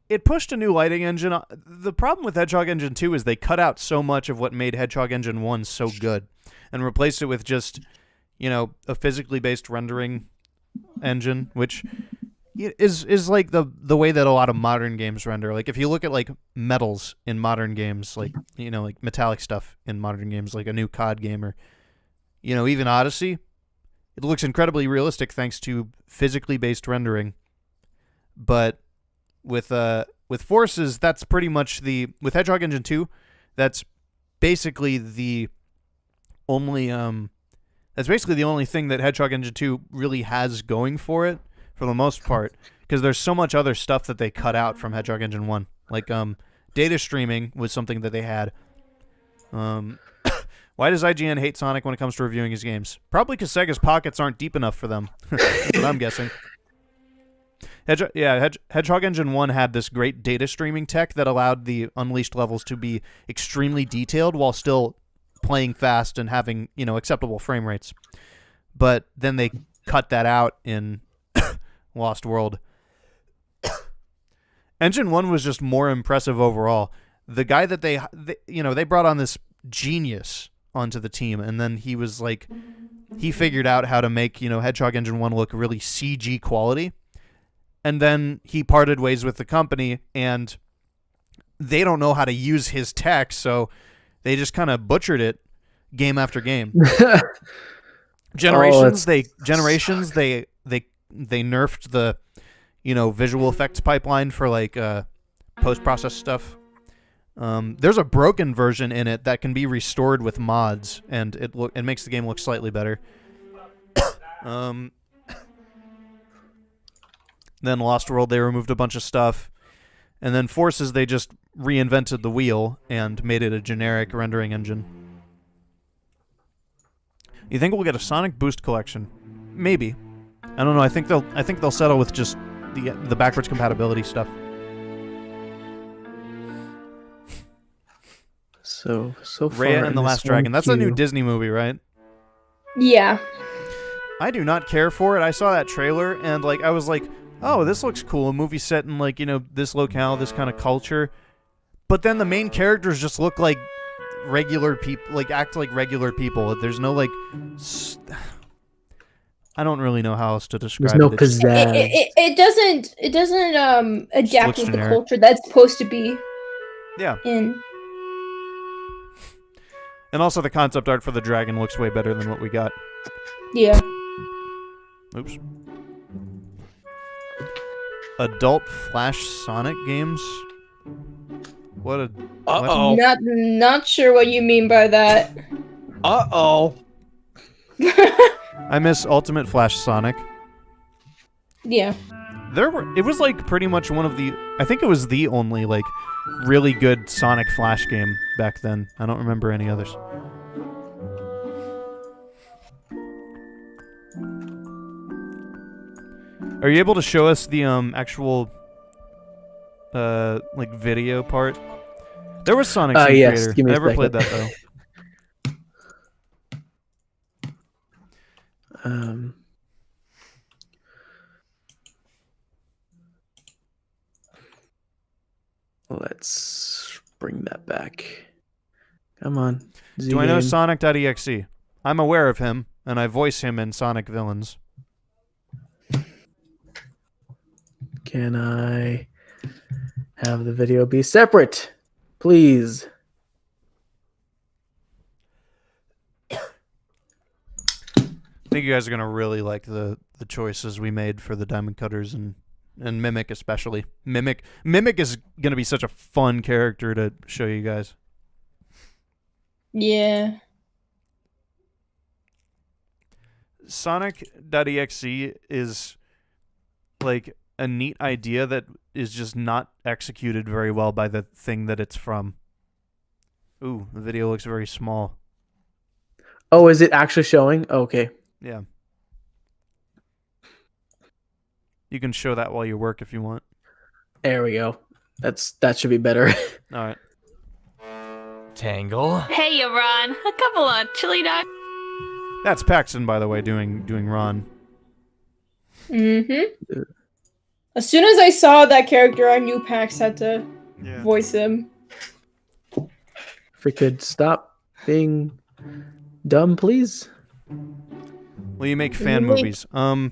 [SPEAKER 1] It pushed a new lighting engine. The problem with Hedgehog Engine 2 is they cut out so much of what made Hedgehog Engine 1 so good and replaced it with just, a physically based rendering engine, which is like the way that a lot of modern games render. Like if you look at like metals in modern games, like like metallic stuff in modern games, like a new COD game or even Odyssey, it looks incredibly realistic thanks to physically based rendering. But with Forces, that's pretty much with Hedgehog Engine 2, that's basically the only thing that Hedgehog Engine 2 really has going for it, for the most part, because there's so much other stuff that they cut out from Hedgehog Engine 1. Like data streaming was something that they had. Why does IGN hate Sonic when it comes to reviewing his games? Probably because Sega's pockets aren't deep enough for them. That's what I'm guessing. Hedgehog Engine 1 had this great data streaming tech that allowed the Unleashed levels to be extremely detailed while still playing fast and having, acceptable frame rates. But then they cut that out in Lost World. Engine 1 was just more impressive overall. The guy that they brought on this genius onto the team, and then he was like, he figured out how to make, Hedgehog Engine 1 look really CG quality. And then he parted ways with the company, and they don't know how to use his tech, so they just kind of butchered it game after game. Generations, they nerfed the visual effects pipeline for like post-process stuff. There's a broken version in it that can be restored with mods, and it makes the game look slightly better. Then Lost World, they removed a bunch of stuff. And then Forces, they just reinvented the wheel and made it a generic rendering engine. You think we'll get a Sonic Boost collection?Maybe. I don't know. I think they'll settle with just the backwards compatibility stuff.
[SPEAKER 9] So far,
[SPEAKER 1] Raya and the Last Dragon. That's a new Disney movie, right?
[SPEAKER 2] Yeah.
[SPEAKER 1] I do not care for it. I saw that trailer and I was like, oh, this looks cool. A movie set in this locale, this kind of culture. But then the main characters just look like regular people, act like regular people. There's no I don't really know how else to describe it.
[SPEAKER 9] There's no pizzazz.
[SPEAKER 2] It doesn't adapt with the culture that's supposed to be.
[SPEAKER 1] Yeah.
[SPEAKER 2] In.
[SPEAKER 1] And also the concept art for the dragon looks way better than what we got.
[SPEAKER 2] Yeah.
[SPEAKER 1] Oops. adult Flash Sonic games. What a...
[SPEAKER 10] Uh-oh.
[SPEAKER 2] Not sure what you mean by that.
[SPEAKER 10] Uh-oh.
[SPEAKER 1] I miss Ultimate Flash Sonic.
[SPEAKER 2] Yeah.
[SPEAKER 1] It was like pretty much one of the... I think it was the only like really good Sonic Flash game back then. I don't remember any others. Are you able to show us the actual like video part? There was Sonic Scene
[SPEAKER 9] yes.
[SPEAKER 1] Creator.
[SPEAKER 9] Give me
[SPEAKER 1] I
[SPEAKER 9] a
[SPEAKER 1] never played
[SPEAKER 9] second.
[SPEAKER 1] that though.
[SPEAKER 9] Let's bring that back. Come on.
[SPEAKER 1] Do I know
[SPEAKER 9] Z-game.
[SPEAKER 1] Sonic.exe? I'm aware of him, and I voice him in Sonic Villains.
[SPEAKER 9] Can I have the video be separate, please?
[SPEAKER 1] I think you guys are gonna really like the choices we made for the Diamond Cutters and Mimic especially. Mimic is gonna be such a fun character to show you guys.
[SPEAKER 2] Yeah.
[SPEAKER 1] Sonic.exe is like a neat idea that is just not executed very well by the thing that it's from. Ooh, the video looks very small.
[SPEAKER 9] Oh, is it actually showing? Okay.
[SPEAKER 1] Yeah. You can show that while you work if you want.
[SPEAKER 9] There we go. That should be better.
[SPEAKER 1] All right.
[SPEAKER 5] Tangle.
[SPEAKER 13] Hey, Ron. A couple of chili dogs.
[SPEAKER 1] That's Paxton, by the way, doing Ron.
[SPEAKER 2] Mm-hmm. As soon as I saw that character, I knew Pax had to voice him.
[SPEAKER 9] If we could stop being dumb, please.
[SPEAKER 1] Well, you make fan movies. Well,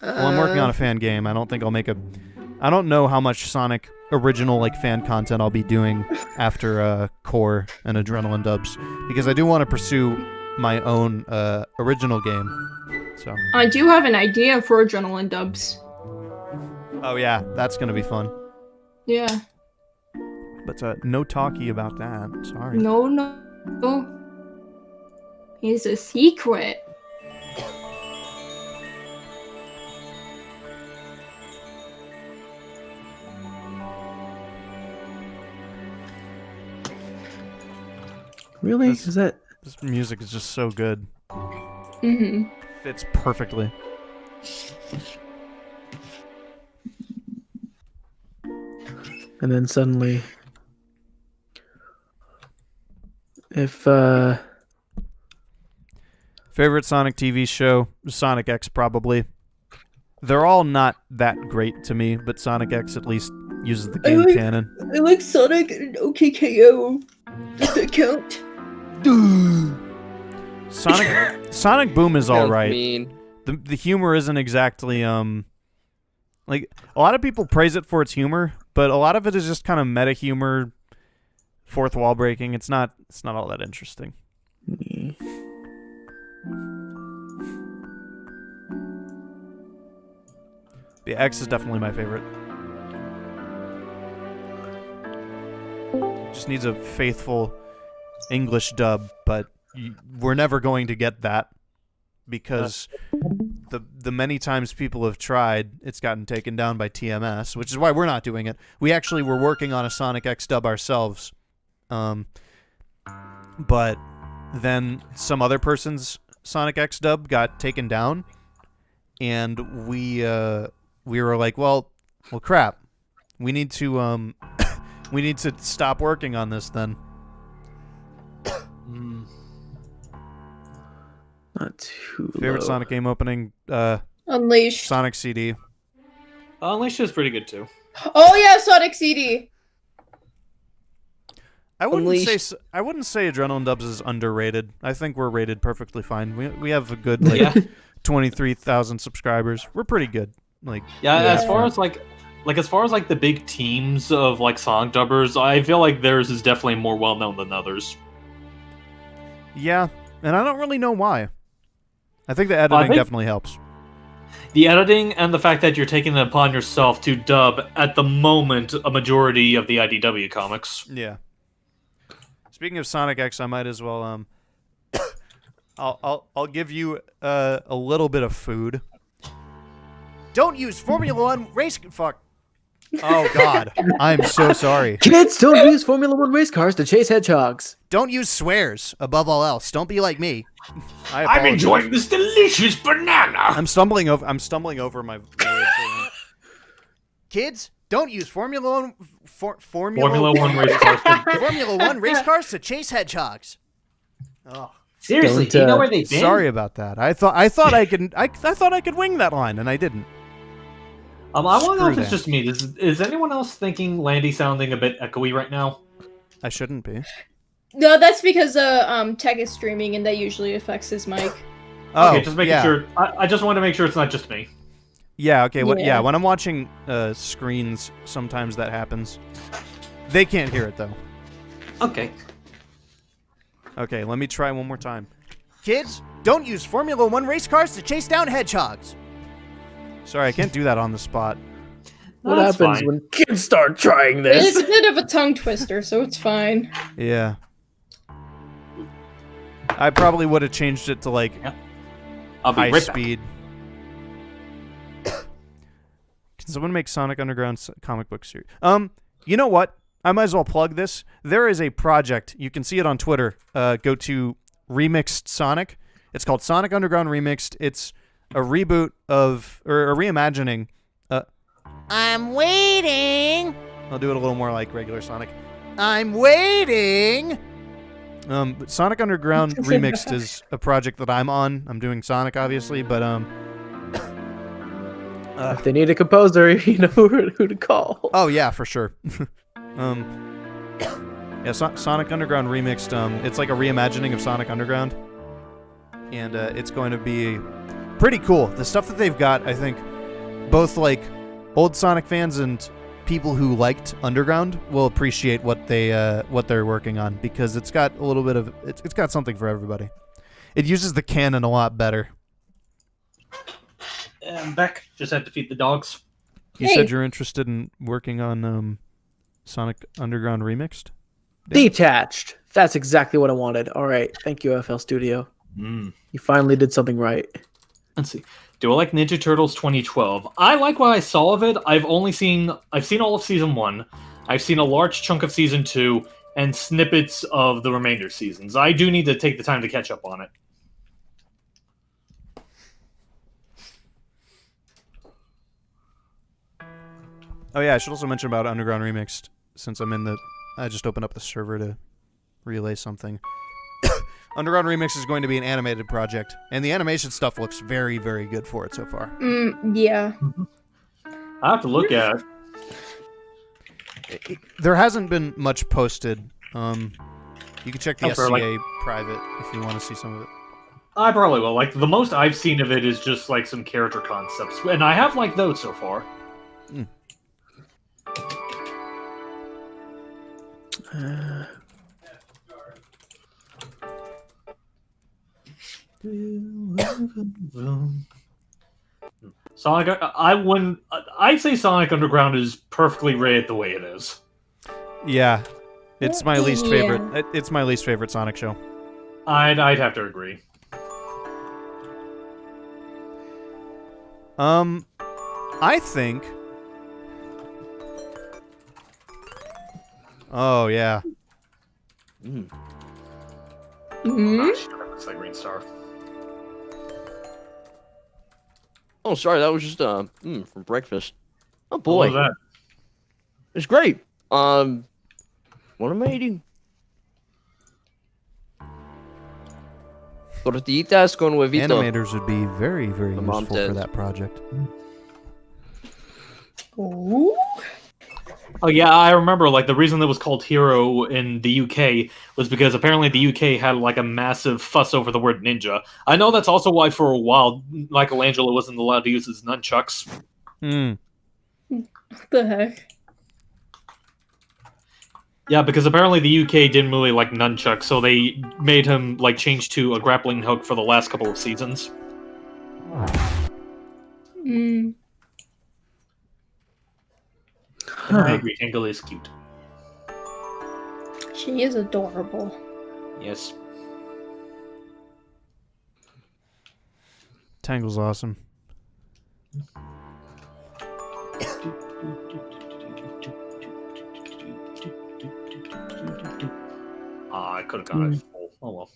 [SPEAKER 1] I'm working on a fan game. I don't think I'll make a... I don't know how much Sonic original like fan content I'll be doing after Core and Adrenaline Dubs, because I do want to pursue my own original game. So
[SPEAKER 2] I do have an idea for Adrenaline Dubs.
[SPEAKER 1] oh yeah, that's gonna be fun.
[SPEAKER 2] Yeah.
[SPEAKER 1] But no talkie about that. Sorry.
[SPEAKER 2] No. It's a secret.
[SPEAKER 9] Really? Is that...
[SPEAKER 1] This music is just so good.
[SPEAKER 2] Mm-hmm.
[SPEAKER 1] Fits perfectly.
[SPEAKER 9] And then suddenly... If,
[SPEAKER 1] Favorite Sonic TV show? Sonic X, probably. They're all not that great to me, but Sonic X at least uses the game canon.
[SPEAKER 2] I like Sonic and OKKO. Does that count?
[SPEAKER 1] Sonic Boom is all right.
[SPEAKER 10] Mean.
[SPEAKER 1] The humor isn't exactly like a lot of people praise it for its humor, but a lot of it is just kind of meta humor, fourth wall breaking. It's not all that interesting. The X is definitely my favorite. Just needs a faithful English dub, but we're never going to get that because the many times people have tried, it's gotten taken down by TMS, which is why we're not doing it. We actually were working on a Sonic X dub ourselves, but then some other person's Sonic X dub got taken down, and we were like, well, crap, we need to we need to stop working on this then.
[SPEAKER 9] Not too
[SPEAKER 1] Favorite
[SPEAKER 9] low.
[SPEAKER 1] Sonic game opening?
[SPEAKER 2] Unleashed.
[SPEAKER 1] Sonic CD.
[SPEAKER 11] Unleashed is pretty good too.
[SPEAKER 2] Oh yeah, Sonic CD.
[SPEAKER 1] I wouldn't say Adrenaline Dubs is underrated. I think we're rated perfectly fine. We have a good 23,000 subscribers. We're pretty good.
[SPEAKER 11] As far as the big teams of like Sonic dubbers, I feel like theirs is definitely more well known than others.
[SPEAKER 1] Yeah, and I don't really know why. I think the editing definitely helps.
[SPEAKER 11] The editing and the fact that you're taking it upon yourself to dub, at the moment, a majority of the IDW comics.
[SPEAKER 1] Yeah. Speaking of Sonic X, I might as well I'll give you a little bit of food. Don't use Formula One race. Fuck. Oh God, I'm so sorry.
[SPEAKER 9] Kids, don't use Formula One race cars to chase hedgehogs.
[SPEAKER 1] Don't use swears above all else. Don't be like me.
[SPEAKER 5] I'm enjoying this delicious banana.
[SPEAKER 1] I'm stumbling over my words. Kids, don't use Formula One
[SPEAKER 11] race cars.
[SPEAKER 1] Formula One race cars to chase hedgehogs. Oh.
[SPEAKER 8] Seriously, do you know where they've been?
[SPEAKER 1] Sorry about that. I thought I could wing that line, and I didn't.
[SPEAKER 11] I want to know if it's just me. Is anyone else thinking Landy sounding a bit echoey right now?
[SPEAKER 1] I shouldn't be.
[SPEAKER 2] No, that's because Tech is streaming, and that usually affects his mic.
[SPEAKER 1] Oh,
[SPEAKER 11] okay, just making sure. I just want to make sure it's not just me.
[SPEAKER 1] Yeah. Okay.
[SPEAKER 2] Yeah.
[SPEAKER 1] When I'm watching screens, sometimes that happens. They can't hear it though.
[SPEAKER 11] Okay.
[SPEAKER 1] Okay. Let me try one more time. Kids, don't use Formula One race cars to chase down hedgehogs. Sorry, I can't do that on the spot.
[SPEAKER 9] What happens when kids start trying this?
[SPEAKER 2] It's a bit of a tongue twister, so it's fine.
[SPEAKER 1] Yeah. I probably would have changed it to like high
[SPEAKER 11] right
[SPEAKER 1] speed. Can someone make Sonic Underground comic book series? You know what? I might as well plug this. There is a project. You can see it on Twitter. Go to Remixed Sonic. It's called Sonic Underground Remixed. It's a reboot of, or a reimagining. I'm waiting. I'll do it a little more like regular Sonic. I'm waiting. But Sonic Underground Remixed is a project that I'm on. I'm doing Sonic, obviously, but
[SPEAKER 9] if they need a composer, you know who to call.
[SPEAKER 1] Oh yeah, for sure. Yeah, Sonic Underground Remixed. It's like a reimagining of Sonic Underground, and it's going to be pretty cool. The stuff that they've got, I think, both like old Sonic fans and people who liked Underground will appreciate what they're working on, because it's got a little bit of it's got something for everybody. It uses the canon a lot better.
[SPEAKER 11] I'm back. Just had to feed the dogs.
[SPEAKER 1] You said you're interested in working on Sonic Underground Remixed?
[SPEAKER 9] Detached. That's exactly what I wanted. All right. Thank you, FL Studio. You finally did something right.
[SPEAKER 11] Let's see. Do I like Ninja Turtles 2012? I like what I saw of it. I've seen all of Season 1. I've seen a large chunk of Season 2 and snippets of the remainder seasons. I do need to take the time to catch up on it.
[SPEAKER 1] Oh yeah, I should also mention about Underground Remixed, since I just opened up the server to relay something. Underground Remix is going to be an animated project, and the animation stuff looks very, very good for it so far.
[SPEAKER 2] Yeah.
[SPEAKER 11] I have to look at
[SPEAKER 1] it. There hasn't been much posted. You can check the SCA private if you want to see some of it.
[SPEAKER 11] I probably will. Like, the most I've seen of it is just like some character concepts, and I have liked those so far. Sonic, I'd say Sonic Underground is perfectly great the way it is.
[SPEAKER 1] Yeah, it's my least favorite. It's my least favorite Sonic show.
[SPEAKER 11] I'd have to agree.
[SPEAKER 1] I think. Oh yeah.
[SPEAKER 11] Looks like Green Star.
[SPEAKER 10] Oh, sorry, that was just from breakfast. Oh boy,
[SPEAKER 11] What was that?
[SPEAKER 10] It's great. What am I eating? Tortitas con huevito.
[SPEAKER 1] Animators would be very, very useful for that project.
[SPEAKER 11] Oh yeah, I remember. Like, the reason it was called Hero in the UK was because apparently the UK had like a massive fuss over the word ninja. I know that's also why for a while Michelangelo wasn't allowed to use his nunchucks.
[SPEAKER 2] What the heck?
[SPEAKER 11] Yeah, because apparently the UK didn't really like nunchucks, so they made him like change to a grappling hook for the last couple of seasons.
[SPEAKER 2] Mm.
[SPEAKER 11] I agree, Tangle is cute.
[SPEAKER 2] She is adorable.
[SPEAKER 11] Yes.
[SPEAKER 1] Tangle's awesome.
[SPEAKER 11] I could have gone at full. Oh well.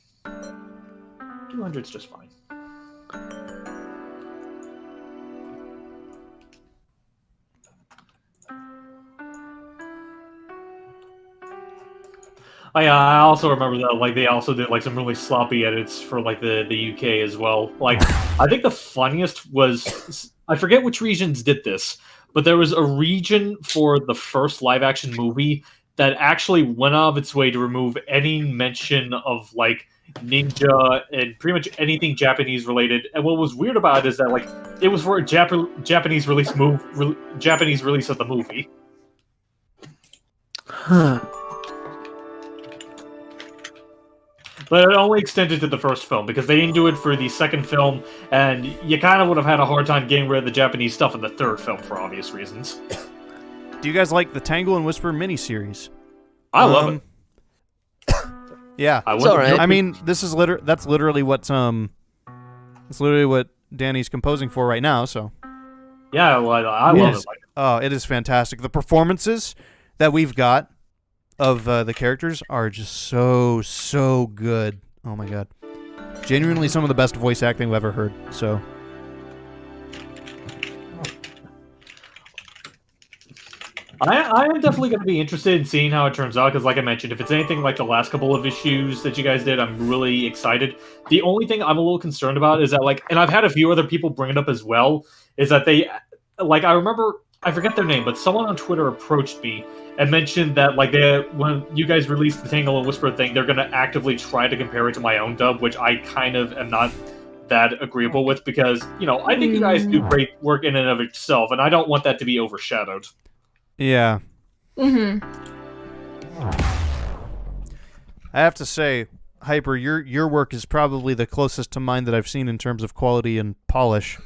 [SPEAKER 11] 200's just fine. I also remember that like they also did like some really sloppy edits for like the UK as well. Like I think the funniest was I forget which regions did this, but there was a region for the first live action movie that actually went out of its way to remove any mention of like ninja and pretty much anything Japanese related. And what was weird about it is that like it was for a Japanese release Japanese release of the movie.
[SPEAKER 9] Huh.
[SPEAKER 11] But it only extended to the first film because they didn't do it for the second film, and you kind of would have had a hard time getting rid of the Japanese stuff in the third film for obvious reasons.
[SPEAKER 1] Do you guys like the Tangle and Whisper miniseries?
[SPEAKER 11] I love it.
[SPEAKER 1] Yeah,
[SPEAKER 10] it's all right.
[SPEAKER 1] I mean, this is that's literally what Danny's composing for right now. So
[SPEAKER 11] yeah, well, I love it.
[SPEAKER 1] Oh, it is fantastic. The performances that we've got of the characters are just so good. Oh my god, genuinely some of the best voice acting I've ever heard. So.
[SPEAKER 11] I am definitely going to be interested in seeing how it turns out, because like I mentioned, if it's anything like the last couple of issues that you guys did, I'm really excited. The only thing I'm a little concerned about is that, like, and I've had a few other people bring it up as well, is that they, like, I remember, I forget their name, but someone on Twitter approached me and mentioned that, like, when you guys released the Tangle and Whisper thing, they're going to actively try to compare it to my own dub, which I kind of am not that agreeable with, because, you know, I think you guys do great work in and of itself, and I don't want that to be overshadowed.
[SPEAKER 1] Yeah.
[SPEAKER 2] Mm-hmm.
[SPEAKER 1] I have to say, Hyper, your work is probably the closest to mine that I've seen in terms of quality and polish.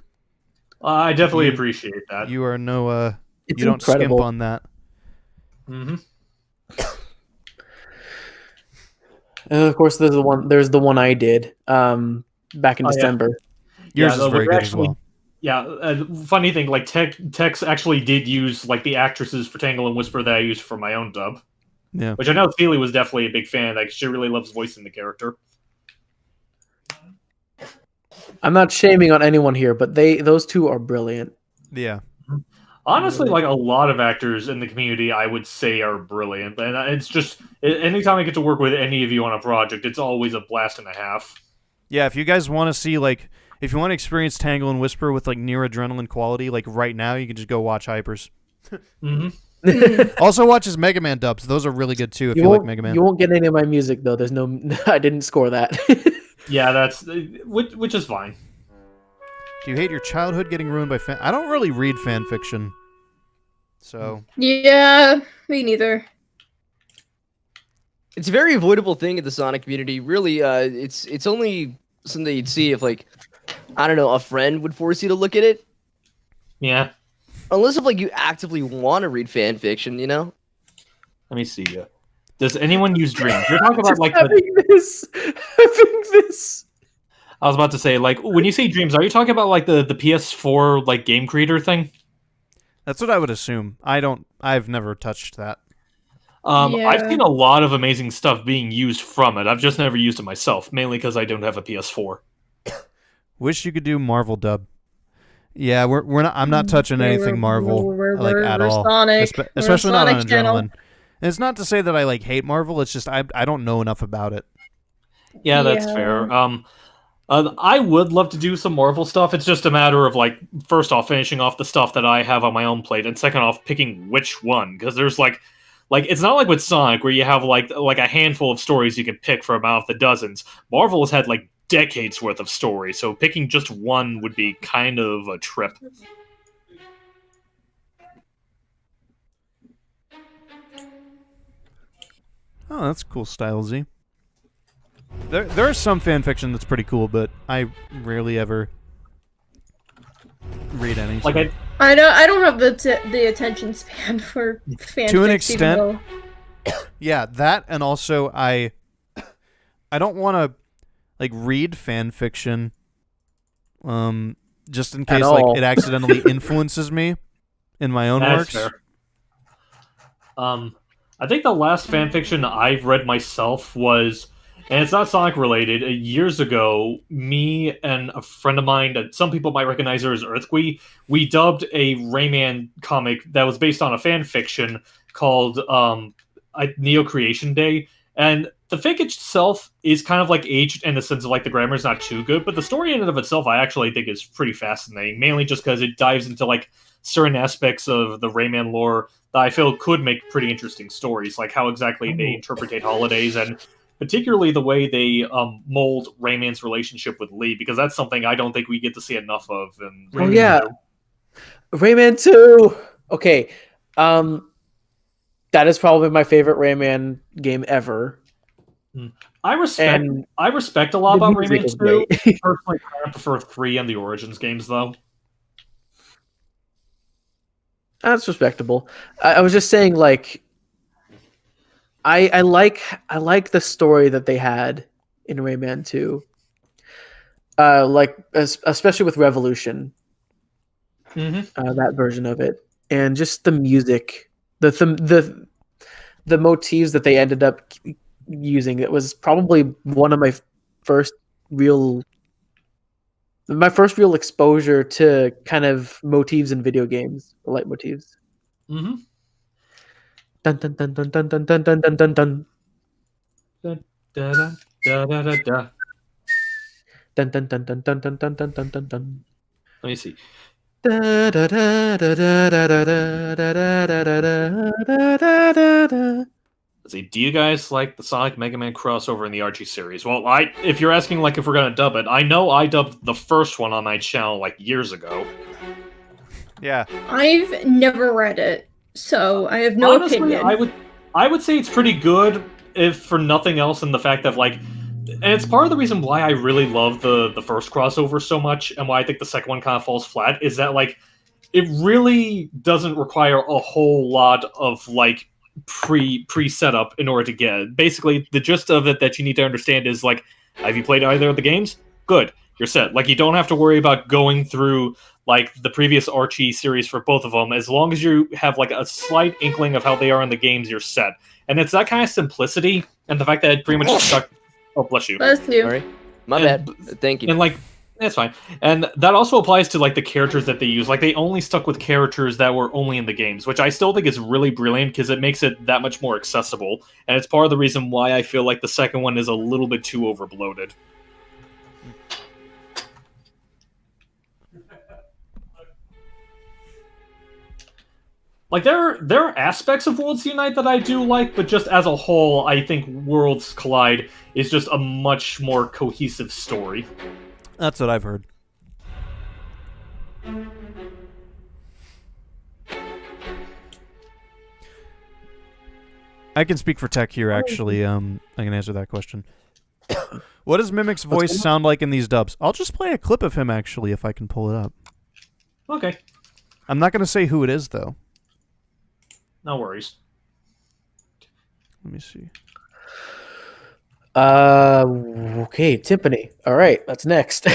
[SPEAKER 11] I definitely appreciate that.
[SPEAKER 1] You are no
[SPEAKER 9] It's
[SPEAKER 1] you don't
[SPEAKER 9] incredible.
[SPEAKER 1] skimp on that.
[SPEAKER 11] Mm-hmm.
[SPEAKER 9] And of course, there's the one I did back in December.
[SPEAKER 1] Yeah. Yours is very good as well.
[SPEAKER 11] Yeah, funny thing, like Tex actually did use like the actresses for Tangle and Whisper that I used for my own dub.
[SPEAKER 1] Yeah.
[SPEAKER 11] Which I know Seely was definitely a big fan. Like, she really loves voicing the character.
[SPEAKER 9] I'm not shaming on anyone here, but those two are brilliant.
[SPEAKER 1] Yeah.
[SPEAKER 11] Honestly, like a lot of actors in the community, I would say are brilliant. And it's just, anytime I get to work with any of you on a project, it's always a blast and a half.
[SPEAKER 1] Yeah, if you guys want to see, like, if you want to experience Tangle and Whisper with, like, near adrenaline quality, like, right now, you can just go watch Hyper's.
[SPEAKER 11] Mm-hmm.
[SPEAKER 1] Also watch his Mega Man dubs. Those are really good, too, if you like Mega Man.
[SPEAKER 9] You won't get any of my music, though. There's no... I didn't score that.
[SPEAKER 11] Yeah, that's... Which is fine.
[SPEAKER 1] Do you hate your childhood getting ruined by fan... I don't really read fan fiction. So...
[SPEAKER 2] Yeah, me neither.
[SPEAKER 10] It's a very avoidable thing in the Sonic community. Really, it's only something you'd see if, like, I don't know, a friend would force you to look at it.
[SPEAKER 11] Yeah.
[SPEAKER 10] Unless if, like, you actively want to read fan fiction, you know?
[SPEAKER 11] Let me see. Does anyone use Dreams? You're talking about, like,
[SPEAKER 9] having this.
[SPEAKER 11] I was about to say, like, when you say Dreams, are you talking about, like, the PS4, like, game creator thing?
[SPEAKER 1] That's what I would assume. I've never touched that.
[SPEAKER 2] Yeah.
[SPEAKER 11] I've seen a lot of amazing stuff being used from it. I've just never used it myself, mainly because I don't have a PS4.
[SPEAKER 1] Wish you could do Marvel dub. Yeah, we're not. I'm not touching anything Marvel at all.
[SPEAKER 2] Sonic.
[SPEAKER 1] Especially not on
[SPEAKER 2] Sonic channel.
[SPEAKER 1] Adrenaline. And it's not to say that I like hate Marvel. It's just I don't know enough about it.
[SPEAKER 11] Yeah, that's fair. I would love to do some Marvel stuff. It's just a matter of, like, first off, finishing off the stuff that I have on my own plate, and second off, picking which one. Because there's, like, it's not like with Sonic, where you have, like a handful of stories you can pick from out of the dozens. Marvel has had, like, decades worth of stories, so picking just one would be kind of a trip.
[SPEAKER 1] Oh, that's cool style, Z. There is some fan fiction that's pretty cool, but I rarely ever read anything.
[SPEAKER 11] Like
[SPEAKER 2] I don't have the attention span for fanfics.
[SPEAKER 1] To an extent.
[SPEAKER 2] Even
[SPEAKER 1] Yeah, that, and also I don't want to like read fan fiction, just in case like it accidentally influences me in my own works.
[SPEAKER 11] Fair. I think the last fanfiction I've read myself was, and it's not Sonic related. Years ago, me and a friend of mine, that some people might recognize her as Earthquake, we dubbed a Rayman comic that was based on a fanfiction called Neo Creation Day, and the fic itself is kind of like aged in the sense of like the grammar is not too good, but the story in and of itself I actually think is pretty fascinating, mainly just because it dives into like certain aspects of the Rayman lore that I feel could make pretty interesting stories, like how exactly they interpretate holidays, and particularly the way they mold Rayman's relationship with Lee, because that's something I don't think we get to see enough of in Rayman 2.
[SPEAKER 9] Rayman 2! Okay, that is probably my favorite Rayman game ever.
[SPEAKER 11] I respect a lot about Rayman 2. Personally, I prefer 3 and the Origins games, though.
[SPEAKER 9] That's respectable. I was just saying, like, I like the story that they had in Rayman 2. Like especially with Revolution, that version of it, and just the music, the motifs that they ended up using. It was probably one of my first real exposure to kind of motifs in video games, light motifs.
[SPEAKER 11] Mm-hmm.
[SPEAKER 9] Dun dun dun dun dun dun dun dun dun dun dun.
[SPEAKER 11] Da da da da da da.
[SPEAKER 9] Dun dun dun dun dun dun dun dun dun dun dun.
[SPEAKER 11] Let me see.
[SPEAKER 9] Da da da da da da da da da da da da da da.
[SPEAKER 11] Let's see. Do you guys like the Sonic Mega Man crossover in the Archie series? Well, if you're asking like if we're gonna dub it, I know I dubbed the first one on my channel like years ago.
[SPEAKER 1] Yeah.
[SPEAKER 2] I've never read it, so I have no
[SPEAKER 11] Honestly,
[SPEAKER 2] opinion.
[SPEAKER 11] I would say it's pretty good, if for nothing else, in the fact that like, and it's part of the reason why I really love the first crossover so much, and why I think the second one kind of falls flat, is that like, it really doesn't require a whole lot of like pre setup in order to get it. Basically, the gist of it that you need to understand is like, have you played either of the games? Good, you're set. Like, you don't have to worry about going through like the previous Archie series for both of them. As long as you have like a slight inkling of how they are in the games, you're set. And it's that kind of simplicity and the fact that it pretty much stuck. Oh, bless you.
[SPEAKER 2] Bless you.
[SPEAKER 10] Sorry, my bad. Thank you.
[SPEAKER 11] And like, that's fine. And that also applies to like the characters that they use. Like, they only stuck with characters that were only in the games, which I still think is really brilliant because it makes it that much more accessible. And it's part of the reason why I feel like the second one is a little bit too overbloated. Like, there are aspects of Worlds Unite that I do like, but just as a whole, I think Worlds Collide is just a much more cohesive story.
[SPEAKER 1] That's what I've heard. I can speak for Tech here, actually. I can answer that question. What does Mimic's voice sound like in these dubs? I'll just play a clip of him, actually, if I can pull it up.
[SPEAKER 11] Okay.
[SPEAKER 1] I'm not going to say who it is, though.
[SPEAKER 11] No worries.
[SPEAKER 1] Let me see.
[SPEAKER 9] Okay, Timpani. All right, that's next.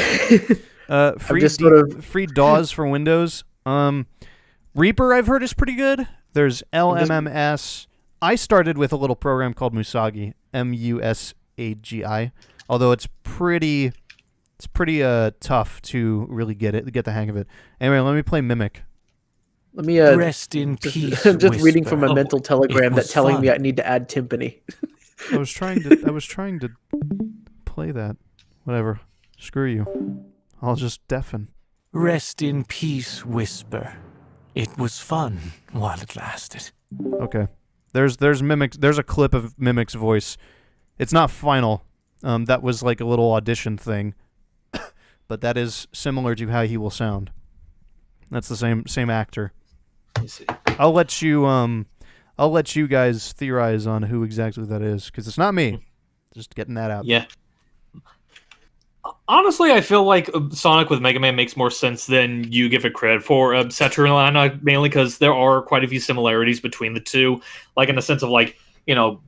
[SPEAKER 1] Free DAWs for Windows. Reaper, I've heard, is pretty good. There's LMMS. I started with a little program called Musagi, Musagi. Although it's pretty tough to really get the hang of it. Anyway, let me play Mimic.
[SPEAKER 9] Let me
[SPEAKER 16] rest in peace.
[SPEAKER 9] I'm just reading from a mental telegram that's telling me I need to add timpani.
[SPEAKER 1] I was trying to play that. Whatever. Screw you. I'll just deafen.
[SPEAKER 16] Rest in peace, Whisper. It was fun while it lasted.
[SPEAKER 1] Okay. There's Mimic's. There's a clip of Mimic's voice. It's not final. That was like a little audition thing, but that is similar to how he will sound. That's the same actor.
[SPEAKER 11] Let me see.
[SPEAKER 1] I'll let you guys theorize on who exactly that is, because it's not me. Just getting that out.
[SPEAKER 11] Yeah. Honestly, I feel like Sonic with Mega Man makes more sense than you give it credit for. Saturnine, mainly because there are quite a few similarities between the two, like in the sense of like,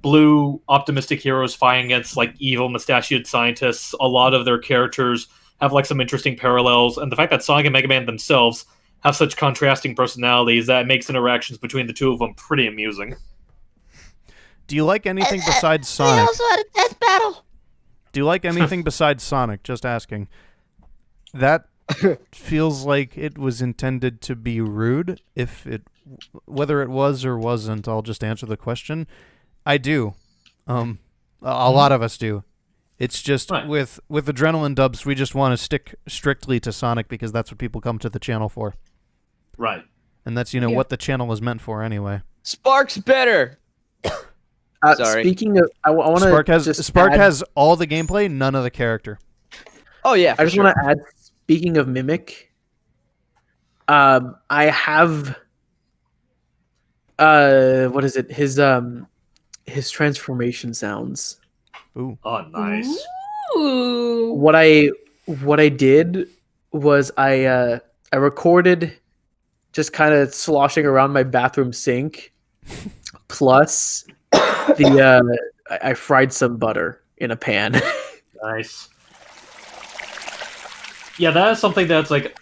[SPEAKER 11] blue optimistic heroes fighting against like evil mustachioed scientists. A lot of their characters have like some interesting parallels, and the fact that Sonic and Mega Man themselves have such contrasting personalities that makes interactions between the two of them pretty amusing.
[SPEAKER 1] Do you like anything besides Sonic?
[SPEAKER 6] We also had a death battle.
[SPEAKER 1] Do you like anything besides Sonic? Just asking. That feels like it was intended to be rude. Whether it was or wasn't, I'll just answer the question. I do. A lot of us do. It's just with Adrenaline Dubs, we just want to stick strictly to Sonic because that's what people come to the channel for.
[SPEAKER 11] Right.
[SPEAKER 1] And that's what the channel is meant for anyway.
[SPEAKER 10] Spark's better. Sorry.
[SPEAKER 9] Speaking of, I want to
[SPEAKER 1] Spark has all the gameplay, none of the character.
[SPEAKER 10] Oh yeah,
[SPEAKER 9] I just want to add. Speaking of Mimic, I have what is it? His transformation sounds.
[SPEAKER 1] Ooh.
[SPEAKER 11] Oh, nice.
[SPEAKER 2] Ooh.
[SPEAKER 9] What I did was I recorded just kind of sloshing around my bathroom sink, plus I fried some butter in a pan.
[SPEAKER 11] Nice. Yeah, that is something that's like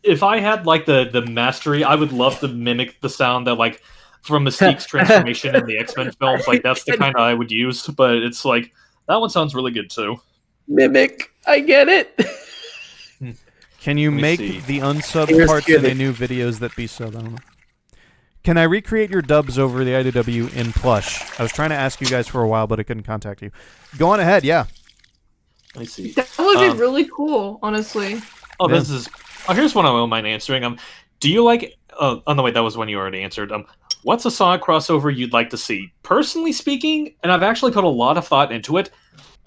[SPEAKER 11] if I had like the mastery, I would love to mimic the sound that like from Mystique's transformation in the X-Men films. Like that's the kind I would use, but it's like that one sounds really good too.
[SPEAKER 9] Mimic, I get it.
[SPEAKER 1] Can you make the unsub parts in the new videos that be sub? I don't know. Can I recreate your dubs over the IDW in plush? I was trying to ask you guys for a while, but I couldn't contact you. Go on ahead, yeah.
[SPEAKER 11] I see.
[SPEAKER 2] That would be really cool, honestly.
[SPEAKER 11] Oh, here's one I don't mind answering. Do you like? Oh no, wait, that was one you already answered. What's a Sonic crossover you'd like to see? Personally speaking, and I've actually put a lot of thought into it,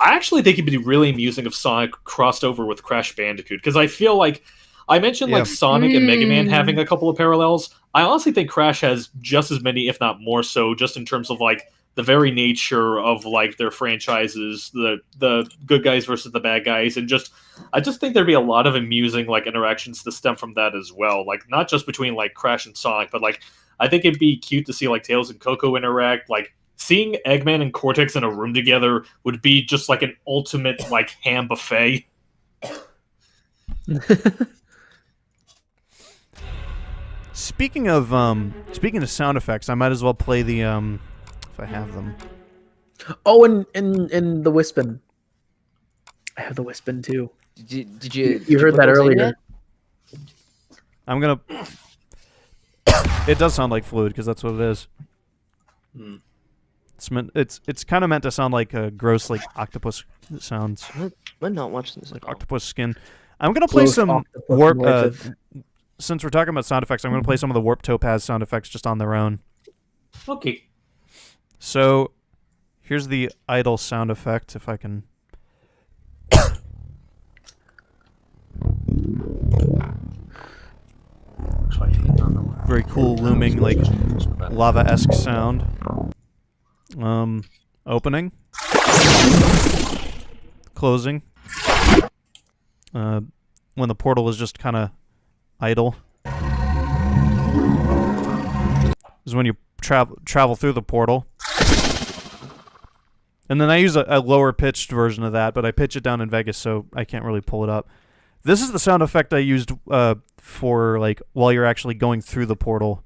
[SPEAKER 11] I actually think it'd be really amusing if Sonic crossed over with Crash Bandicoot, because I feel like I mentioned like Sonic and Mega Man having a couple of parallels. I honestly think Crash has just as many, if not more so, just in terms of like the very nature of like their franchises, the good guys versus the bad guys, and I just think there'd be a lot of amusing like interactions to stem from that as well. Like not just between like Crash and Sonic, but like I think it'd be cute to see like Tails and Coco interact. Like seeing Eggman and Cortex in a room together would be just like an ultimate like ham buffet.
[SPEAKER 1] Speaking of sound effects, I might as well play the if I have them.
[SPEAKER 9] Oh, and the Wispin. I have the Wispin too.
[SPEAKER 10] Did you?
[SPEAKER 9] You heard that earlier.
[SPEAKER 1] I'm gonna. It does sound like fluid because that's what it is. It's kind of meant to sound like gross like octopus sounds.
[SPEAKER 10] I'm not watching this.
[SPEAKER 1] Like octopus skin. I'm gonna play some warp. Since we're talking about sound effects, I'm gonna play some of the Warp Topaz sound effects just on their own.
[SPEAKER 11] Okay.
[SPEAKER 1] So, here's the idle sound effect, if I can. Very cool, looming, like lava-esque sound. Opening, closing. When the portal is just kind of idle. Is when you travel through the portal. And then I use a lower pitched version of that, but I pitch it down in Vegas, so I can't really pull it up. This is the sound effect I used for like while you're actually going through the portal.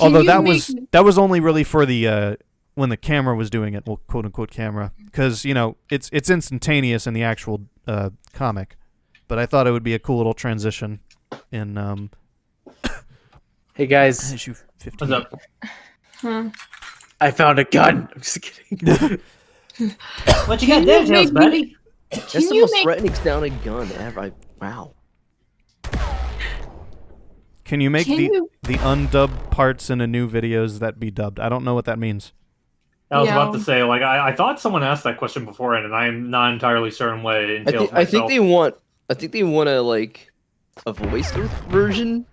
[SPEAKER 1] Although that was only really for the when the camera was doing it, well, quote unquote camera, because it's instantaneous in the actual comic. But I thought it would be a cool little transition in.
[SPEAKER 9] Hey guys,
[SPEAKER 1] issue 15.
[SPEAKER 11] What's up?
[SPEAKER 2] Huh.
[SPEAKER 9] I found a gun. I'm just kidding.
[SPEAKER 8] What you got there, Tails, buddy?
[SPEAKER 10] That's the most threatening sounding gun ever. Wow.
[SPEAKER 1] Can you make the undubbed parts in a new videos that be dubbed? I don't know what that means.
[SPEAKER 11] I was about to say, like, I thought someone asked that question beforehand, and I'm not entirely certain what it entails.
[SPEAKER 10] I think they want a like a voice version,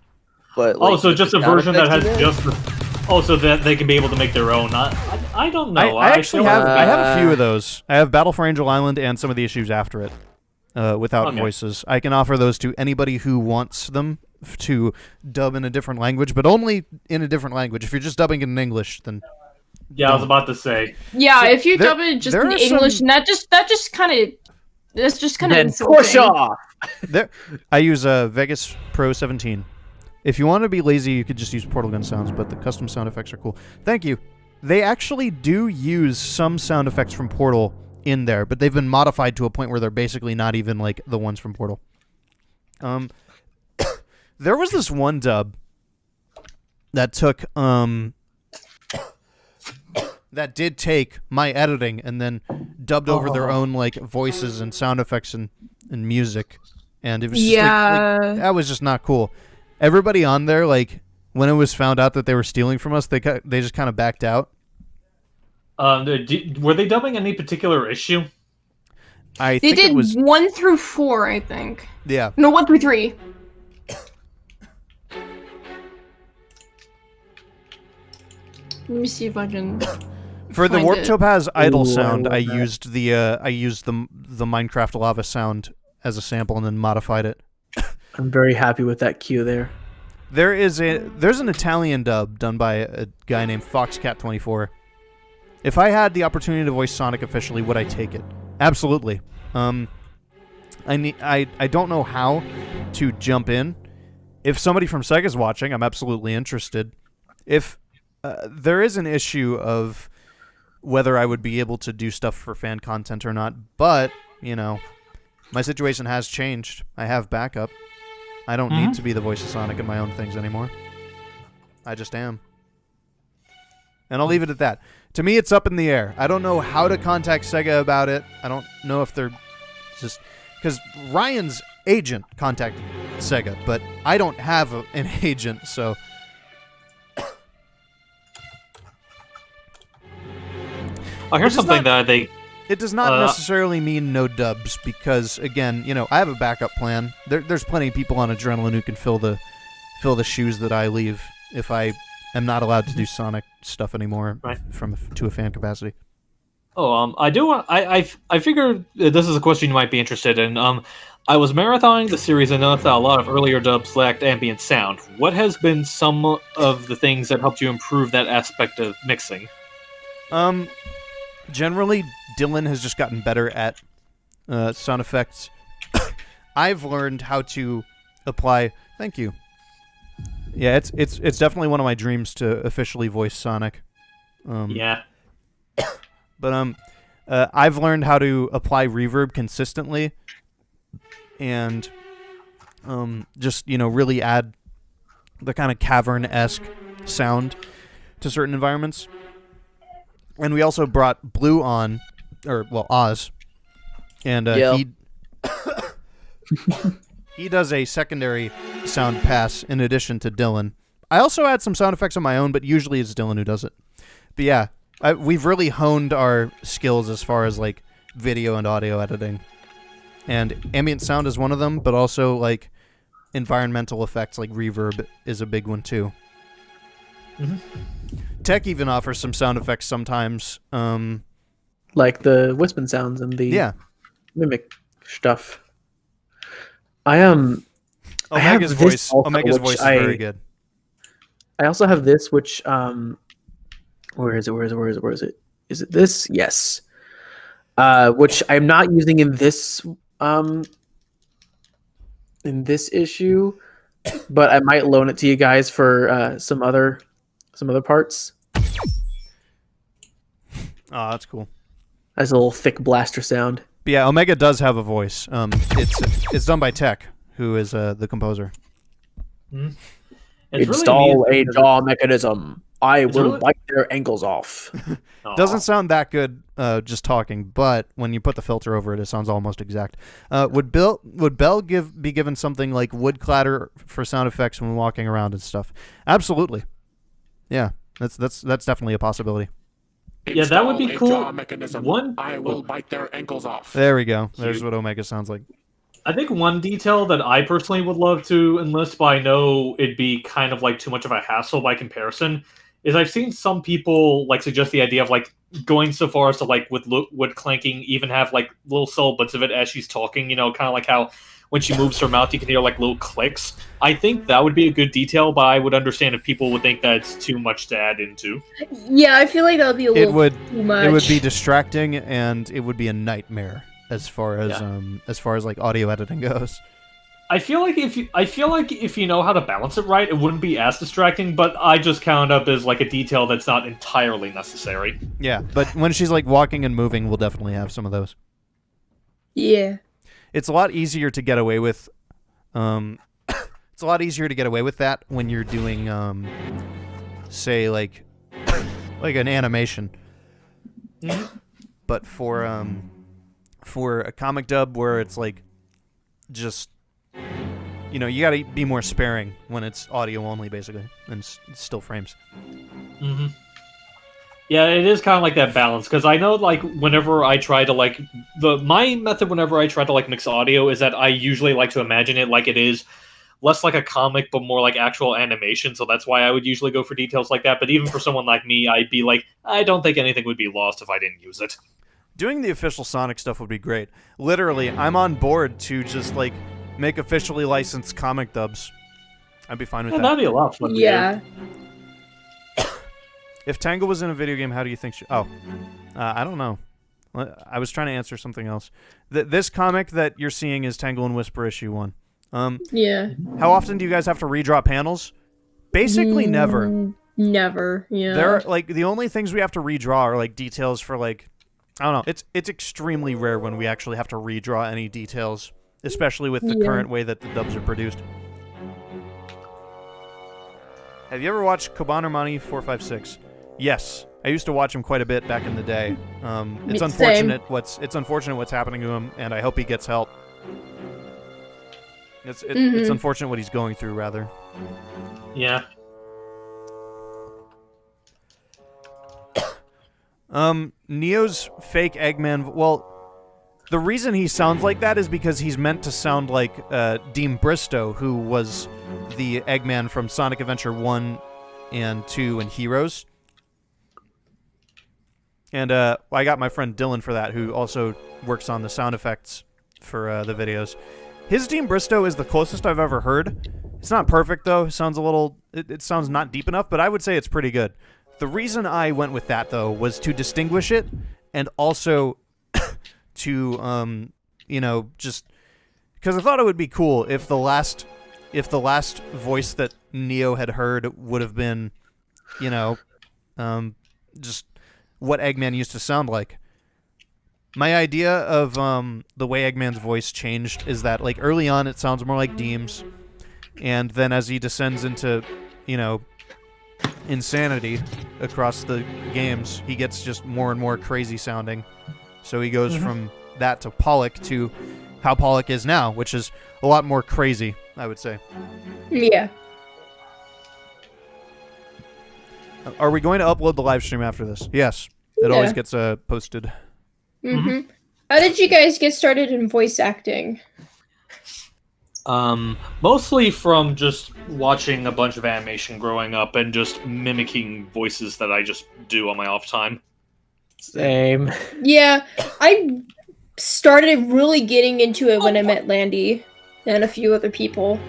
[SPEAKER 10] but like,
[SPEAKER 11] so just a version that has just Oh, so that they can be able to make their own. I don't know.
[SPEAKER 1] I actually have I have a few of those. I have Battle for Angel Island and some of the issues after it, without voices. I can offer those to anybody who wants them to dub in a different language, but only in a different language. If you're just dubbing it in English, then
[SPEAKER 11] yeah, I was about to say.
[SPEAKER 2] Yeah,
[SPEAKER 1] So
[SPEAKER 2] if you dub it just in English, that's just kind of insulting.
[SPEAKER 9] Push off.
[SPEAKER 1] There, I use Vegas Pro 17. If you want to be lazy, you could just use portal gun sounds, but the custom sound effects are cool. Thank you. They actually do use some sound effects from Portal in there, but they've been modified to a point where they're basically not even like the ones from Portal. There was this one dub that took that did take my editing and then dubbed over their own like voices and sound effects and music, and it was just like, that was just not cool. Everybody on there, like, when it was found out that they were stealing from us, they just kind of backed out.
[SPEAKER 11] Were they dubbing any particular issue?
[SPEAKER 2] They did 1 through 4, I think.
[SPEAKER 1] Yeah.
[SPEAKER 2] No, 1 through 3. Let me see if I can.
[SPEAKER 1] For the Warp Topaz idle sound, I
[SPEAKER 9] love
[SPEAKER 1] used the Minecraft lava sound as a sample and then modified it.
[SPEAKER 9] I'm very happy with that cue there.
[SPEAKER 1] There's an Italian dub done by a guy named Foxcat24. If I had the opportunity to voice Sonic officially, would I take it? Absolutely. I don't know how to jump in. If somebody from Sega's watching, I'm absolutely interested. If there is an issue of whether I would be able to do stuff for fan content or not, but, you know, my situation has changed. I have backup. I don't need to be the voice of Sonic in my own things anymore. I just am. And I'll leave it at that. To me, it's up in the air. I don't know how to contact Sega about it. I don't know if they're just... Because Ryan's agent contacted Sega, but I don't have an agent, so...
[SPEAKER 11] I heard something that they...
[SPEAKER 1] It does not necessarily mean no dubs, because, again, you know, I have a backup plan. There's plenty of people on Adrenaline who can fill the shoes that I leave if I am not allowed to do Sonic stuff anymore to a fan capacity.
[SPEAKER 11] Oh, I do want... I figure this is a question you might be interested in. I was marathoning the series and noticed that a lot of earlier dubs lacked ambient sound. What has been some of the things that helped you improve that aspect of mixing?
[SPEAKER 1] Generally, Dylan has just gotten better at sound effects. I've learned how to apply... Thank you. Yeah, it's definitely one of my dreams to officially voice Sonic.
[SPEAKER 11] Yeah.
[SPEAKER 1] But I've learned how to apply reverb consistently and just, you know, really add the kind of cavern-esque sound to certain environments. And we also brought Blue on, or, well, Oz, and he does a secondary sound pass in addition to Dylan. I also add some sound effects on my own, but usually it's Dylan who does it. But yeah, we've really honed our skills as far as, like, video and audio editing. And ambient sound is one of them, but also, like, environmental effects like reverb is a big one, too.
[SPEAKER 11] Mm-hmm.
[SPEAKER 1] Tech even offers some sound effects sometimes.
[SPEAKER 9] Like the Wispin sounds and the mimic stuff.
[SPEAKER 1] Omega's voice is very good.
[SPEAKER 9] I also have this, which where is it? Is it this? Yes. Which I'm not using in this issue, but I might loan it to you guys for some other parts.
[SPEAKER 1] Oh, that's cool.
[SPEAKER 9] Has a little thick blaster sound.
[SPEAKER 1] But yeah, Omega does have a voice. It's done by Tech, who is the composer.
[SPEAKER 11] Mm-hmm.
[SPEAKER 9] Install a jaw mechanism. I will bite their ankles off.
[SPEAKER 1] Doesn't sound that good just talking, but when you put the filter over it, it sounds almost exact. Would Bell be given something like wood clatter for sound effects when walking around and stuff? Absolutely. Yeah, that's definitely a possibility.
[SPEAKER 11] Yeah, that would be cool.
[SPEAKER 17] I will bite their ankles off.
[SPEAKER 1] There we go. There's what Omega sounds like.
[SPEAKER 11] I think one detail that I personally would love to enlist, but I know it'd be kind of like too much of a hassle by comparison, is I've seen some people like suggest the idea of like going so far as to like with wood clanking even have like little subtle bits of it as she's talking, you know, kind of like how when she moves her mouth you can hear like little clicks. I think that would be a good detail, but I would understand if people would think that's too much to add into.
[SPEAKER 2] Yeah, I feel like that would be a little too much.
[SPEAKER 1] It would be distracting and it would be a nightmare as far as like audio editing goes.
[SPEAKER 11] I feel like if you know how to balance it right, it wouldn't be as distracting, but I just count it up as like a detail that's not entirely necessary.
[SPEAKER 1] Yeah, but when she's like walking and moving, we'll definitely have some of those.
[SPEAKER 2] Yeah.
[SPEAKER 1] It's a lot easier to get away with it's a lot easier to get away with that when you're doing say like an animation. But for a comic dub where it's like just you know, you gotta be more sparing when it's audio only, basically, and still frames.
[SPEAKER 11] Mm-hmm. Yeah, it is kind of like that balance, because I know, like, whenever I try to, like, my method whenever I try to, like, mix audio is that I usually like to imagine it like it is less like a comic, but more like actual animation, so that's why I would usually go for details like that, but even for someone like me, I'd be like, I don't think anything would be lost if I didn't use it.
[SPEAKER 1] Doing the official Sonic stuff would be great. Literally, I'm on board to just, like, make officially licensed comic dubs. I'd be fine with that.
[SPEAKER 11] That'd be a lot of fun.
[SPEAKER 2] Yeah.
[SPEAKER 1] If Tangle was in a video game, how do you think she... Oh. I don't know. I was trying to answer something else. This comic that you're seeing is Tangle and Whisper issue 1.
[SPEAKER 2] Yeah.
[SPEAKER 1] How often do you guys have to redraw panels? Basically never.
[SPEAKER 2] Never, yeah.
[SPEAKER 1] There are, like, the only things we have to redraw are, like, details for, like... I don't know. It's extremely rare when we actually have to redraw any details, especially with the current way that the dubs are produced. Have you ever watched Kobanomani 456? Yes, I used to watch him quite a bit back in the day. It's unfortunate what's happening to him, and I hope he gets help. It's unfortunate what he's going through, rather.
[SPEAKER 11] Yeah.
[SPEAKER 1] Neo's fake Eggman. Well, the reason he sounds like that is because he's meant to sound like Dean Bristow, who was the Eggman from Sonic Adventure 1 and 2 and Heroes. And I got my friend Dylan for that, who also works on the sound effects for the videos. His Dean Bristow is the closest I've ever heard. It's not perfect, though. It sounds a little... It sounds not deep enough, but I would say it's pretty good. The reason I went with that, though, was to distinguish it, and also to, you know, just... Because I thought it would be cool if the last voice that Neo had heard would have been, you know, just what Eggman used to sound like. My idea of the way Eggman's voice changed is that, like, early on it sounds more like Deem's, and then as he descends into, you know, insanity across the games, he gets just more and more crazy sounding. So he goes from that to Pollock to how Pollock is now, which is a lot more crazy, I would say.
[SPEAKER 2] Yeah.
[SPEAKER 1] Are we going to upload the live stream after this? Yes. It always gets posted.
[SPEAKER 2] Mm-hmm. How did you guys get started in voice acting?
[SPEAKER 11] Mostly from just watching a bunch of animation growing up and just mimicking voices that I just do on my off time.
[SPEAKER 9] Same.
[SPEAKER 2] Yeah, I started really getting into it when I met Landy and a few other people.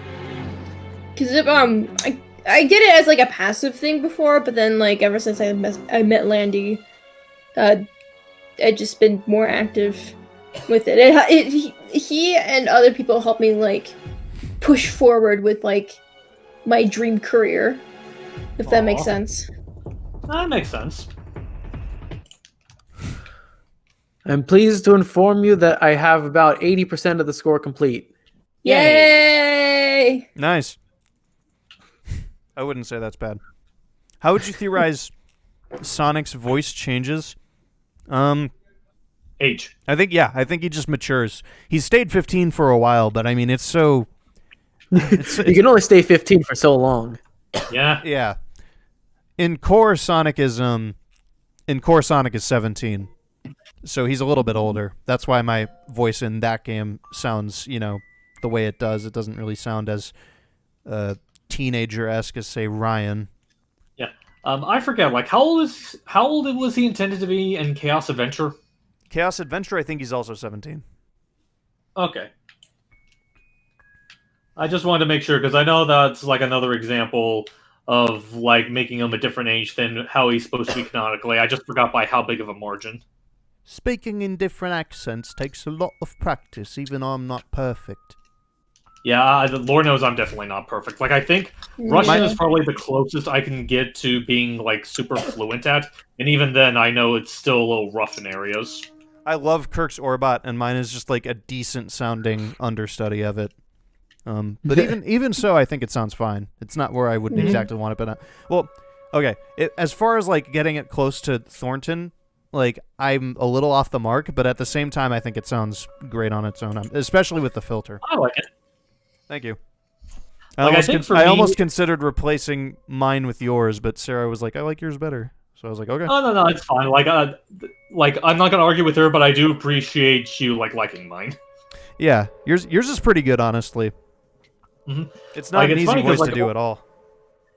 [SPEAKER 2] Cause I did it as like a passive thing before, but then like ever since I met Landy, I've just been more active with it. He and other people helped me like push forward with like my dream career, if that makes sense.
[SPEAKER 11] That makes sense.
[SPEAKER 9] I'm pleased to inform you that I have about 80% of the score complete.
[SPEAKER 2] Yay!
[SPEAKER 1] Nice. I wouldn't say that's bad. How would you theorize Sonic's voice changes?
[SPEAKER 11] Age.
[SPEAKER 1] I think he just matures. He's stayed 15 for a while, but I mean, it's so...
[SPEAKER 9] You can only stay 15 for so long.
[SPEAKER 11] Yeah.
[SPEAKER 1] Yeah. In core Sonic is 17. So he's a little bit older. That's why my voice in that game sounds, you know, the way it does. It doesn't really sound as teenager-esque as, say, Ryan.
[SPEAKER 11] Yeah. I forget. Like, how old was he intended to be in Chaos Adventure?
[SPEAKER 1] Chaos Adventure, I think he's also 17.
[SPEAKER 11] Okay. I just wanted to make sure, because I know that's like another example of like making him a different age than how he's supposed to be canonically. I just forgot by how big of a margin.
[SPEAKER 1] Speaking in different accents takes a lot of practice, even though I'm not perfect.
[SPEAKER 11] Yeah, Lord knows I'm definitely not perfect. Like, I think Russian is probably the closest I can get to being like super fluent at, and even then, I know it's still a little rough in areas.
[SPEAKER 1] I love Kirk's Orbot, and mine is just like a decent sounding understudy of it. But even so, I think it sounds fine. It's not where I would exactly want it, but well, okay. As far as like getting it close to Thornton, like I'm a little off the mark, but at the same time, I think it sounds great on its own, especially with the filter.
[SPEAKER 11] I like it.
[SPEAKER 1] Thank you.
[SPEAKER 11] Like,
[SPEAKER 1] I almost considered replacing mine with yours, but Sarah was like, "I like yours better," so I was like, "Okay."
[SPEAKER 11] Oh no, it's fine. Like I'm not gonna argue with her, but I do appreciate you liking mine.
[SPEAKER 1] Yeah, yours is pretty good, honestly.
[SPEAKER 11] Mm-hmm.
[SPEAKER 1] It's not an easy voice to do at all.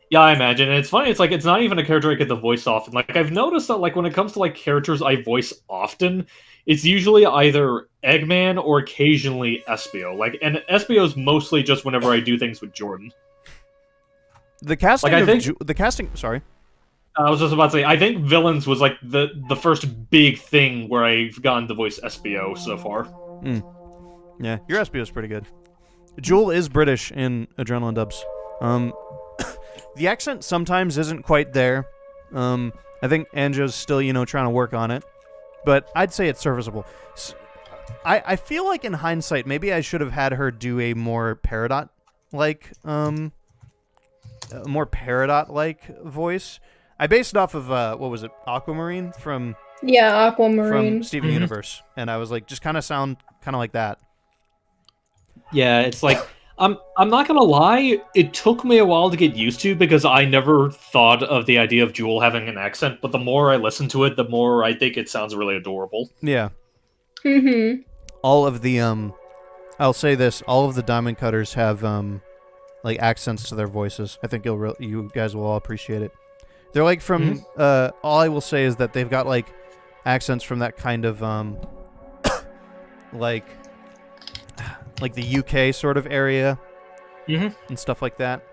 [SPEAKER 11] Yeah, I imagine. And it's funny, it's not even a character I get the voice often. Like, I've noticed that, like, when it comes to, like, characters I voice often, it's usually either Eggman or occasionally Espio. Like, and Espio's mostly just whenever I do things with Jordan.
[SPEAKER 1] The casting sorry.
[SPEAKER 11] I was just about to say, I think Villains was, like, the first big thing where I've gotten to voice Espio so far.
[SPEAKER 1] Yeah, your Espio's pretty good. Jewel is British in Adrenaline Dubs. The accent sometimes isn't quite there. I think Anjo's still, trying to work on it. But I'd say it's serviceable. I feel like in hindsight, maybe I should have had her do a more Peridot-like, voice. I based it off of, what was it, Aquamarine from...
[SPEAKER 2] Yeah, Aquamarine.
[SPEAKER 1] From Steven Universe. And I was like, just kind of sound kind of like that.
[SPEAKER 11] Yeah, it's like... I'm not gonna lie, it took me a while to get used to because I never thought of the idea of Jewel having an accent, but the more I listen to it, the more I think it sounds really adorable.
[SPEAKER 1] Yeah.
[SPEAKER 2] Mm-hmm.
[SPEAKER 1] All of the, I'll say this, all of the Diamond Cutters have, like, accents to their voices. I think you guys will all appreciate it. They're like from, all I will say is that they've got, like, accents from that kind of, like the UK sort of area and stuff like that.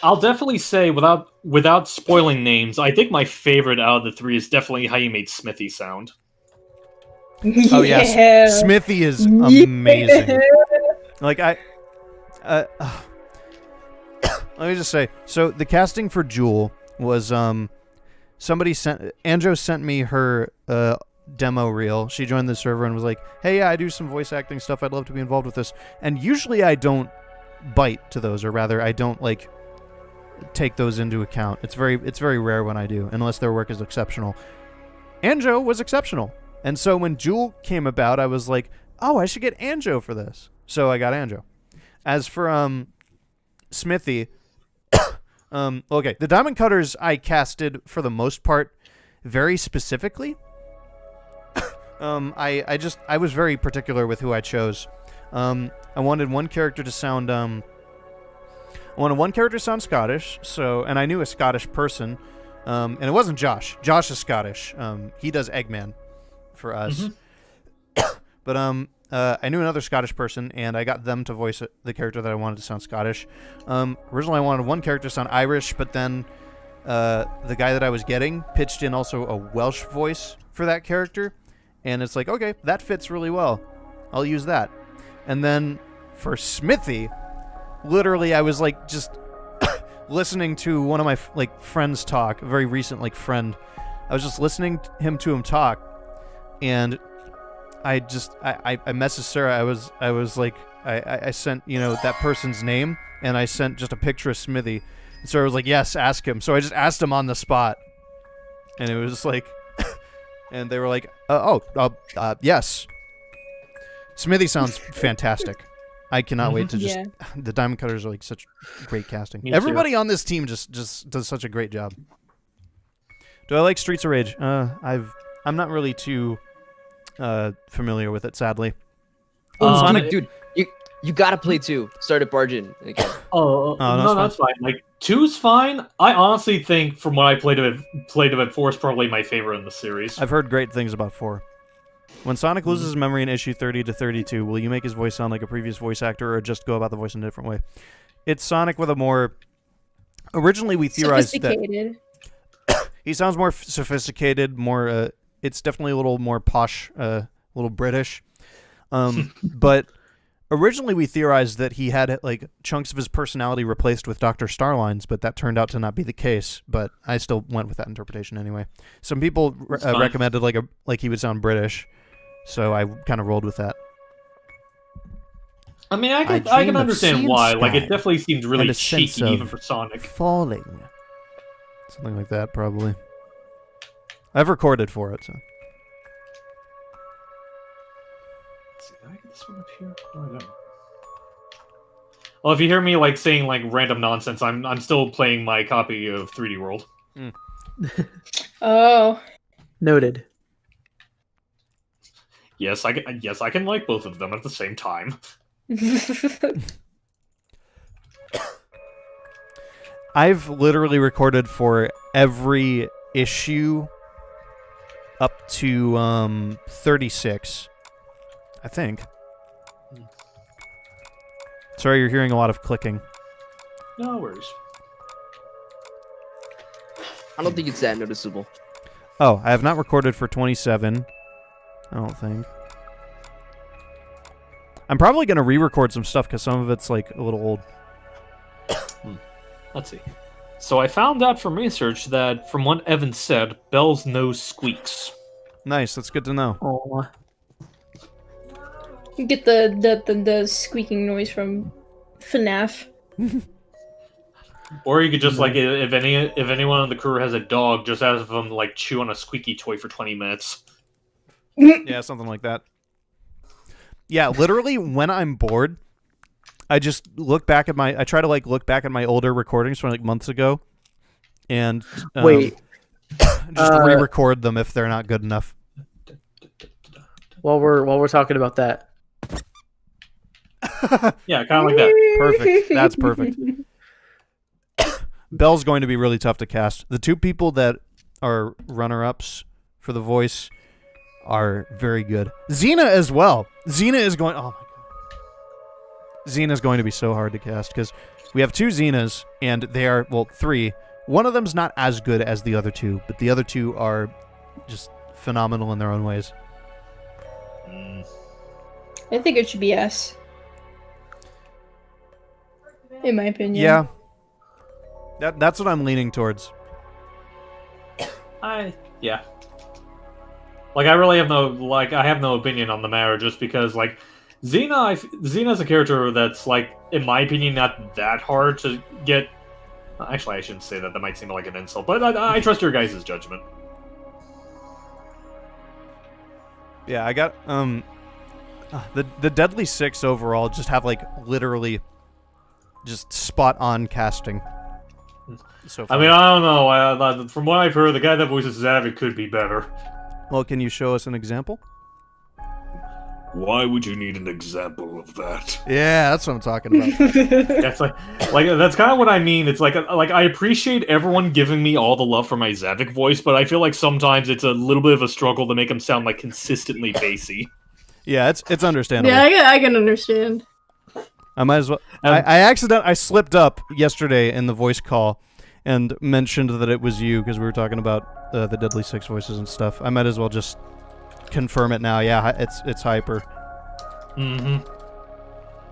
[SPEAKER 11] I'll definitely say, without spoiling names, I think my favorite out of the three is definitely how you made Smithy sound.
[SPEAKER 1] Oh yeah, Smithy is amazing. Yeah. Like let me just say, so the casting for Jewel was Anjo sent me her demo reel. She joined the server and was like, "Hey, yeah, I do some voice acting stuff. I'd love to be involved with this." And usually I don't bite to those, or rather, I don't like take those into account. It's very rare when I do, unless their work is exceptional. Anjo was exceptional, and so when Jewel came about, I was like, "Oh, I should get Anjo for this." So I got Anjo. As for Smithy, okay, the Diamond Cutters I casted for the most part very specifically. I was very particular with who I chose. I wanted one character to sound Scottish, and I knew a Scottish person, and it wasn't Josh. Josh is Scottish. He does Eggman for us. But I knew another Scottish person, and I got them to voice the character that I wanted to sound Scottish. Originally I wanted one character to sound Irish, but then the guy that I was getting pitched in also a Welsh voice for that character. And it's like, okay, that fits really well. I'll use that. And then for Smithy, literally I was like just listening to one of my friends talk, a very recent friend. I was just listening to him talk, and I messaged Sarah. I was like, I sent that person's name, and I sent just a picture of Smithy. And Sarah was like, yes, ask him. So I just asked him on the spot, and it was just like. And they were like, yes. Smithy sounds fantastic. I cannot wait to just... Yeah. The Diamond Cutters are like such great casting. Everybody on this team just does such a great job. Do I like Streets of Rage? I'm not really too familiar with it, sadly.
[SPEAKER 10] Sonic, dude, You gotta play 2. Start at Bargain. Okay.
[SPEAKER 11] No, that's fine. Like 2's fine. I honestly think, from what I played of it, 4 is probably my favorite in the series.
[SPEAKER 1] I've heard great things about 4. When Sonic loses his memory in issue 30 to 32, will you make his voice sound like a previous voice actor, or just go about the voice in a different way? It's Sonic with a more... Originally, we theorized that he sounds more sophisticated, more... it's definitely a little more posh, a little British. But originally, we theorized that he had like chunks of his personality replaced with Dr. Starline's, but that turned out to not be the case. But I still went with that interpretation anyway. Some people recommended like he would sound British, so I kind of rolled with that.
[SPEAKER 11] I mean, I can understand why. Like, it definitely seemed really cheeky, even for Sonic.
[SPEAKER 1] Falling. Something like that, probably. I've recorded for it, so.
[SPEAKER 11] Let's see, did I get this one up here? Oh, I don't. Well, if you hear me like saying like random nonsense, I'm still playing my copy of 3D World.
[SPEAKER 2] Oh.
[SPEAKER 9] Noted.
[SPEAKER 11] Yes, I can like both of them at the same time.
[SPEAKER 1] I've literally recorded for every issue up to 36, I think. Sorry, you're hearing a lot of clicking.
[SPEAKER 11] No worries.
[SPEAKER 10] I don't think it's that noticeable.
[SPEAKER 1] Oh, I have not recorded for 27. I don't think. I'm probably going to re-record some stuff because some of it's like a little old.
[SPEAKER 11] Let's see. So I found out from research that, from what Evan said, Belle's nose squeaks.
[SPEAKER 1] Nice, that's good to know.
[SPEAKER 9] Aww.
[SPEAKER 2] You get the squeaking noise from FNAF.
[SPEAKER 11] Or you could just like, if anyone on the crew has a dog, just have them like chew on a squeaky toy for 20 minutes.
[SPEAKER 1] Yeah, something like that. Yeah, literally when I'm bored, I just look back at I try to like look back at my older recordings from like months ago, and
[SPEAKER 9] wait,
[SPEAKER 1] just re-record them if they're not good enough.
[SPEAKER 9] While we're talking about that.
[SPEAKER 11] Yeah, kind of like that.
[SPEAKER 1] Perfect. That's perfect. Belle's going to be really tough to cast. The two people that are runner-ups for the voice are very good. Xena as well. Xena is going... Oh my god. Xena's going to be so hard to cast because we have 2 Xenas and they are... Well, 3. One of them's not as good as the other 2, but the other 2 are just phenomenal in their own ways.
[SPEAKER 2] I think it should be S. In my opinion.
[SPEAKER 1] Yeah. That's what I'm leaning towards.
[SPEAKER 11] Yeah. Like, I really have no opinion on the matter, just because, like, Xena's a character that's, like, in my opinion, not that hard to get... Actually, I shouldn't say that. That might seem like an insult, but I trust your guys' judgment.
[SPEAKER 1] Yeah, I got, the Deadly Six overall just have, like, literally just spot-on casting. So
[SPEAKER 11] I mean, I don't know. From what I've heard, the guy that voices Zavik could be better.
[SPEAKER 1] Well, can you show us an example?
[SPEAKER 17] Why would you need an example of that?
[SPEAKER 1] Yeah, that's what I'm talking about.
[SPEAKER 11] That's like that's kind of what I mean. It's like I appreciate everyone giving me all the love for my Zavik voice, but I feel like sometimes it's a little bit of a struggle to make him sound like consistently bassy.
[SPEAKER 1] Yeah, it's understandable.
[SPEAKER 2] Yeah, I can understand.
[SPEAKER 1] I might as well. I slipped up yesterday in the voice call and mentioned that it was you because we were talking about the Deadly Six voices and stuff. I might as well just confirm it now. Yeah, it's Hyper.
[SPEAKER 11] Mm-hmm.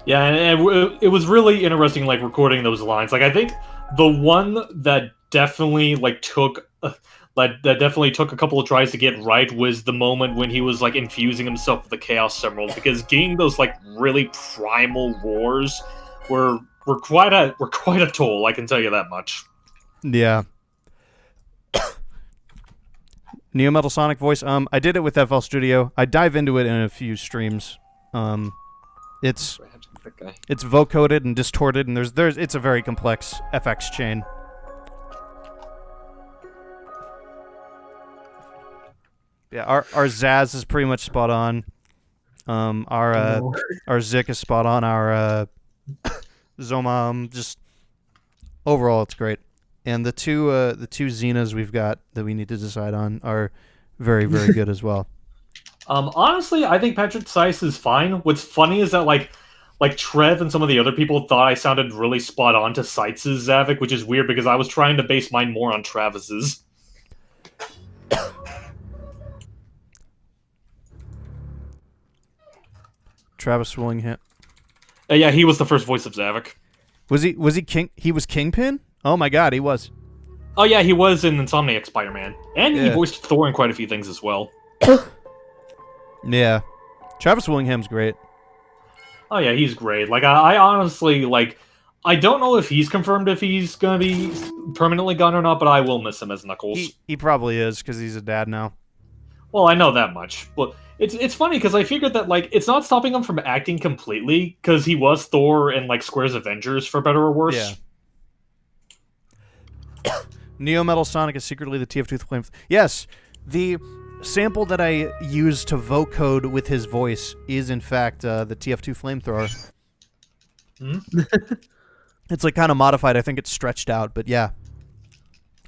[SPEAKER 11] Yeah, and it was really interesting, like, recording those lines. Like, I think the one that definitely took a couple of tries to get right was the moment when he was like infusing himself with the Chaos Emerald, because getting those like really primal roars were quite a toll. I can tell you that much.
[SPEAKER 1] Yeah. Neo Metal Sonic voice. I did it with FL Studio. I dive into it in a few streams. It's vocoded and distorted, and it's a very complex FX chain. Yeah, our Zaz is pretty much spot on. Our Zik is spot on. Our Zoma, just overall, it's great. And the two Xenas we've got that we need to decide on are very, very good as well.
[SPEAKER 11] Honestly, I think Patrick Seiss is fine. What's funny is that like Trev and some of the other people thought I sounded really spot on to Seitz's Zavik, which is weird because I was trying to base mine more on Travis's.
[SPEAKER 1] Travis Willingham.
[SPEAKER 11] Yeah, he was the first voice of Zavik.
[SPEAKER 1] Was he King? He was Kingpin? Oh my God, he was.
[SPEAKER 11] Oh yeah, he was in Insomniac Spider-Man, and he
[SPEAKER 1] Yeah.
[SPEAKER 11] voiced Thor in quite a few things as well.
[SPEAKER 1] Yeah, Travis Willingham's great.
[SPEAKER 11] Oh yeah, he's great. Like I honestly like. I don't know if he's confirmed if he's gonna be permanently gone or not, but I will miss him as Knuckles.
[SPEAKER 1] He probably is because he's a dad now.
[SPEAKER 11] Well, I know that much, but it's funny because I figured that like it's not stopping him from acting completely because he was Thor in like Square's Avengers for better or worse.
[SPEAKER 1] Yeah. Neo Metal Sonic is secretly the TF2 Flame. Yes, the sample that I used to vocode with his voice is in fact the TF2 flamethrower. It's like kind of modified. I think it's stretched out, but yeah,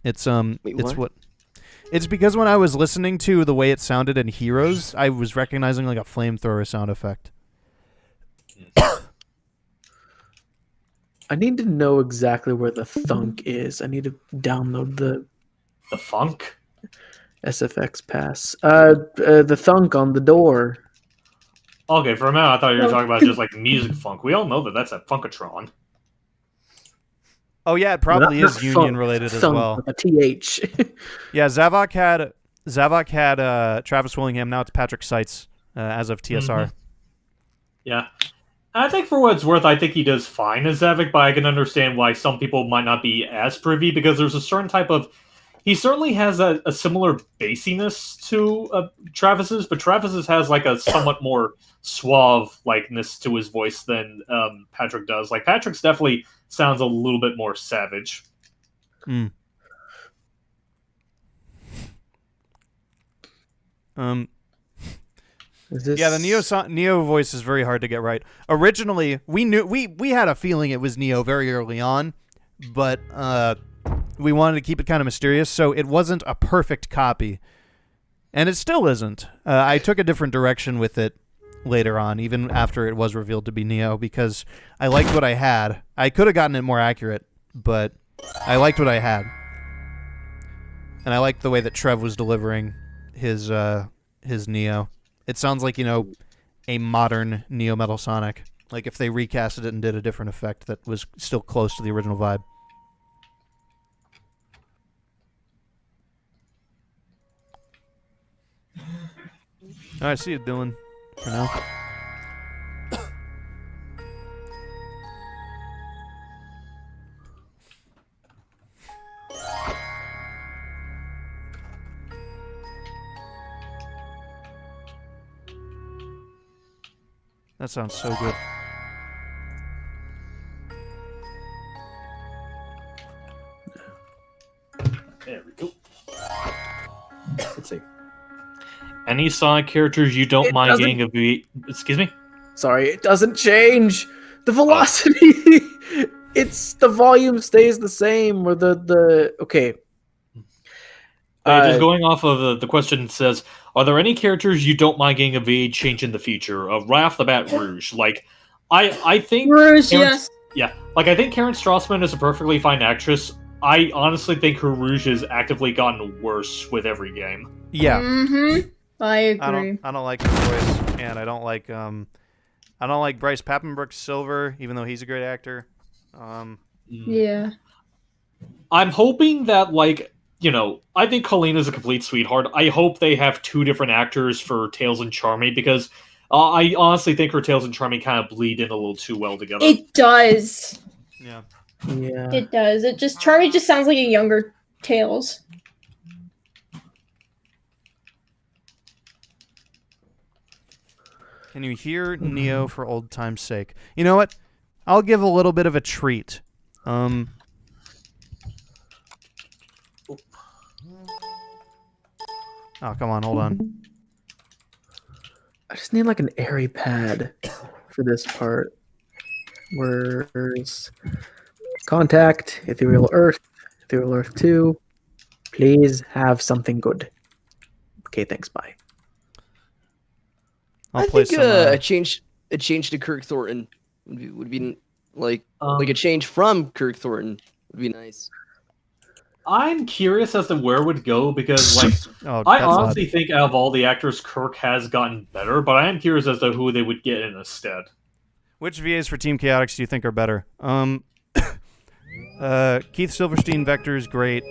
[SPEAKER 1] it's
[SPEAKER 10] what?
[SPEAKER 1] It's because when I was listening to the way it sounded in Heroes, I was recognizing like a flamethrower sound effect.
[SPEAKER 9] I need to know exactly where the thunk is. I need to download the
[SPEAKER 11] funk
[SPEAKER 9] SFX pass. The thunk on the door.
[SPEAKER 11] Okay, for a minute I thought you were talking about just like music funk. We all know that that's a Funkatron.
[SPEAKER 1] Oh yeah, it probably
[SPEAKER 9] Not
[SPEAKER 1] is union related as
[SPEAKER 9] thunk
[SPEAKER 1] well.
[SPEAKER 9] with a TH.
[SPEAKER 1] Yeah, Zavok had Travis Willingham. Now it's Patrick Seitz as of TSR.
[SPEAKER 11] Yeah. I think for what it's worth, I think he does fine as Zavik, but I can understand why some people might not be as privy, because there's a certain type of... He certainly has a similar bassiness to Travis's, but Travis's has like a somewhat more suave likeness to his voice than Patrick does. Like, Patrick's definitely sounds a little bit more savage.
[SPEAKER 1] Mm. Yeah, the Neo voice is very hard to get right. Originally, we had a feeling it was Neo very early on, but we wanted to keep it kind of mysterious, so it wasn't a perfect copy, and it still isn't. I took a different direction with it later on, even after it was revealed to be Neo, because I liked what I had. I could have gotten it more accurate, but I liked what I had, and I liked the way that Trev was delivering his Neo. It sounds like, a modern Neo Metal Sonic. Like if they recasted it and did a different effect that was still close to the original vibe. Alright, see you, Dylan, for now. That sounds so good.
[SPEAKER 11] There we go. Let's see. Any Sonic characters you don't mind getting a V... Excuse me?
[SPEAKER 9] Sorry, it doesn't change. The velocity. It's the volume stays the same, or the okay.
[SPEAKER 11] Just going off of the question, says, are there any characters you don't mind getting a VA change in the future? Right off the bat, Rouge. Like, I think
[SPEAKER 2] Rouge, yes.
[SPEAKER 11] Yeah, like I think Karen Strassman is a perfectly fine actress. I honestly think her Rouge has actively gotten worse with every game.
[SPEAKER 1] Yeah.
[SPEAKER 2] Mm-hmm. I agree.
[SPEAKER 1] I don't like her voice, and I don't like Bryce Papenbrook's Silver, even though he's a great actor.
[SPEAKER 2] Yeah.
[SPEAKER 11] I'm hoping that, like, I think Colleen is a complete sweetheart. I hope they have two different actors for Tails and Charmy, because I honestly think her Tails and Charmy kind of bleed in a little too well together.
[SPEAKER 2] It does.
[SPEAKER 1] Yeah.
[SPEAKER 9] Yeah.
[SPEAKER 2] It does. Charmy just sounds like a younger Tails.
[SPEAKER 1] Can you hear Neo for old time's sake? You know what? I'll give a little bit of a treat. Oh, come on, hold on.
[SPEAKER 9] I just need like an airy pad for this part. Where's Contact, Ethereal Earth 2. Please have something good. Okay, thanks, bye.
[SPEAKER 10] I think a change to Kirk Thornton would be like a change from Kirk Thornton would be nice.
[SPEAKER 11] I'm curious as to where it would go because, like, I honestly think out of all the actors, Kirk has gotten better, but I am curious as to who they would get in instead.
[SPEAKER 1] Which VAs for Team Chaotix do you think are better? Keith Silverstein Vector is great.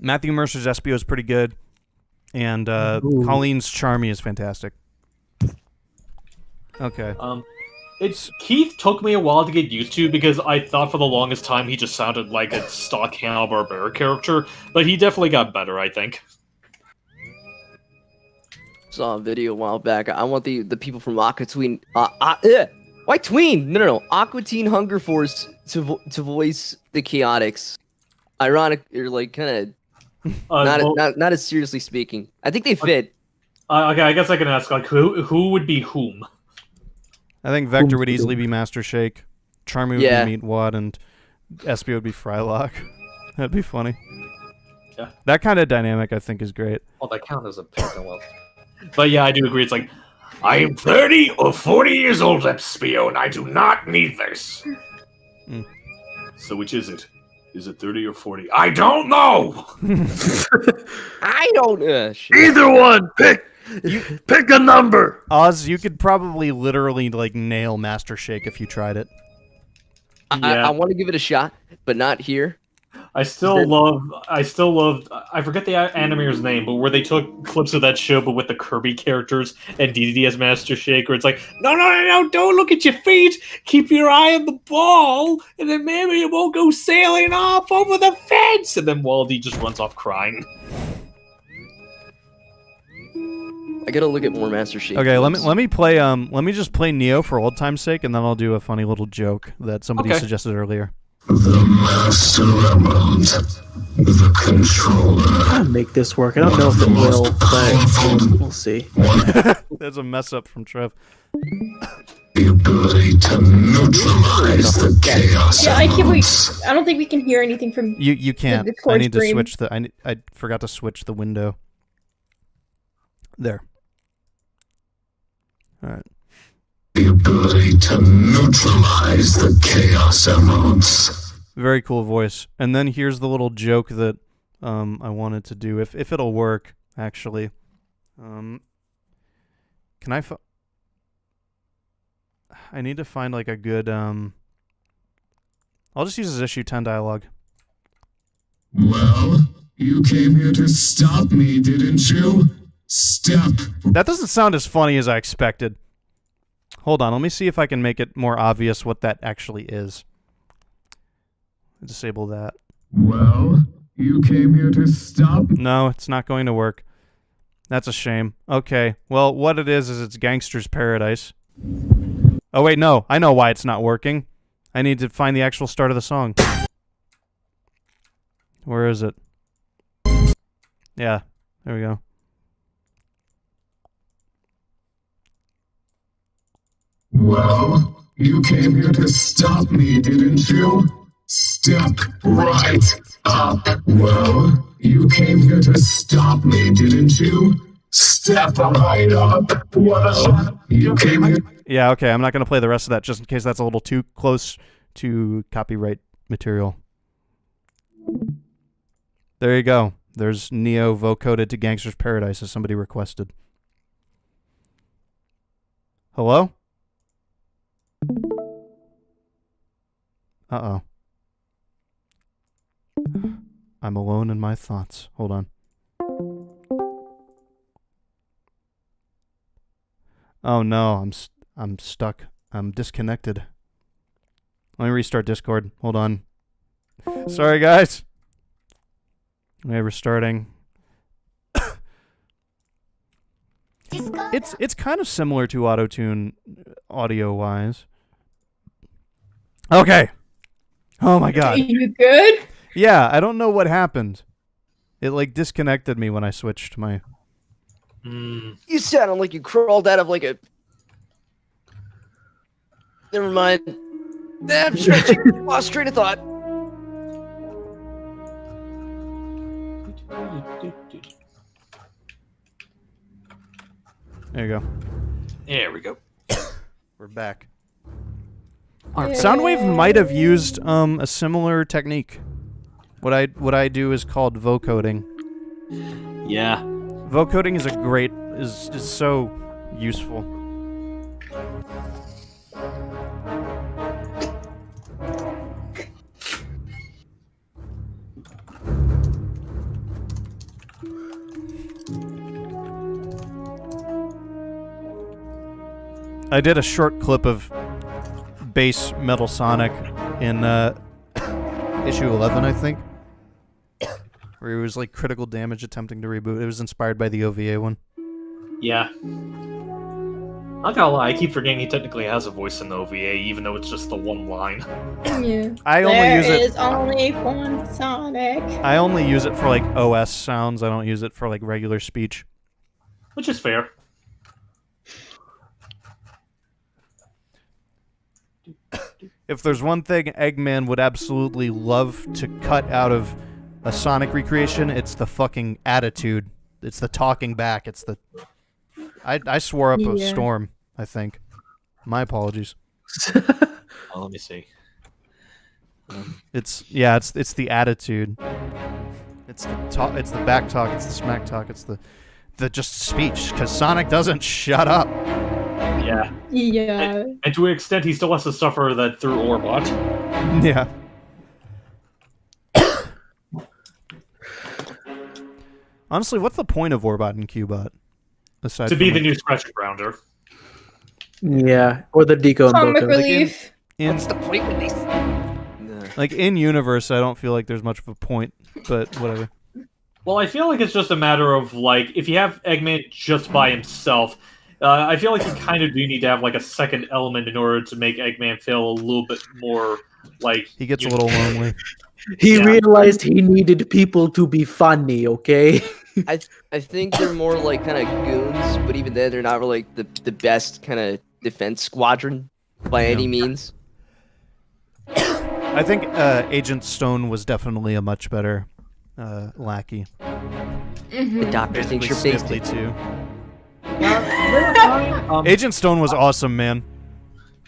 [SPEAKER 1] Matthew Mercer's Espio is pretty good, and Colleen's Charmy is fantastic. Okay.
[SPEAKER 11] Keith took me a while to get used to because I thought for the longest time he just sounded like a stock Hanna-Barbera character, but he definitely got better, I think.
[SPEAKER 10] Saw a video a while back. I want the people from Aqua Tween. Why Tween? No. Aqua Teen Hunger Force to voice the Chaotix. Ironic, or like kind of not as seriously speaking. I think they fit.
[SPEAKER 11] Okay, I guess I can ask like who would be whom.
[SPEAKER 1] I think Vector would easily be Master Shake, Charmy would be Meatwad, and Espio would be Frylock. That'd be funny.
[SPEAKER 11] Yeah.
[SPEAKER 1] That kind of dynamic, I think, is great.
[SPEAKER 11] Well, that counts as a pick. Well. But yeah, I do agree. It's like, I am 30 or 40 years old, Espio, and I do not need this. So which is it? Is it 30 or 40? I don't know!
[SPEAKER 10] I don't
[SPEAKER 17] Either one! Pick a number!
[SPEAKER 1] Oz, you could probably literally like nail Master Shake if you tried it.
[SPEAKER 10] I want to give it a shot, but not here.
[SPEAKER 11] I still love. I forget the animator's name, but where they took clips of that show, but with the Kirby characters and DDD as Master Shake, where it's like, no, don't look at your feet. Keep your eye on the ball, and then maybe it won't go sailing off over the fence. And then Waldy just runs off crying.
[SPEAKER 10] I gotta look at more Master Shake.
[SPEAKER 1] Okay, let me play. Let me just play Neo for old time's sake, and then I'll do a funny little joke that somebody suggested earlier.
[SPEAKER 17] The Master Emerald, the Controller.
[SPEAKER 9] I'll make this work. I don't know if it will, but we'll see.
[SPEAKER 1] There's a mess up from Trev.
[SPEAKER 17] The ability to neutralize the chaos.
[SPEAKER 2] Yeah, I don't think we can hear anything from.
[SPEAKER 1] You can't.
[SPEAKER 2] The Discord
[SPEAKER 1] I need
[SPEAKER 2] stream.
[SPEAKER 1] to switch the. I forgot to switch the window. There. All right.
[SPEAKER 17] The ability to neutralize the Chaos Emeralds.
[SPEAKER 1] Very cool voice. And then here's the little joke that I wanted to do, if it'll work, actually. Can I need to find like a good I'll just use his issue 10 dialogue.
[SPEAKER 17] Well, you came here to stop me, didn't you? Step.
[SPEAKER 1] That doesn't sound as funny as I expected. Hold on, let me see if I can make it more obvious what that actually is. Disable that.
[SPEAKER 17] Well, you came here to stop.
[SPEAKER 1] No, it's not going to work. That's a shame. Okay, well, what it is it's Gangster's Paradise. Oh, wait, no. I know why it's not working. I need to find the actual start of the song. Where is it? Yeah, there we go.
[SPEAKER 17] Well, you came here to stop me, didn't you? Step right up. Well, you came here to stop me, didn't you? Step right up. Well, you came here.
[SPEAKER 1] Yeah, okay, I'm not going to play the rest of that just in case that's a little too close to copyright material. There you go. There's Neo vocoded to Gangster's Paradise as somebody requested. Hello? Uh-oh. I'm alone in my thoughts. Hold on. Oh no, I'm stuck. I'm disconnected. Let me restart Discord. Hold on. Sorry guys. Okay, restarting. It's kind of similar to Autotune audio-wise. Okay. Oh my god.
[SPEAKER 2] Are you good?
[SPEAKER 1] Yeah, I don't know what happened. It like disconnected me when I switched my...
[SPEAKER 10] You sound like you crawled out of like a. Never mind. I'm stretching. Lost train of thought.
[SPEAKER 1] There you go.
[SPEAKER 11] There we go.
[SPEAKER 1] We're back.
[SPEAKER 2] Yay.
[SPEAKER 1] Soundwave might have used a similar technique. What I do is called vocoding.
[SPEAKER 11] Yeah.
[SPEAKER 1] Vocoding is so useful. I did a short clip of bass Metal Sonic in issue 11, I think, where he was like critical damage attempting to reboot. It was inspired by the OVA one.
[SPEAKER 11] Yeah. Not gonna lie, I keep forgetting he technically has a voice in the OVA, even though it's just the one line.
[SPEAKER 2] Yeah.
[SPEAKER 1] I only use it.
[SPEAKER 2] There is only one Sonic.
[SPEAKER 1] I only use it for like OS sounds. I don't use it for like regular speech.
[SPEAKER 11] Which is fair.
[SPEAKER 1] If there's one thing Eggman would absolutely love to cut out of a Sonic recreation, it's the fucking attitude. It's the talking back. It's the... I swore up a storm, I think. My apologies.
[SPEAKER 11] Well, let me see.
[SPEAKER 1] It's the attitude. It's the talk. It's the back talk. It's the smack talk. It's the just speech. Because Sonic doesn't shut up.
[SPEAKER 11] Yeah.
[SPEAKER 2] Yeah.
[SPEAKER 11] And to an extent, he still has to suffer that through Orbot.
[SPEAKER 1] Yeah. Honestly, what's the point of Orbot and Cubot? Aside
[SPEAKER 11] To
[SPEAKER 1] from
[SPEAKER 11] be the
[SPEAKER 1] like,
[SPEAKER 11] new Scratch Grounder.
[SPEAKER 9] Yeah, or the Deco and
[SPEAKER 2] Comic
[SPEAKER 9] Boco.
[SPEAKER 2] relief.
[SPEAKER 10] What's the point with these?
[SPEAKER 1] Like in universe, I don't feel like there's much of a point, but whatever.
[SPEAKER 11] Well, I feel like it's just a matter of, like, if you have Eggman just by himself, I feel like you kind of do need to have, like, a second element in order to make Eggman feel a little bit more, like...
[SPEAKER 1] He gets a little lonely.
[SPEAKER 9] He realized he needed people to be funny, okay?
[SPEAKER 10] I think they're more like kind of goons, but even then, they're not really like the best kind of defense squadron by any means.
[SPEAKER 1] I think Agent Stone was definitely a much better lackey.
[SPEAKER 10] The doctor thinks you're big
[SPEAKER 1] Sniffly too. Agent Stone was awesome, man.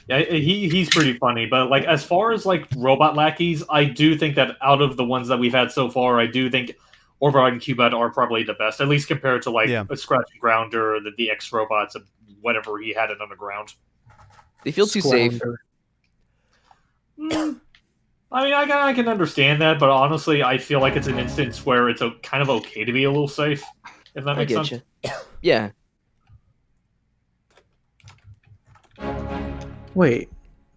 [SPEAKER 11] Yeah, he's pretty funny, but like as far as like robot lackeys, I do think that out of the ones that we've had so far, I do think Orbot and Cubot are probably the best, at least compared to like a Scratch and Grounder, the X robots, and whatever he had it underground.
[SPEAKER 10] They feel too safe.
[SPEAKER 11] I mean, I can understand that, but honestly, I feel like it's an instance where it's kind of okay to be a little safe, if that makes sense.
[SPEAKER 10] You. Yeah.
[SPEAKER 9] Wait,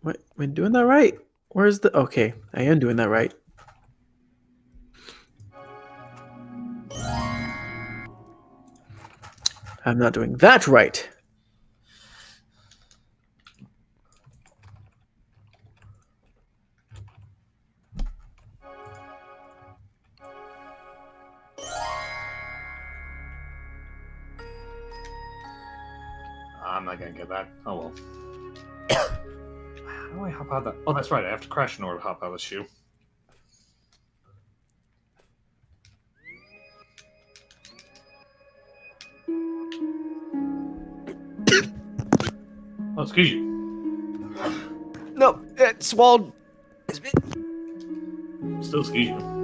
[SPEAKER 9] what? Am I doing that right? Where's the... Okay, I am doing that right. I'm not doing that right.
[SPEAKER 11] I'm not gonna get that. Oh well. How do I hop out of that? Oh, that's right. I have to crash in order to hop out of the shoe. Oh, excuse you.
[SPEAKER 10] No, it swallowed.
[SPEAKER 11] Still excuse you.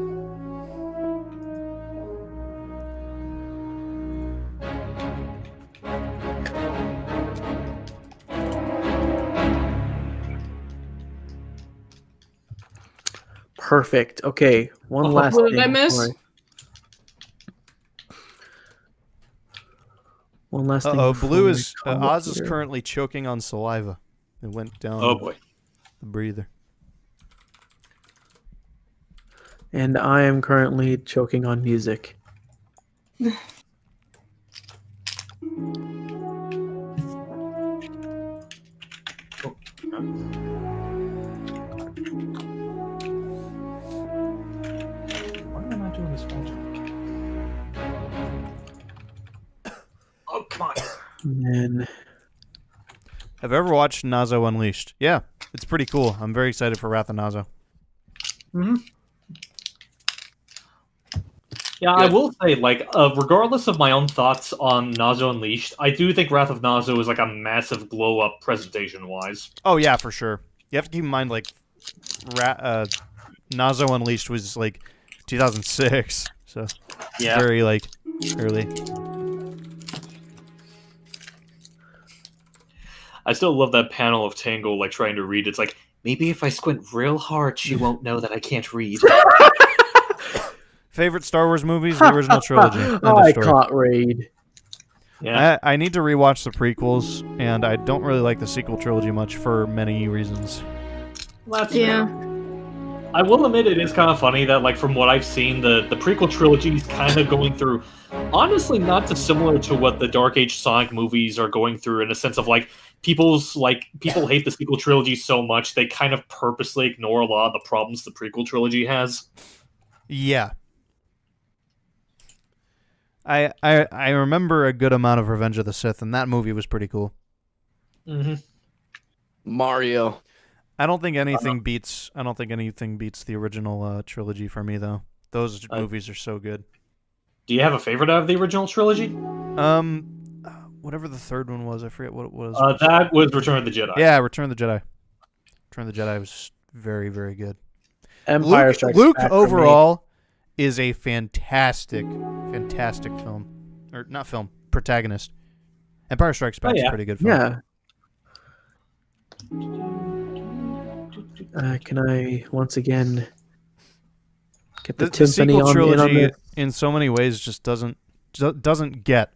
[SPEAKER 9] Perfect. Okay, one last
[SPEAKER 2] what
[SPEAKER 9] thing.
[SPEAKER 2] did I miss?
[SPEAKER 9] Sorry. One last thing.
[SPEAKER 1] Oh,
[SPEAKER 9] before
[SPEAKER 1] Blue
[SPEAKER 9] we
[SPEAKER 1] is
[SPEAKER 9] come
[SPEAKER 1] Oz
[SPEAKER 9] up
[SPEAKER 1] is
[SPEAKER 9] here.
[SPEAKER 1] currently choking on saliva. It went down.
[SPEAKER 11] Oh boy,
[SPEAKER 1] the breather.
[SPEAKER 9] And I am currently choking on music.
[SPEAKER 11] Why am I not doing this magic? Oh, come on.
[SPEAKER 9] And
[SPEAKER 1] Have you ever watched Nazo Unleashed? Yeah, it's pretty cool. I'm very excited for Wrath of Nazo.
[SPEAKER 11] Mm-hmm. Yeah, I will say, like, regardless of my own thoughts on Nazo Unleashed, I do think Wrath of Nazo is like a massive glow up presentation-wise.
[SPEAKER 1] Oh yeah, for sure. You have to keep in mind, like, Nazo Unleashed was like 2006, so
[SPEAKER 11] Yeah.
[SPEAKER 1] very like early.
[SPEAKER 11] I still love that panel of Tangle like trying to read. It's like, maybe if I squint real hard, she won't know that I can't read.
[SPEAKER 1] Favorite Star Wars movies? The original trilogy. End of
[SPEAKER 9] I
[SPEAKER 1] story.
[SPEAKER 9] can't read.
[SPEAKER 11] Yeah.
[SPEAKER 1] I need to rewatch the prequels, and I don't really like the sequel trilogy much for many reasons.
[SPEAKER 11] Well, that's fair. I will admit it is kind of funny that, like, from what I've seen, the prequel trilogy is kind of going through, honestly, not dissimilar to what the Dark Age Sonic movies are going through, in a sense of, like, people hate the sequel trilogy so much, they kind of purposely ignore a lot of the problems the prequel trilogy has.
[SPEAKER 1] Yeah. I remember a good amount of Revenge of the Sith, and that movie was pretty cool.
[SPEAKER 11] Mm-hmm.
[SPEAKER 10] Mario.
[SPEAKER 1] I don't think anything beats the original trilogy for me, though. Those movies are so good.
[SPEAKER 11] Do you have a favorite out of the original trilogy?
[SPEAKER 1] Whatever the third one was, I forget what it was.
[SPEAKER 11] That was Return of the Jedi.
[SPEAKER 1] Yeah, Return of the Jedi. Return of the Jedi was very, very good.
[SPEAKER 9] Empire Strikes
[SPEAKER 1] Luke
[SPEAKER 9] Back for
[SPEAKER 1] overall is a fantastic film. Or not film, protagonist. Empire Strikes Back is a pretty good film.
[SPEAKER 9] Yeah. Can I once again get the
[SPEAKER 1] The
[SPEAKER 9] timpani
[SPEAKER 1] sequel
[SPEAKER 9] on
[SPEAKER 1] trilogy,
[SPEAKER 9] this?
[SPEAKER 1] in so many ways, just doesn't get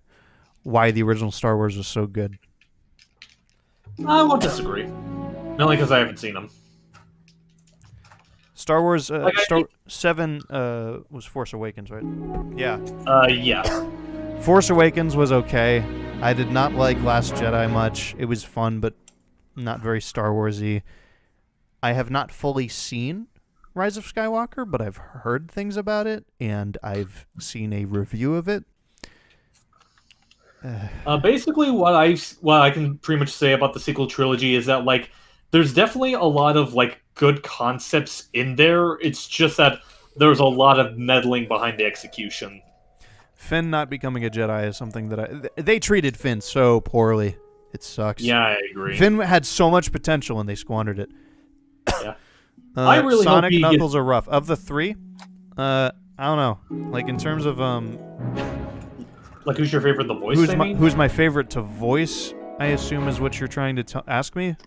[SPEAKER 1] why the original Star Wars was so good.
[SPEAKER 11] I won't disagree. Only because I haven't seen them.
[SPEAKER 1] Star Wars 7 was Force Awakens, right? Yeah.
[SPEAKER 11] Yeah.
[SPEAKER 1] Force Awakens was okay. I did not like Last Jedi much. It was fun, but not very Star Wars-y. I have not fully seen Rise of Skywalker, but I've heard things about it, and I've seen a review of it.
[SPEAKER 11] Basically, what I can pretty much say about the sequel trilogy is that, like, there's definitely a lot of, like, good concepts in there. It's just that there's a lot of meddling behind the execution.
[SPEAKER 1] Finn not becoming a Jedi is something that they treated Finn so poorly. It sucks.
[SPEAKER 11] Yeah, I agree.
[SPEAKER 1] Finn had so much potential, and they squandered it.
[SPEAKER 11] Yeah. I really
[SPEAKER 1] Sonic,
[SPEAKER 11] hope
[SPEAKER 1] Knuckles are rough. Of the three, I don't know. Like, in terms of
[SPEAKER 11] like, who's your favorite to voice?
[SPEAKER 1] Who's my favorite to voice? I assume is what you're trying to ask me.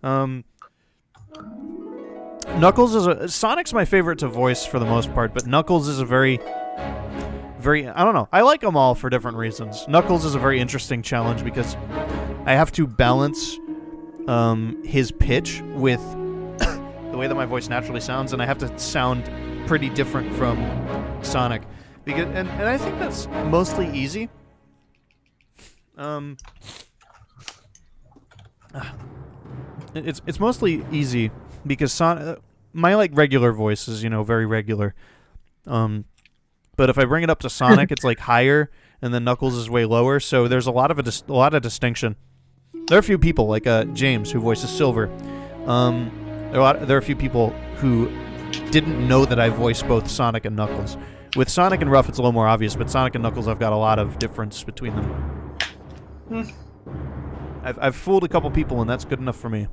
[SPEAKER 1] Knuckles Sonic's my favorite to voice for the most part, but Knuckles is a very I don't know. I like them all for different reasons. Knuckles is a very interesting challenge because I have to balance his pitch with the way that my voice naturally sounds, and I have to sound pretty different from Sonic. Because and I think that's mostly easy. It's mostly easy because my like regular voice is, very regular. But if I bring it up to Sonic, it's like higher, and then Knuckles is way lower. So there's a lot of distinction. There are a few people like James who voices Silver. There are a few people who didn't know that I voiced both Sonic and Knuckles. With Sonic and Ruff, it's a little more obvious, but Sonic and Knuckles, I've got a lot of difference between them. I've fooled a couple people, and that's good enough for me.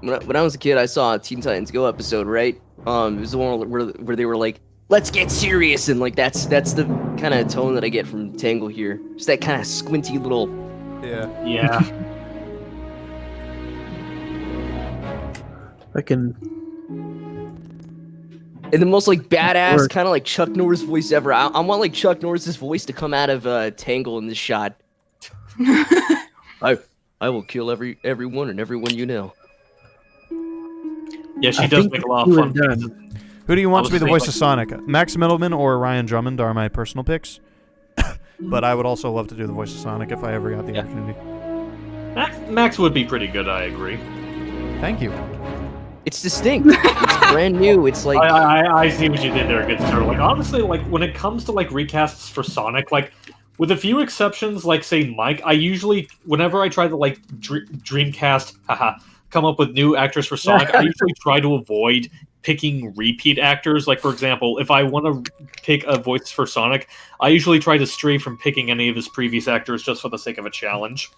[SPEAKER 10] When I was a kid, I saw a Teen Titans Go episode, right? It was the one where they were like, "Let's get serious," and like that's the kind of tone that I get from Tangle here. Just that kind of squinty little.
[SPEAKER 11] Yeah.
[SPEAKER 10] And the most like badass kind of like Chuck Norris voice ever. I want like Chuck Norris's voice to come out of Tangle in this shot. I will kill everyone and everyone you know.
[SPEAKER 11] Yeah, she does make a lot of fun.
[SPEAKER 1] Who do you want to be the voice of Sonic? Max Middleman or Ryan Drummond are my personal picks. But I would also love to do the voice of Sonic if I ever got the opportunity.
[SPEAKER 11] Max would be pretty good, I agree.
[SPEAKER 1] Thank you.
[SPEAKER 10] It's distinct. It's brand new. It's like
[SPEAKER 11] I see what you did there, good sir. Like honestly, like when it comes to like recasts for Sonic, like with a few exceptions, like say Mike, I usually whenever I try to like Dreamcast, come up with new actors for Sonic, I usually try to avoid picking repeat actors. Like for example, if I want to pick a voice for Sonic, I usually try to stray from picking any of his previous actors just for the sake of a challenge.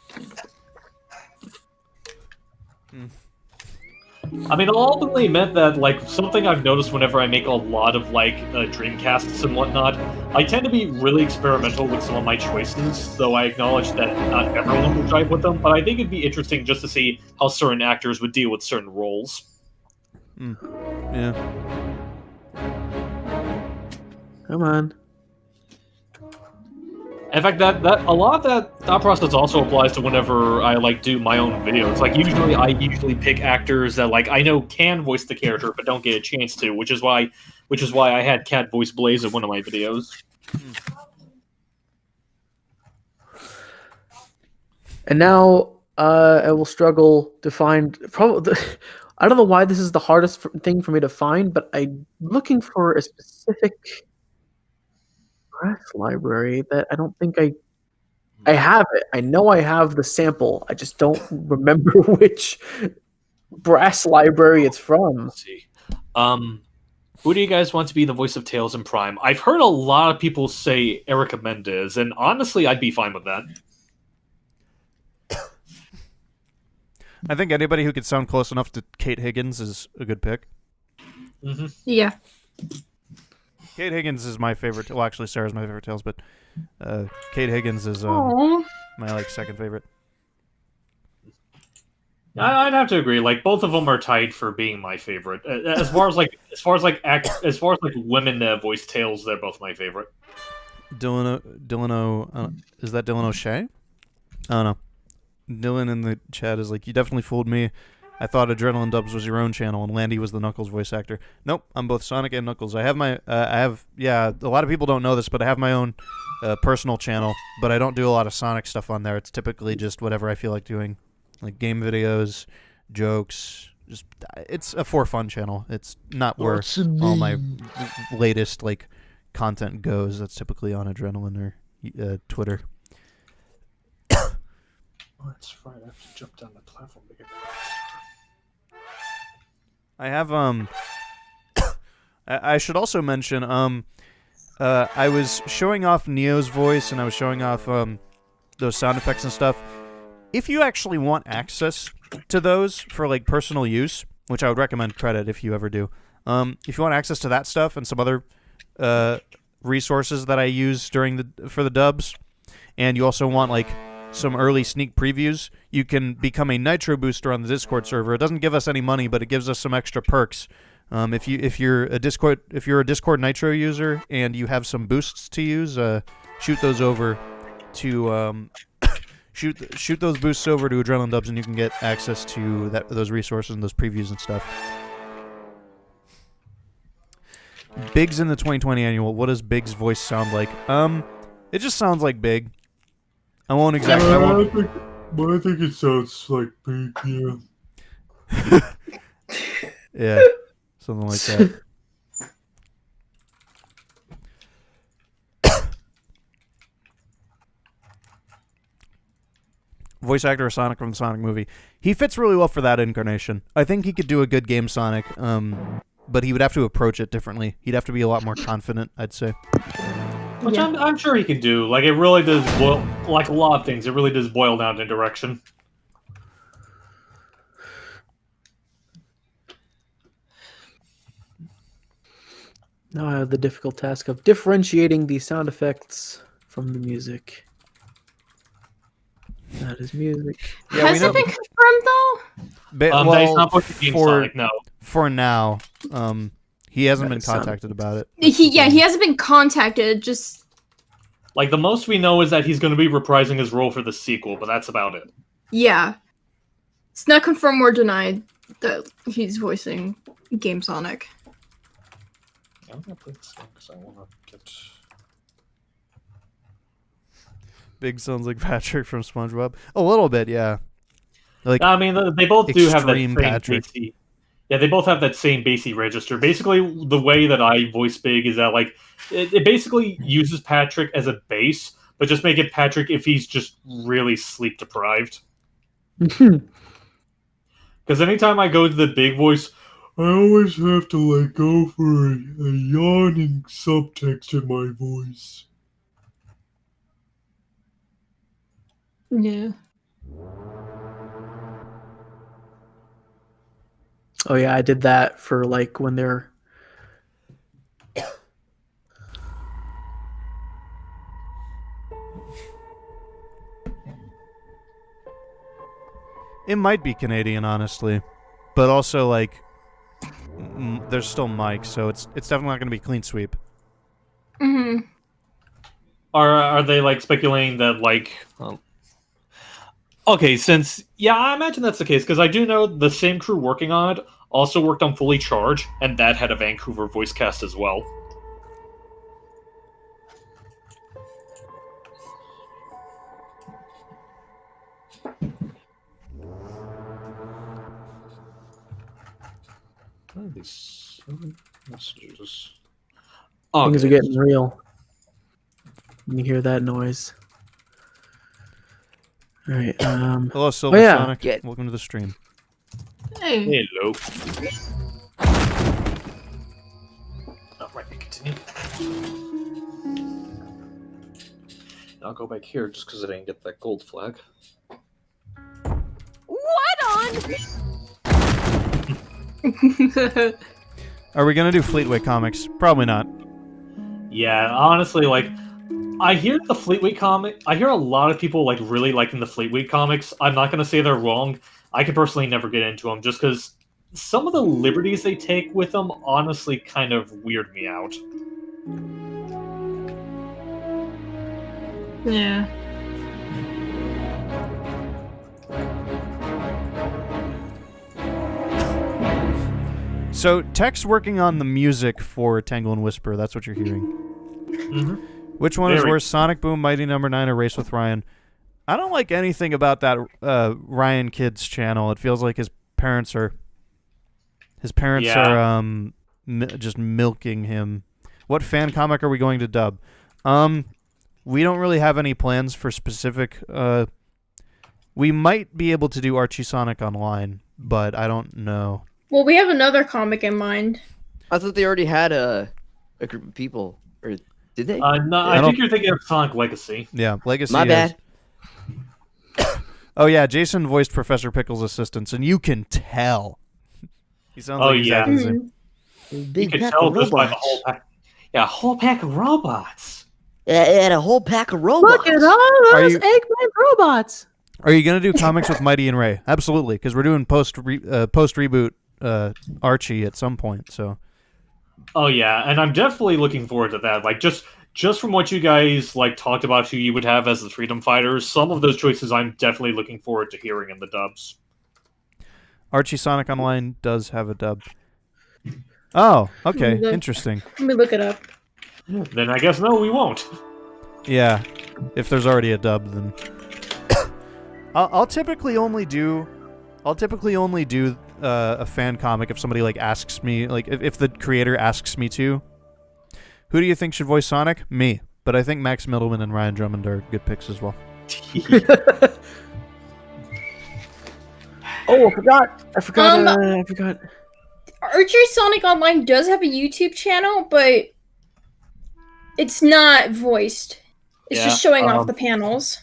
[SPEAKER 11] I mean, it ultimately meant that, like, something I've noticed whenever I make a lot of, like, Dreamcasts and whatnot, I tend to be really experimental with some of my choices, though I acknowledge that not everyone will jive with them, but I think it'd be interesting just to see how certain actors would deal with certain roles.
[SPEAKER 1] Yeah.
[SPEAKER 9] Come on.
[SPEAKER 11] In fact, that a lot of that thought process also applies to whenever I like do my own videos. Like I usually pick actors that like I know can voice the character but don't get a chance to, which is why I had Cat voice Blaze in one of my videos.
[SPEAKER 9] And now I will struggle to find probably. I don't know why this is the hardest thing for me to find, but I'm looking for a specific brass library that I don't think I have it. I know I have the sample. I just don't remember which brass library it's from.
[SPEAKER 11] Let's see. Who do you guys want to be the voice of Tails in Prime? I've heard a lot of people say Erica Mendez, and honestly, I'd be fine with that.
[SPEAKER 1] I think anybody who could sound close enough to Kate Higgins is a good pick.
[SPEAKER 11] Mm-hmm.
[SPEAKER 2] Yeah.
[SPEAKER 1] Kate Higgins is my favorite. Well, actually, Sarah's my favorite Tails, but Kate Higgins is
[SPEAKER 2] Aw.
[SPEAKER 1] my like second favorite.
[SPEAKER 11] I'd have to agree. Like both of them are tied for being my favorite. As far as women that voice Tails, they're both my favorite.
[SPEAKER 1] Dylan is that Dylan O'Shea? I don't know. Dylan in the chat is like, you definitely fooled me. I thought Adrenaline Dubs was your own channel and Landy was the Knuckles voice actor. Nope, I'm both Sonic and Knuckles. I have my, a lot of people don't know this, but I have my own personal channel, but I don't do a lot of Sonic stuff on there. It's typically just whatever I feel like doing, like game videos, jokes. Just it's a for fun channel. It's not where all my latest like content goes. That's typically on Adrenaline or Twitter.
[SPEAKER 11] Oh, that's right. I have to jump down the platform to get that.
[SPEAKER 1] I have I should also mention I was showing off Neo's voice and I was showing off those sound effects and stuff. If you actually want access to those for like personal use, which I would recommend credit if you ever do. If you want access to that stuff and some other resources that I use for the dubs, and you also want like some early sneak previews, you can become a Nitro booster on the Discord server. It doesn't give us any money, but it gives us some extra perks. If you're a Discord Nitro user and you have some boosts to use, shoot those over to shoot those boosts over to Adrenaline Dubs, and you can get access to those resources and those previews and stuff. Biggs in the 2020 annual. What does Biggs' voice sound like? It just sounds like Big. I won't exactly.
[SPEAKER 11] I think it sounds like Big, yeah.
[SPEAKER 1] Yeah, something like that. Voice actor of Sonic from the Sonic movie. He fits really well for that incarnation. I think he could do a good game Sonic, but he would have to approach it differently. He'd have to be a lot more confident, I'd say.
[SPEAKER 11] Which I'm sure he can do. Like, it really does boil, like a lot of things, it really does boil down to direction.
[SPEAKER 9] Now I have the difficult task of differentiating the sound effects from the music. That is music.
[SPEAKER 2] Yeah, has it been confirmed though?
[SPEAKER 11] He's not supposed to be Sonic, no.
[SPEAKER 1] For now, he hasn't been contacted about it.
[SPEAKER 2] He hasn't been contacted. Just
[SPEAKER 11] like the most we know is that he's going to be reprising his role for the sequel, but that's about it.
[SPEAKER 2] Yeah, it's not confirmed or denied that he's voicing Game Sonic.
[SPEAKER 11] I'm gonna play this one because I want to get.
[SPEAKER 1] Big sounds like Patrick from SpongeBob. A little bit, yeah. Like
[SPEAKER 11] I mean, they both do have that same
[SPEAKER 1] Patrick.
[SPEAKER 11] pacey. Yeah, they both have that same bassy register. Basically, the way that I voice Big is that like it basically uses Patrick as a bass, but just make it Patrick if he's just really sleep deprived. Because anytime I go to the big voice, I always have to like go for a yawning subtext in my voice.
[SPEAKER 2] Yeah.
[SPEAKER 9] Oh yeah, I did that for like when they're.
[SPEAKER 1] It might be Canadian, honestly, but also like there's still mics, so it's definitely not going to be clean sweep.
[SPEAKER 2] Mm-hmm.
[SPEAKER 11] Are they like speculating that like? Okay, I imagine that's the case because I do know the same crew working on it also worked on Fully Charged, and that had a Vancouver voice cast as well. These messages.
[SPEAKER 9] Things are getting real. You hear that noise? All right.
[SPEAKER 1] Hello, Silver Sonic. Welcome to the stream.
[SPEAKER 2] Hey.
[SPEAKER 11] Hello. Alright, continue. I'll go back here just because I didn't get that gold flag.
[SPEAKER 14] What on?
[SPEAKER 1] Are we going to do Fleetway comics? Probably not.
[SPEAKER 11] Yeah, honestly, like, I hear the Fleetway comic. I hear a lot of people like really liking the Fleetway comics. I'm not gonna say they're wrong. I could personally never get into them just because some of the liberties they take with them honestly kind of weird me out.
[SPEAKER 2] Yeah.
[SPEAKER 1] So, Tech's working on the music for Tangle and Whisper. That's what you're hearing.
[SPEAKER 11] Mm-hmm.
[SPEAKER 1] Which one is worse, Sonic Boom, Mighty Number 9, or Race with Ryan? I don't like anything about that Ryan Kid's channel. It feels like his parents are just milking him. What fan comic are we going to dub? We don't really have any plans for specific. We might be able to do Archie Sonic Online, but I don't know.
[SPEAKER 2] Well, we have another comic in mind.
[SPEAKER 10] I thought they already had a group of people, or did they?
[SPEAKER 11] No, I think you're thinking of Sonic Legacy.
[SPEAKER 1] Yeah, Legacy.
[SPEAKER 10] My bad.
[SPEAKER 1] Oh yeah, Jason voiced Professor Pickle's assistants, and you can tell. He sounds like he's acting the same.
[SPEAKER 11] You can tell just by the whole pack. Yeah, a whole pack of robots.
[SPEAKER 10] And a whole pack of robots.
[SPEAKER 9] Look at all those Eggman robots.
[SPEAKER 1] Are you gonna do comics with Mighty and Ray? Absolutely, because we're doing post reboot Archie at some point. So.
[SPEAKER 11] Oh yeah, and I'm definitely looking forward to that. Like just from what you guys like talked about, who you would have as the Freedom Fighters, some of those choices I'm definitely looking forward to hearing in the dubs.
[SPEAKER 1] Archie Sonic Online does have a dub. Oh, okay, interesting.
[SPEAKER 2] Let me look it up.
[SPEAKER 11] Then I guess no, we won't.
[SPEAKER 1] Yeah, if there's already a dub, then I'll typically only do a fan comic if somebody like asks me, like if the creator asks me to. Who do you think should voice Sonic? Me, but I think Max Middleman and Ryan Drummond are good picks as well.
[SPEAKER 9] Oh, I forgot. I forgot.
[SPEAKER 2] Archery Sonic Online does have a YouTube channel, but it's not voiced. It's just showing off the panels.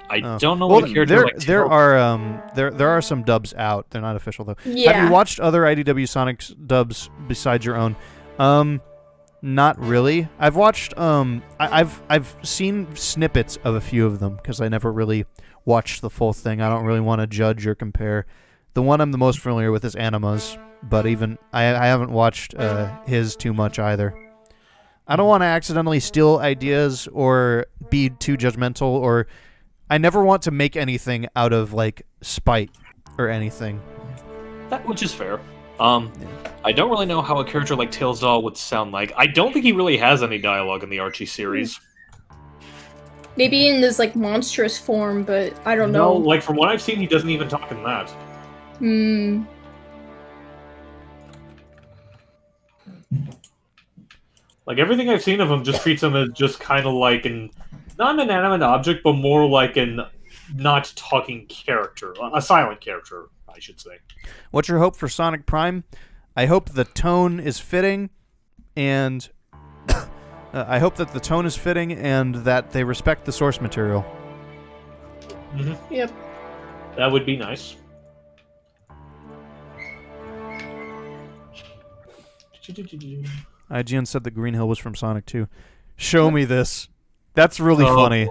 [SPEAKER 11] I don't know
[SPEAKER 1] well,
[SPEAKER 11] what character
[SPEAKER 1] there are some dubs out. They're not official though.
[SPEAKER 2] Yeah.
[SPEAKER 1] Have you watched other IDW Sonic dubs besides your own? Not really. I've watched I've seen snippets of a few of them because I never really watched the full thing. I don't really want to judge or compare. The one I'm the most familiar with is Anima's, but even I haven't watched his too much either. I don't want to accidentally steal ideas or be too judgmental, or I never want to make anything out of like spite or anything.
[SPEAKER 11] That which is fair. I don't really know how a character like Tails Doll would sound like. I don't think he really has any dialogue in the Archie series.
[SPEAKER 2] Maybe in this like monstrous form, but I don't know.
[SPEAKER 11] No, like from what I've seen, he doesn't even talk in that. Like, everything I've seen of him just treats him as just kind of like not an inanimate object, but more like an not talking character. A silent character, I should say.
[SPEAKER 1] What's your hope for Sonic Prime? I hope the tone is fitting, and I hope that the tone is fitting and that they respect the source material.
[SPEAKER 11] Mm-hmm. Yep. That would be nice.
[SPEAKER 1] IGN said that Green Hill was from Sonic 2. Show me this. That's really funny.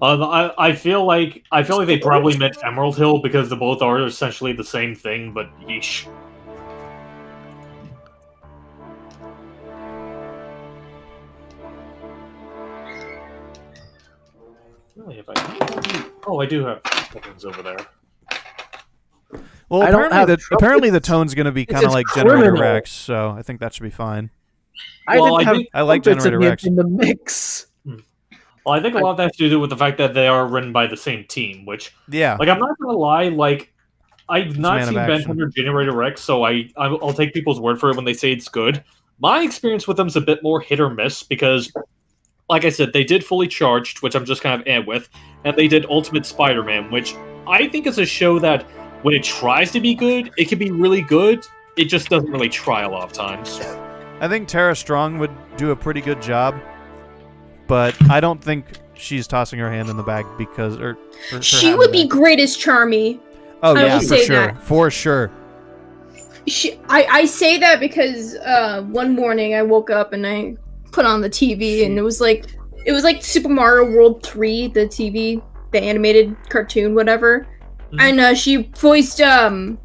[SPEAKER 11] I feel like they probably meant Emerald Hill because the both are essentially the same thing, but yeesh. Really, if I do have buttons over there.
[SPEAKER 1] Well, apparently the tone's going to be kind of like Generator Rex, so I think that should be fine.
[SPEAKER 9] I
[SPEAKER 1] like Generator Rex
[SPEAKER 9] in the mix.
[SPEAKER 11] Well, I think a lot of that has to do with the fact that they are written by the same team, which,
[SPEAKER 1] yeah,
[SPEAKER 11] like, I'm not gonna lie, like, I've not seen Ben 100 Generator Rex, so I'll take people's word for it when they say it's good. My experience with them is a bit more hit or miss because, like I said, they did Fully Charged, which I'm just kind of with, and they did Ultimate Spider-Man, which I think is a show that when it tries to be good, it can be really good. It just doesn't really try a lot of times.
[SPEAKER 1] I think Tara Strong would do a pretty good job, but I don't think she's tossing her hand in the bag because
[SPEAKER 2] she would be great as Charmy.
[SPEAKER 1] Oh yeah, for sure, for sure.
[SPEAKER 2] I say that because one morning I woke up and I put on the TV and it was like Super Mario World 3, the TV, the animated cartoon, whatever. Mm-hmm. And she voiced one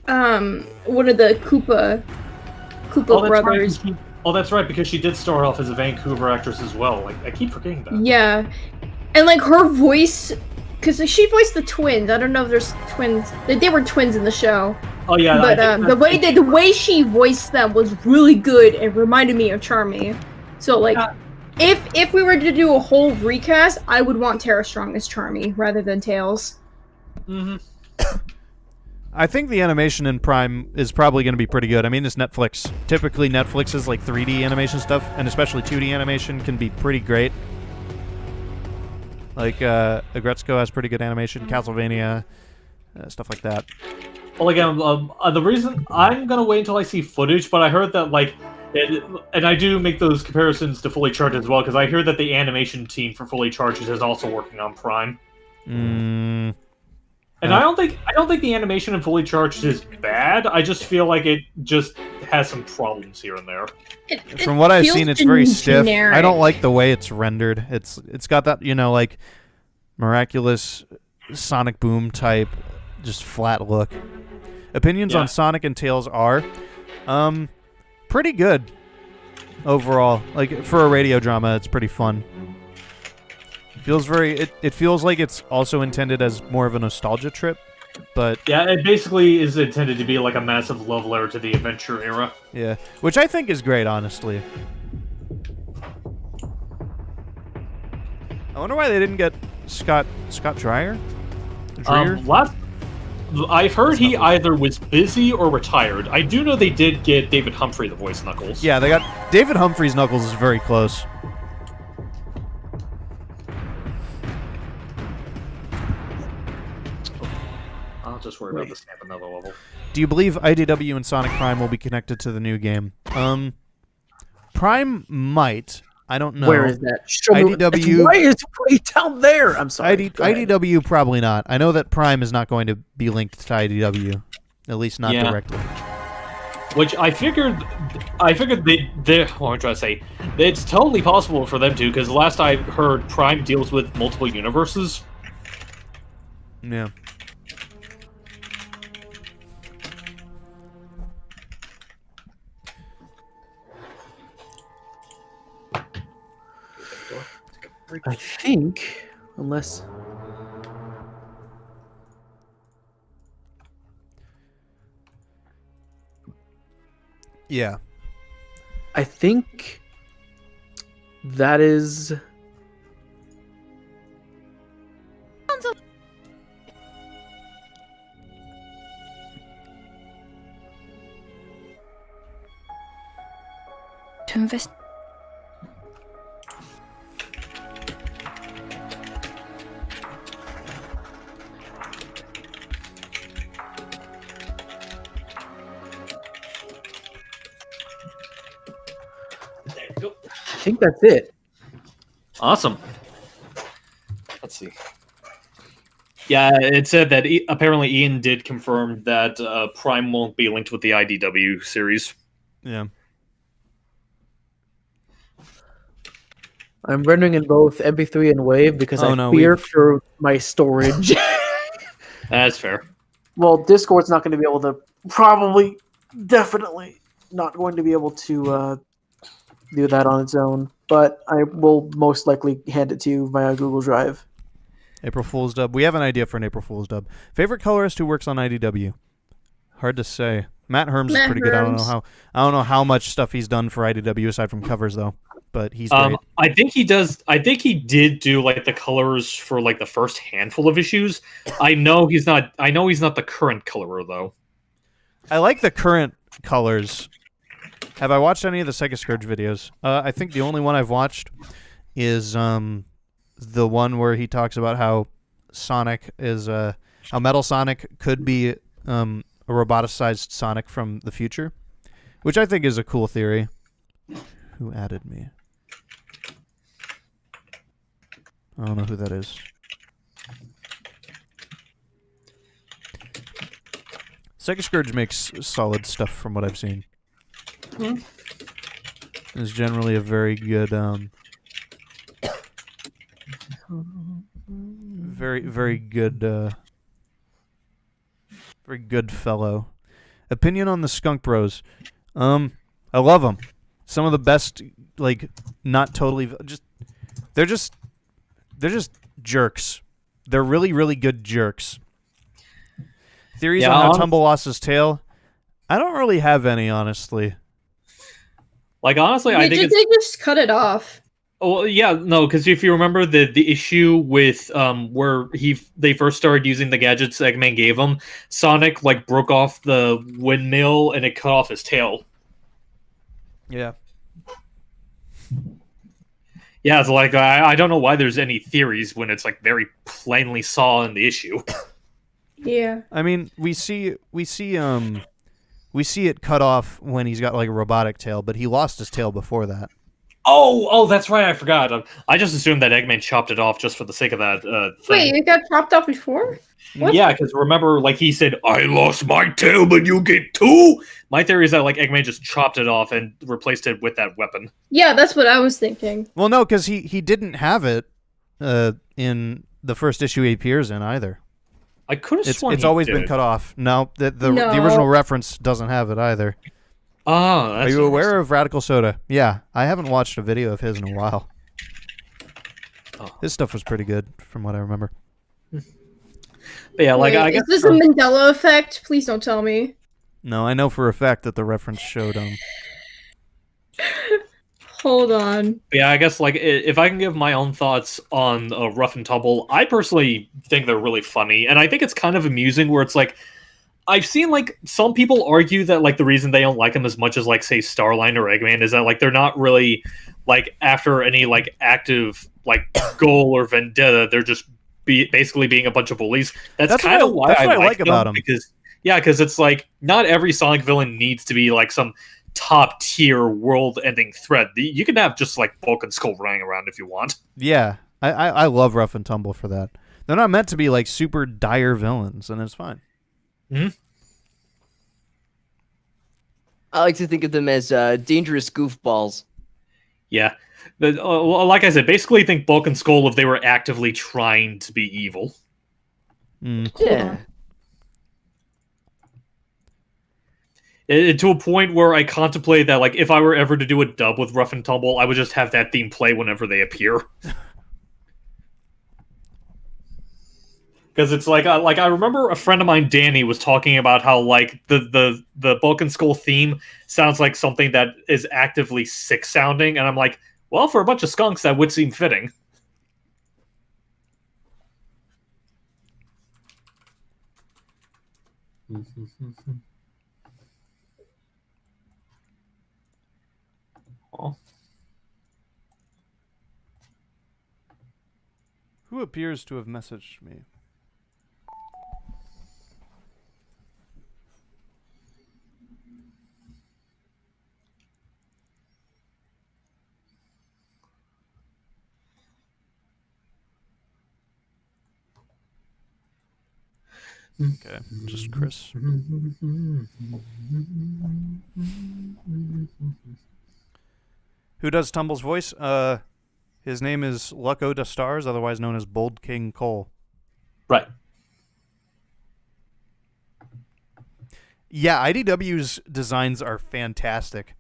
[SPEAKER 2] of the Koopa brothers.
[SPEAKER 11] Right. Oh, that's right, because she did start off as a Vancouver actress as well. Like, I keep forgetting that.
[SPEAKER 2] Yeah, and like her voice, because she voiced the twins. I don't know if there's twins. They were twins in the show.
[SPEAKER 11] Oh yeah,
[SPEAKER 2] but the way she voiced them was really good and reminded me of Charmy. So like, if we were to do a whole recast, I would want Tara Strong as Charmy rather than Tails.
[SPEAKER 11] Mm-hmm.
[SPEAKER 1] I think the animation in Prime is probably going to be pretty good. I mean, it's Netflix. Typically, Netflix's like 3D animation stuff, and especially 2D animation, can be pretty great. Like, Agretzko has pretty good animation, Castlevania, stuff like that.
[SPEAKER 11] Well, again, the reason I'm going to wait until I see footage, but I heard that, like, and I do make those comparisons to Fully Charged as well, because I hear that the animation team for Fully Charged is also working on Prime. And I don't think the animation in Fully Charged is bad. I just feel like it just has some problems here and there.
[SPEAKER 1] From what I've seen, it's very stiff.
[SPEAKER 2] Generic.
[SPEAKER 1] I don't like the way it's rendered. It's got that, like miraculous Sonic Boom type, just flat look. Opinions on Sonic and Tails are pretty good overall. Like, for a radio drama, it's pretty fun. It feels like it's also intended as more of a nostalgia trip, but
[SPEAKER 11] yeah, it basically is intended to be like a massive love letter to the adventure era.
[SPEAKER 1] Yeah, which I think is great, honestly. I wonder why they didn't get Scott Dreyer.
[SPEAKER 11] I've heard he either was busy or retired. I do know they did get David Humphrey to voice Knuckles.
[SPEAKER 1] Yeah, they got David Humphrey's Knuckles is very close.
[SPEAKER 11] Just worry about the stamp another level.
[SPEAKER 1] Do you believe IDW and Sonic Prime will be connected to the new game? Prime might. I don't know.
[SPEAKER 9] Where is that?
[SPEAKER 1] IDW.
[SPEAKER 9] Why is it way down there? I'm sorry.
[SPEAKER 1] IDW probably not. I know that Prime is not going to be linked to IDW, at least not directly.
[SPEAKER 11] Which I figured they. What I'm trying to say, it's totally possible for them to, because last I heard, Prime deals with multiple universes.
[SPEAKER 1] Yeah.
[SPEAKER 9] I think, unless...
[SPEAKER 1] Yeah.
[SPEAKER 9] I think that is...
[SPEAKER 18] to invest.
[SPEAKER 9] I think that's it.
[SPEAKER 11] Awesome. Let's see. Yeah, it said that apparently Ian did confirm that Prime won't be linked with the IDW series.
[SPEAKER 1] Yeah.
[SPEAKER 9] I'm rendering in both MP3 and WAV because I fear for my storage.
[SPEAKER 11] That's fair.
[SPEAKER 9] Well, Discord's not going to be able to, definitely not going to be able to do that on its own. But I will most likely hand it to you via Google Drive.
[SPEAKER 1] April Fool's dub. We have an idea for an April Fool's dub. Favorite colorist who works on IDW? Hard to say. Matt Herms is pretty good. I don't know how much stuff he's done for IDW aside from covers though. But he's great.
[SPEAKER 11] I think he does. I think he did do like the colors for like the first handful of issues. I know he's not the current colorer though.
[SPEAKER 1] I like the current colors. Have I watched any of the Sega Scourge videos? I think the only one I've watched is the one where he talks about how Sonic is how Metal Sonic could be a roboticized Sonic from the future, which I think is a cool theory. Who added me? I don't know who that is. Sega Scourge makes solid stuff from what I've seen. It's generally a very good, very good fellow. Opinion on the Skunk Bros. I love them. Some of the best, like, not totally, they're just jerks. They're really, really good jerks. Theories on how Tumble lost his tail? I don't really have any, honestly.
[SPEAKER 11] Like, honestly, I think
[SPEAKER 2] they just cut it off.
[SPEAKER 11] Oh yeah, no, because if you remember the issue with where they first started using the gadgets Eggman gave him, Sonic like broke off the windmill and it cut off his tail.
[SPEAKER 1] Yeah.
[SPEAKER 11] Yeah, it's like I don't know why there's any theories when it's like very plainly saw in the issue.
[SPEAKER 2] Yeah.
[SPEAKER 1] I mean, we see it cut off when he's got like a robotic tail, but he lost his tail before that.
[SPEAKER 11] Oh, that's right. I forgot. I just assumed that Eggman chopped it off just for the sake of that.
[SPEAKER 2] Wait, it got chopped off before? What?
[SPEAKER 11] Yeah, because remember, like he said, I lost my tail, but you get two. My theory is that like Eggman just chopped it off and replaced it with that weapon.
[SPEAKER 2] Yeah, that's what I was thinking.
[SPEAKER 1] Well, no, because he didn't have it in the first issue he appears in either.
[SPEAKER 11] I could have sworn
[SPEAKER 1] it's always been cut off. No, the original reference doesn't have it either.
[SPEAKER 11] Oh,
[SPEAKER 1] are you aware of Radical Soda? Yeah, I haven't watched a video of his in a while. His stuff was pretty good, from what I remember.
[SPEAKER 11] But yeah, like I guess
[SPEAKER 2] is this a Mandela effect? Please don't tell me.
[SPEAKER 1] No, I know for a fact that the reference showed
[SPEAKER 2] Hold on.
[SPEAKER 11] Yeah, I guess like if I can give my own thoughts on Rough and Tumble, I personally think they're really funny, and I think it's kind of amusing where it's like I've seen like some people argue that like the reason they don't like them as much as like say Starline or Eggman is that like they're not really like after any like active like goal or vendetta. They're just basically being a bunch of bullies. That's kind of why I like about them because it's like not every Sonic villain needs to be like some top tier world ending threat. You can have just like Bulk and Skull running around if you want.
[SPEAKER 1] Yeah, I love Rough and Tumble for that. They're not meant to be like super dire villains, and it's fine.
[SPEAKER 10] I like to think of them as dangerous goofballs.
[SPEAKER 11] Yeah. But, like I said, basically think Bulk and Skull if they were actively trying to be evil.
[SPEAKER 10] Yeah.
[SPEAKER 11] To a point where I contemplate that, like, if I were ever to do a dub with Rough and Tumble, I would just have that theme play whenever they appear. Because it's like I remember a friend of mine, Danny, was talking about how like the Bulk and Skull theme sounds like something that is actively sick sounding, and I'm like, well, for a bunch of skunks, that would seem fitting.
[SPEAKER 1] Who appears to have messaged me? Okay, just Chris. Who does Tumble's voice? His name is Lucko da Stars, otherwise known as Bold King Cole.
[SPEAKER 11] Right.
[SPEAKER 1] Yeah, IDW's designs are fantastic.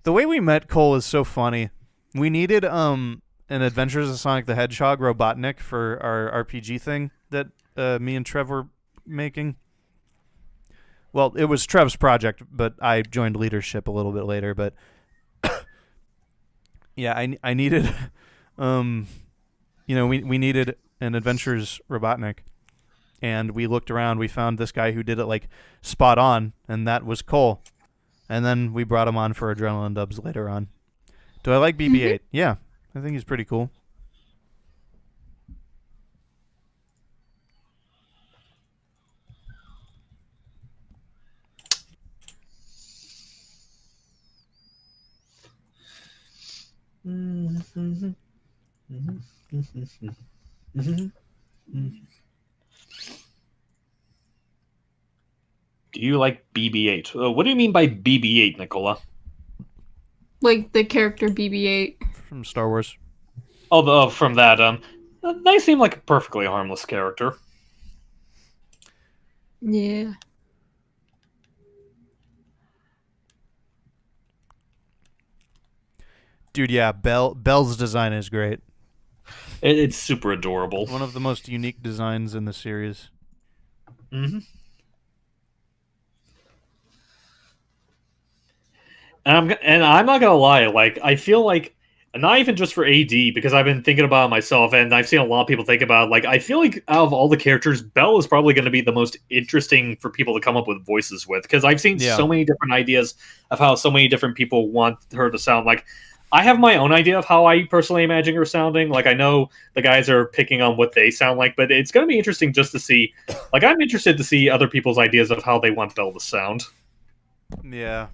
[SPEAKER 1] The way we met Cole is so funny. We needed an Adventures of Sonic the Hedgehog Robotnik for our RPG thing that me and Trev were making. Well, it was Trev's project, but I joined leadership a little bit later. But yeah, I needed, we needed an Adventures Robotnik, and we looked around. We found this guy who did it like spot on, and that was Cole. And then we brought him on for Adrenaline Dubs later on. Do I like BB-8? Yeah, I think he's pretty cool.
[SPEAKER 11] Do you like BB-8? What do you mean by BB-8, Nicola?
[SPEAKER 2] Like the character BB-8
[SPEAKER 1] from Star Wars.
[SPEAKER 11] Oh, from that. They seem like a perfectly harmless character.
[SPEAKER 2] Yeah.
[SPEAKER 1] Dude, yeah, Belle's design is great.
[SPEAKER 11] It's super adorable.
[SPEAKER 1] One of the most unique designs in the series.
[SPEAKER 11] Mm-hmm. And I'm not gonna lie, like I feel like, not even just for AD, because I've been thinking about it myself, and I've seen a lot of people think about it, like I feel like out of all the characters, Belle is probably going to be the most interesting for people to come up with voices with, because I've seen so many different ideas of how so many different people want her to sound. Like, I have my own idea of how I personally imagine her sounding. Like, I know the guys are picking on what they sound like, but it's going to be interesting just to see. Like, I'm interested to see other people's ideas of how they want Belle to sound.
[SPEAKER 1] Yeah.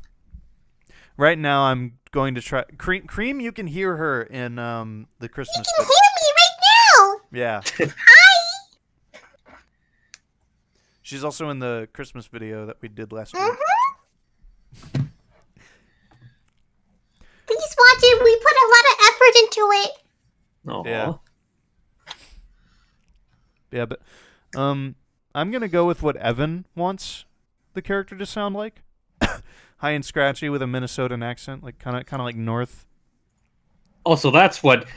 [SPEAKER 1] Right now, I'm going to try... Cream, you can hear her in the Christmas...
[SPEAKER 6] You can hear me right now!
[SPEAKER 1] Yeah.
[SPEAKER 6] Hi!
[SPEAKER 1] She's also in the Christmas video that we did last week.
[SPEAKER 6] Please watch it. We put a lot of effort into it.
[SPEAKER 11] Aww.
[SPEAKER 1] Yeah. Yeah, but I'm going to go with what Evan wants the character to sound like. High and scratchy with a Minnesotan accent, like kind of like North.
[SPEAKER 11] Also, that's what...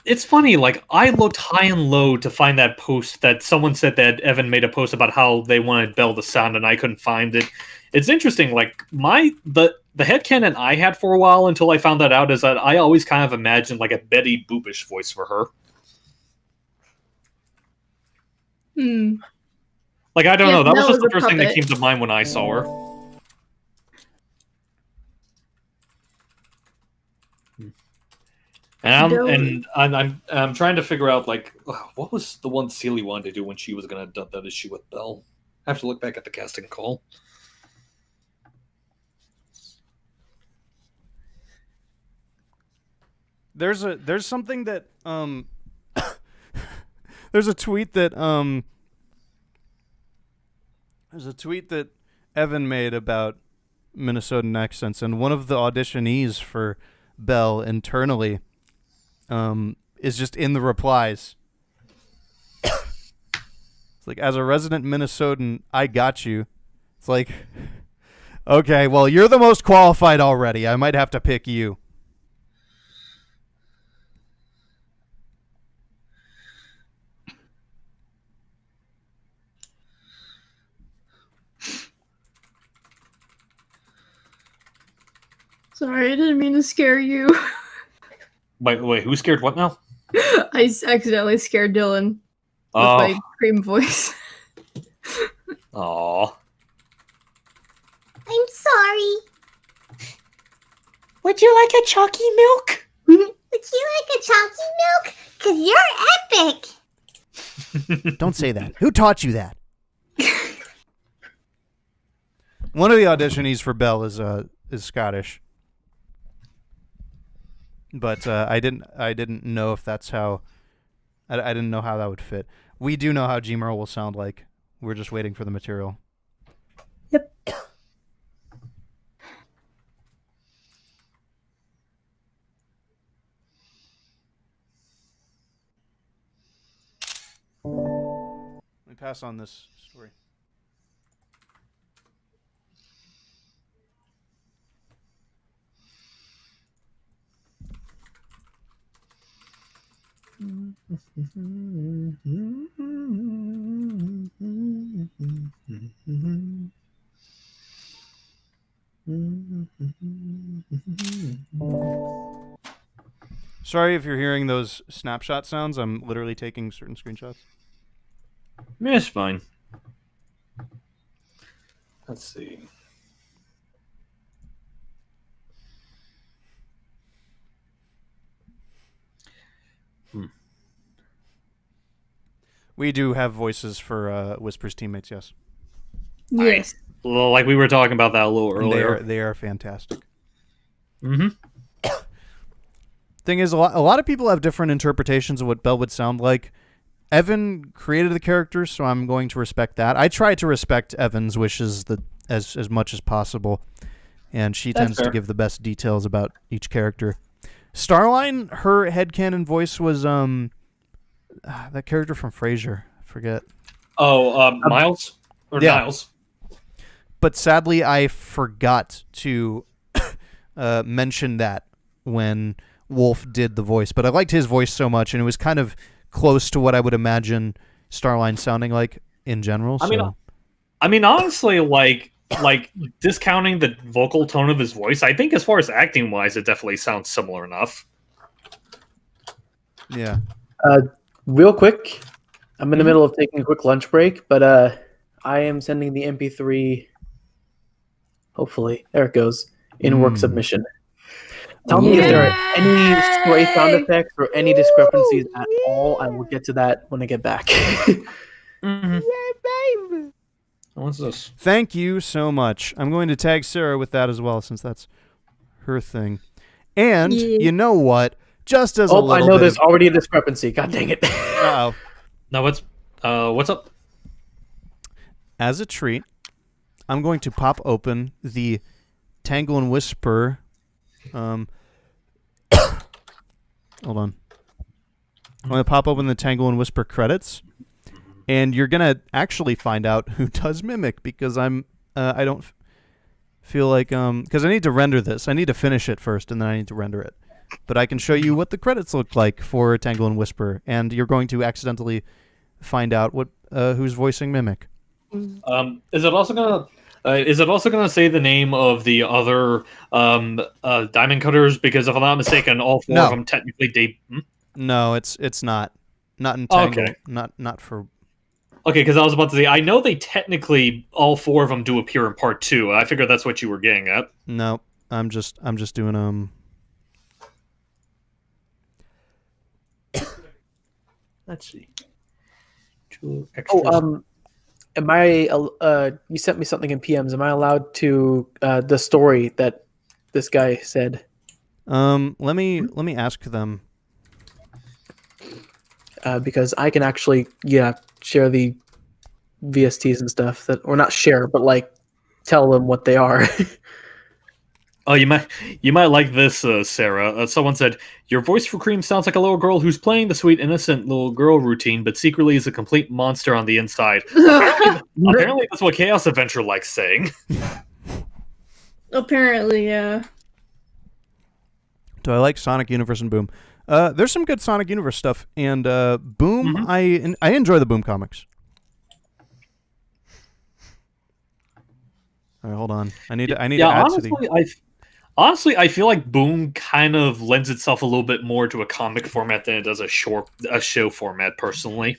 [SPEAKER 11] it's funny, like, I looked high and low to find that post that someone said that Evan made a post about how they wanted Belle to sound, and I couldn't find it. It's interesting, like, the headcanon I had for a while until I found that out is that I always kind of imagined, like, a Betty Boopish voice for her. Like, I don't know, that was just the first thing that came to mind when I saw her. And I'm trying to figure out, like, what was the one Celie wanted to do when she was going to dub that issue with Belle? I have to look back at the casting call.
[SPEAKER 1] There's something that there's a tweet that Evan made about Minnesotan accents, and one of the auditionees for Belle internally is just in the replies. It's like, as a resident Minnesotan, I got you. It's like, okay, well, you're the most qualified already. I might have to pick you.
[SPEAKER 2] Sorry, I didn't mean to scare you.
[SPEAKER 11] Wait, who scared what now?
[SPEAKER 2] I accidentally scared Dylan with my cream voice.
[SPEAKER 11] Aww.
[SPEAKER 6] I'm sorry.
[SPEAKER 7] Would you like a chalky milk?
[SPEAKER 6] Would you like a chalky milk? 'Cause you're epic.
[SPEAKER 1] Don't say that. Who taught you that? One of the auditionees for Belle is Scottish, but I didn't know if that's how. I didn't know how that would fit. We do know how Gmarl will sound like. We're just waiting for the material.
[SPEAKER 2] Yep.
[SPEAKER 1] Let me pass on this story. Sorry if you're hearing those snapshot sounds. I'm literally taking certain screenshots.
[SPEAKER 11] Yeah, it's fine. Let's see.
[SPEAKER 1] We do have voices for Whisper's teammates, yes.
[SPEAKER 2] Yes.
[SPEAKER 11] Well, like we were talking about that a little earlier.
[SPEAKER 1] They are fantastic.
[SPEAKER 11] Mm-hmm.
[SPEAKER 1] Thing is, a lot of people have different interpretations of what Belle would sound like. Evan created the characters, so I'm going to respect that. I try to respect Evan's wishes as much as possible, and she tends to give the best details about each character. Starline, her headcanon voice was that character from Frasier. I forget.
[SPEAKER 11] Oh, Miles? Or
[SPEAKER 1] yeah.
[SPEAKER 11] Niles?
[SPEAKER 1] But sadly, I forgot to mention that when Wolf did the voice. But I liked his voice so much, and it was kind of close to what I would imagine Starline sounding like in general.
[SPEAKER 11] I mean, honestly, like discounting the vocal tone of his voice, I think as far as acting wise, it definitely sounds similar enough.
[SPEAKER 1] Yeah.
[SPEAKER 9] Real quick, I'm in the middle of taking a quick lunch break, but I am sending the MP3. Hopefully, there it goes in work submission. Tell me if there are any stray sound effects or any discrepancies at all. I will get to that when I get back.
[SPEAKER 11] What's this?
[SPEAKER 1] Thank you so much. I'm going to tag Sarah with that as well, since that's her thing. And you know what? Just as a little
[SPEAKER 9] I know there's already a discrepancy. God dang it.
[SPEAKER 1] Uh-oh.
[SPEAKER 11] No, what's up?
[SPEAKER 1] As a treat, I'm going to pop open the Tangle and Whisper. Hold on. I'm going to pop open the Tangle and Whisper credits, and you're going to actually find out who does Mimic, because I don't feel like because I need to render this. I need to finish it first, and then I need to render it. But I can show you what the credits look like for Tangle and Whisper, and you're going to accidentally find out what who's voicing Mimic.
[SPEAKER 11] Is it also gonna say the name of the other diamond cutters? Because if I'm not mistaken, all four of them technically
[SPEAKER 1] No, it's not in Tangle.
[SPEAKER 11] Okay.
[SPEAKER 1] Not for.
[SPEAKER 11] Okay, because I was about to say I know they technically all four of them do appear in part 2. I figured that's what you were getting at.
[SPEAKER 1] No, I'm just doing
[SPEAKER 11] Let's see.
[SPEAKER 9] Am I? You sent me something in PMs. Am I allowed to the story that this guy said?
[SPEAKER 1] Let me ask them.
[SPEAKER 9] Because I can actually share the VSTs and stuff that, or not share, but like tell them what they are.
[SPEAKER 11] Oh, you might like this, Sarah. Someone said, your voice for Cream sounds like a little girl who's playing the sweet, innocent little girl routine, but secretly is a complete monster on the inside. Apparently that's what Chaos Adventure likes saying.
[SPEAKER 2] Apparently, yeah.
[SPEAKER 1] Do I like Sonic Universe and Boom? There's some good Sonic Universe stuff, and Boom, I enjoy the Boom comics. All right, hold on. I need to add to the...
[SPEAKER 11] Honestly, I feel like Boom kind of lends itself a little bit more to a comic format than it does a show format, personally.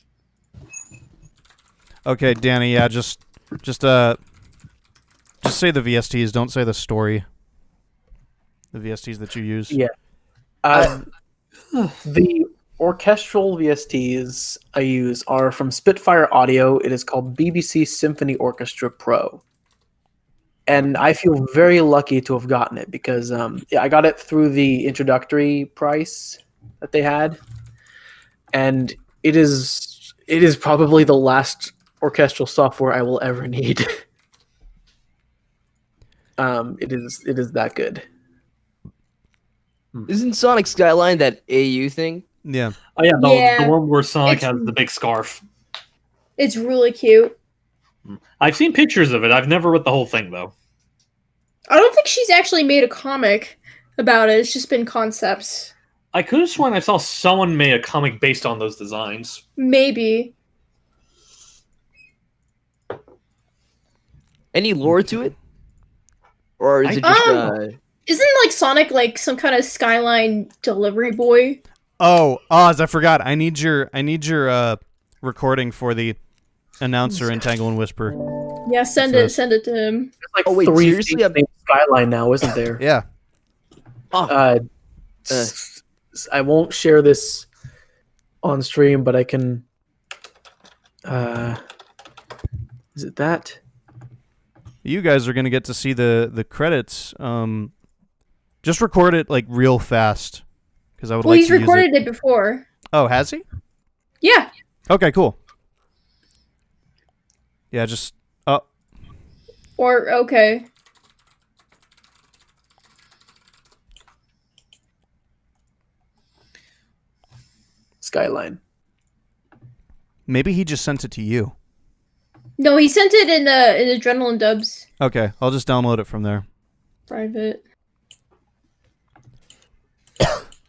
[SPEAKER 1] Okay, Danny, yeah, just say the VSTs, don't say the story. The VSTs that you use.
[SPEAKER 9] Yeah. The orchestral VSTs I use are from Spitfire Audio. It is called BBC Symphony Orchestra Pro. And I feel very lucky to have gotten it because I got it through the introductory price that they had. And it is probably the last orchestral software I will ever need. It is that good.
[SPEAKER 10] Isn't Sonic Skyline that AU thing?
[SPEAKER 1] Yeah.
[SPEAKER 11] Oh yeah,
[SPEAKER 2] Yeah.
[SPEAKER 11] the one where Sonic
[SPEAKER 2] It's-
[SPEAKER 11] has the big scarf.
[SPEAKER 2] It's really cute.
[SPEAKER 11] I've seen pictures of it. I've never read the whole thing though.
[SPEAKER 2] I don't think she's actually made a comic about it. It's just been concepts.
[SPEAKER 11] I could have sworn I saw someone made a comic based on those designs.
[SPEAKER 2] Maybe.
[SPEAKER 10] Any lore to it? Or is it just
[SPEAKER 2] Isn't like Sonic like some kind of Skyline delivery boy?
[SPEAKER 1] Oh, Oz, I forgot. I need your recording for the announcer in Tangle and Whisper.
[SPEAKER 2] Yeah, send it to him.
[SPEAKER 9] There's like
[SPEAKER 10] Oh, wait,
[SPEAKER 9] three
[SPEAKER 10] seriously?
[SPEAKER 9] things named Skyline now, isn't there?
[SPEAKER 1] Yeah.
[SPEAKER 9] I won't share this on stream, but I can. Is it that?
[SPEAKER 1] You guys are gonna get to see the credits. Just record it like real fast, because I would
[SPEAKER 2] Well,
[SPEAKER 1] like
[SPEAKER 2] he's
[SPEAKER 1] to use
[SPEAKER 2] recorded it before.
[SPEAKER 1] Oh, has he?
[SPEAKER 2] Yeah.
[SPEAKER 1] Okay, cool. Yeah, just
[SPEAKER 2] Or okay.
[SPEAKER 9] Skyline.
[SPEAKER 1] maybe he just sent it to you.
[SPEAKER 2] No, he sent it in Adrenaline Dubs
[SPEAKER 1] Okay, I'll just download it from there.
[SPEAKER 2] private.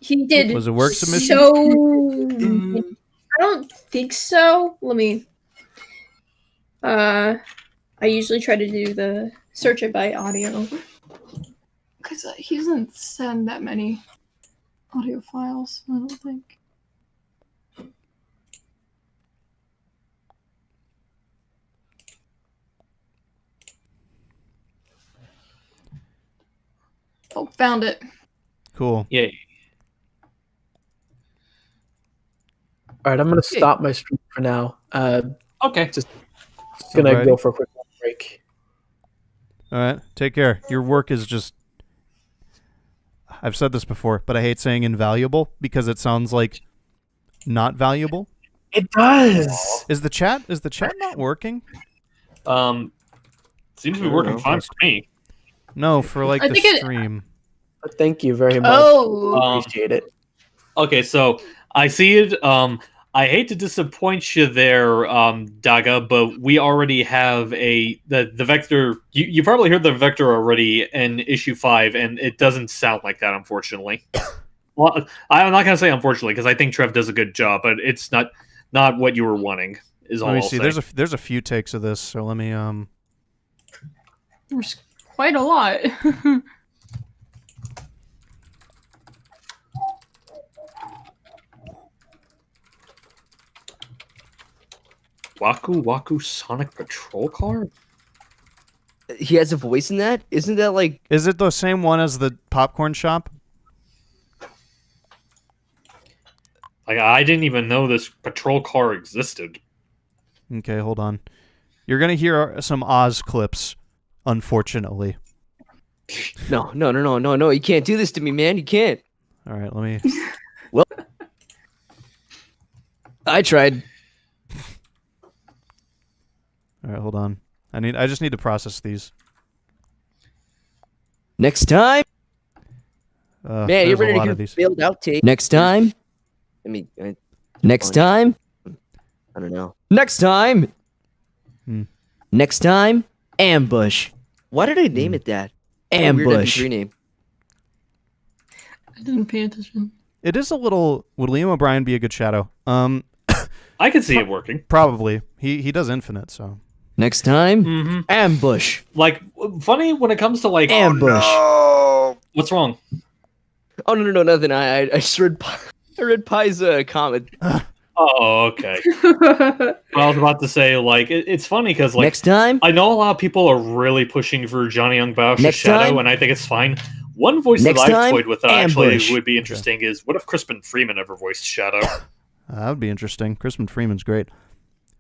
[SPEAKER 2] He did.
[SPEAKER 1] Was it work submission?
[SPEAKER 2] So I don't think so. Let me. I usually try to do the search it by audio because he doesn't send that many audio files. I don't think. Oh, found it.
[SPEAKER 1] Cool.
[SPEAKER 11] Yay.
[SPEAKER 9] All right, I'm gonna stop my stream for now.
[SPEAKER 11] Okay.
[SPEAKER 9] Just gonna
[SPEAKER 1] Alrighty.
[SPEAKER 9] go for a quick break.
[SPEAKER 1] All right, take care. Your work is just. I've said this before, but I hate saying invaluable because it sounds like not valuable.
[SPEAKER 9] It does.
[SPEAKER 1] Is the chat not working?
[SPEAKER 11] Seems to be working fine for me.
[SPEAKER 1] No, for like
[SPEAKER 2] I
[SPEAKER 1] the
[SPEAKER 2] think it-
[SPEAKER 1] stream.
[SPEAKER 9] Thank you very much.
[SPEAKER 2] Oh.
[SPEAKER 9] Appreciate it.
[SPEAKER 11] Okay, so I see it. I hate to disappoint you there, Daga, but we already have the Vector. You probably heard the Vector already in issue 5, and it doesn't sound like that, unfortunately. Well, I'm not gonna say unfortunately because I think Trev does a good job, but it's not what you were wanting. Is all
[SPEAKER 1] Let me
[SPEAKER 11] I'll
[SPEAKER 1] see.
[SPEAKER 11] say.
[SPEAKER 1] There's a few takes of this, so let me
[SPEAKER 2] There's quite a lot.
[SPEAKER 11] Waku Waku Sonic Patrol Car?
[SPEAKER 10] He has a voice in that? Isn't that like...
[SPEAKER 1] Is it the same one as the popcorn shop?
[SPEAKER 11] Like I didn't even know this patrol car existed.
[SPEAKER 1] Okay, hold on. You're gonna hear some Oz clips, unfortunately.
[SPEAKER 10] No. You can't do this to me, man. You can't.
[SPEAKER 1] All right, let me.
[SPEAKER 10] Well, I tried.
[SPEAKER 1] All right, hold on. I just need to process these.
[SPEAKER 10] Next time. Man, you
[SPEAKER 1] there's a
[SPEAKER 10] ready
[SPEAKER 1] lot
[SPEAKER 10] to
[SPEAKER 1] of
[SPEAKER 10] do
[SPEAKER 1] these.
[SPEAKER 10] failed outtake? Next time. Next time. I don't know. Next time. Next time. Ambush. Why did I name it that?
[SPEAKER 1] Ambush.
[SPEAKER 10] Weird MP3 name.
[SPEAKER 2] I didn't pay attention.
[SPEAKER 1] It is a little. Would Liam O'Brien be a good shadow?
[SPEAKER 11] I could see it working.
[SPEAKER 1] Probably. He does Infinite, so.
[SPEAKER 10] Next time. Ambush.
[SPEAKER 11] Like funny when it comes to like
[SPEAKER 10] Ambush.
[SPEAKER 11] What's wrong?
[SPEAKER 10] Oh no, nothing. I just read I read Pai's comment.
[SPEAKER 11] Oh, okay. I was about to say, like, it's funny because, like,
[SPEAKER 10] Next time?
[SPEAKER 11] I know a lot of people are really pushing for Johnny Young Bausch's
[SPEAKER 10] Next
[SPEAKER 11] Shadow,
[SPEAKER 10] time?
[SPEAKER 11] and I think it's fine. One voice
[SPEAKER 10] Next
[SPEAKER 11] that I've
[SPEAKER 10] time,
[SPEAKER 11] toyed with that
[SPEAKER 10] ambush.
[SPEAKER 11] actually would be interesting is what if Crispin Freeman ever voiced Shadow?
[SPEAKER 1] That would be interesting. Crispin Freeman's great.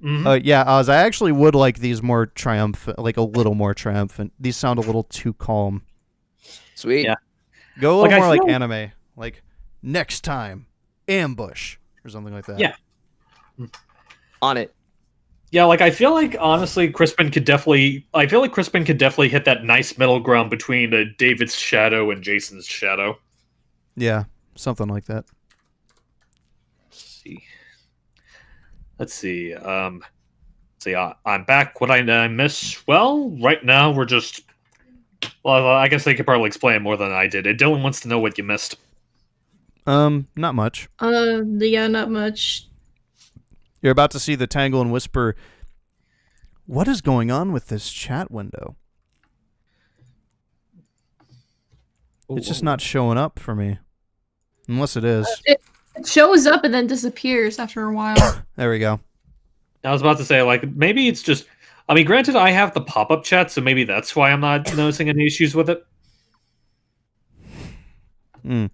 [SPEAKER 11] Mhm.
[SPEAKER 1] Yeah, Oz, I actually would like these more triumphant, like a little more triumphant. These sound a little too calm.
[SPEAKER 10] Sweet.
[SPEAKER 11] Yeah.
[SPEAKER 1] Go a
[SPEAKER 11] Like,
[SPEAKER 1] little
[SPEAKER 11] I
[SPEAKER 1] more like
[SPEAKER 11] feel-
[SPEAKER 1] anime. Like, next time, ambush, or something like that.
[SPEAKER 11] Yeah.
[SPEAKER 10] On it.
[SPEAKER 11] Yeah, like I feel like honestly, Crispin could definitely. I feel like Crispin could definitely hit that nice middle ground between David's shadow and Jason's shadow.
[SPEAKER 1] Yeah, something like that.
[SPEAKER 11] Let's see. I'm back. What I miss? Well, right now we're just. Well, I guess they could probably explain more than I did. Dylan wants to know what you missed.
[SPEAKER 1] Not much.
[SPEAKER 2] Yeah, not much.
[SPEAKER 1] You're about to see the Tangle and Whisper. What is going on with this chat window? It's just not showing up for me. Unless it is.
[SPEAKER 2] It shows up and then disappears after a while.
[SPEAKER 1] There we go.
[SPEAKER 11] I was about to say, like, maybe it's just. I mean, granted, I have the pop-up chat, so maybe that's why I'm not noticing any issues with it.
[SPEAKER 1] Hmm.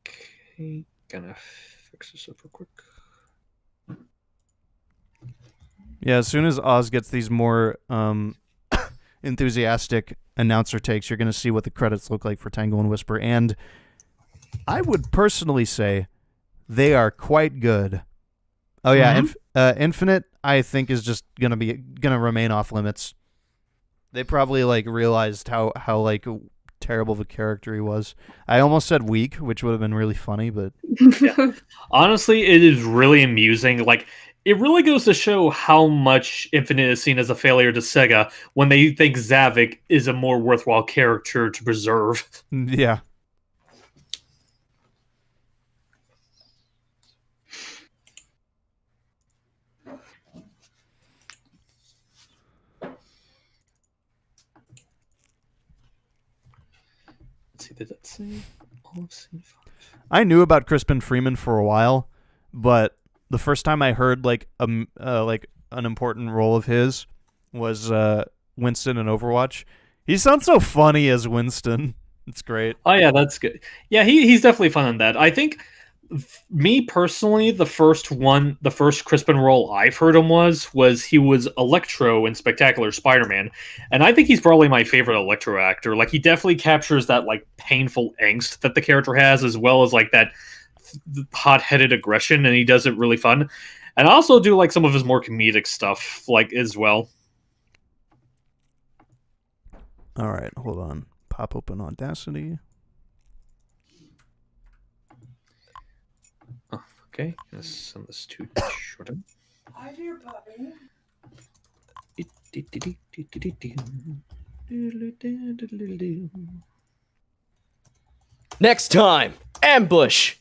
[SPEAKER 11] Okay, gonna fix this up real quick.
[SPEAKER 1] Yeah, as soon as Oz gets these more enthusiastic announcer takes, you're going to see what the credits look like for Tangle and Whisper. And I would personally say they are quite good. Oh yeah, Infinite I think is just gonna remain off limits. They probably like realized how like terrible of a character he was. I almost said weak, which would have been really funny, but
[SPEAKER 11] Yeah. Honestly, it is really amusing. Like, it really goes to show how much Infinite is seen as a failure to Sega when they think Zavik is a more worthwhile character to preserve.
[SPEAKER 1] yeah.
[SPEAKER 11] Let's see, did that say all of scene 5?
[SPEAKER 1] I knew about Crispin Freeman for a while, but the first time I heard like an important role of his was Winston in Overwatch. He sounds so funny as Winston. It's great.
[SPEAKER 11] Oh yeah, that's good. Yeah, he's definitely fun in that. I think me personally, the first Crispin role I've heard him was he was Electro in Spectacular Spider-Man, and I think he's probably my favorite Electro actor. Like, he definitely captures that like painful angst that the character has, as well as like that hot-headed aggression, and he does it really fun. And I also do like some of his more comedic stuff, like, as well.
[SPEAKER 1] All right, hold on. Pop open Audacity.
[SPEAKER 11] Oh, okay, let's send this to Jordan.
[SPEAKER 18] Hi, dear puppy.
[SPEAKER 10] Next time, ambush.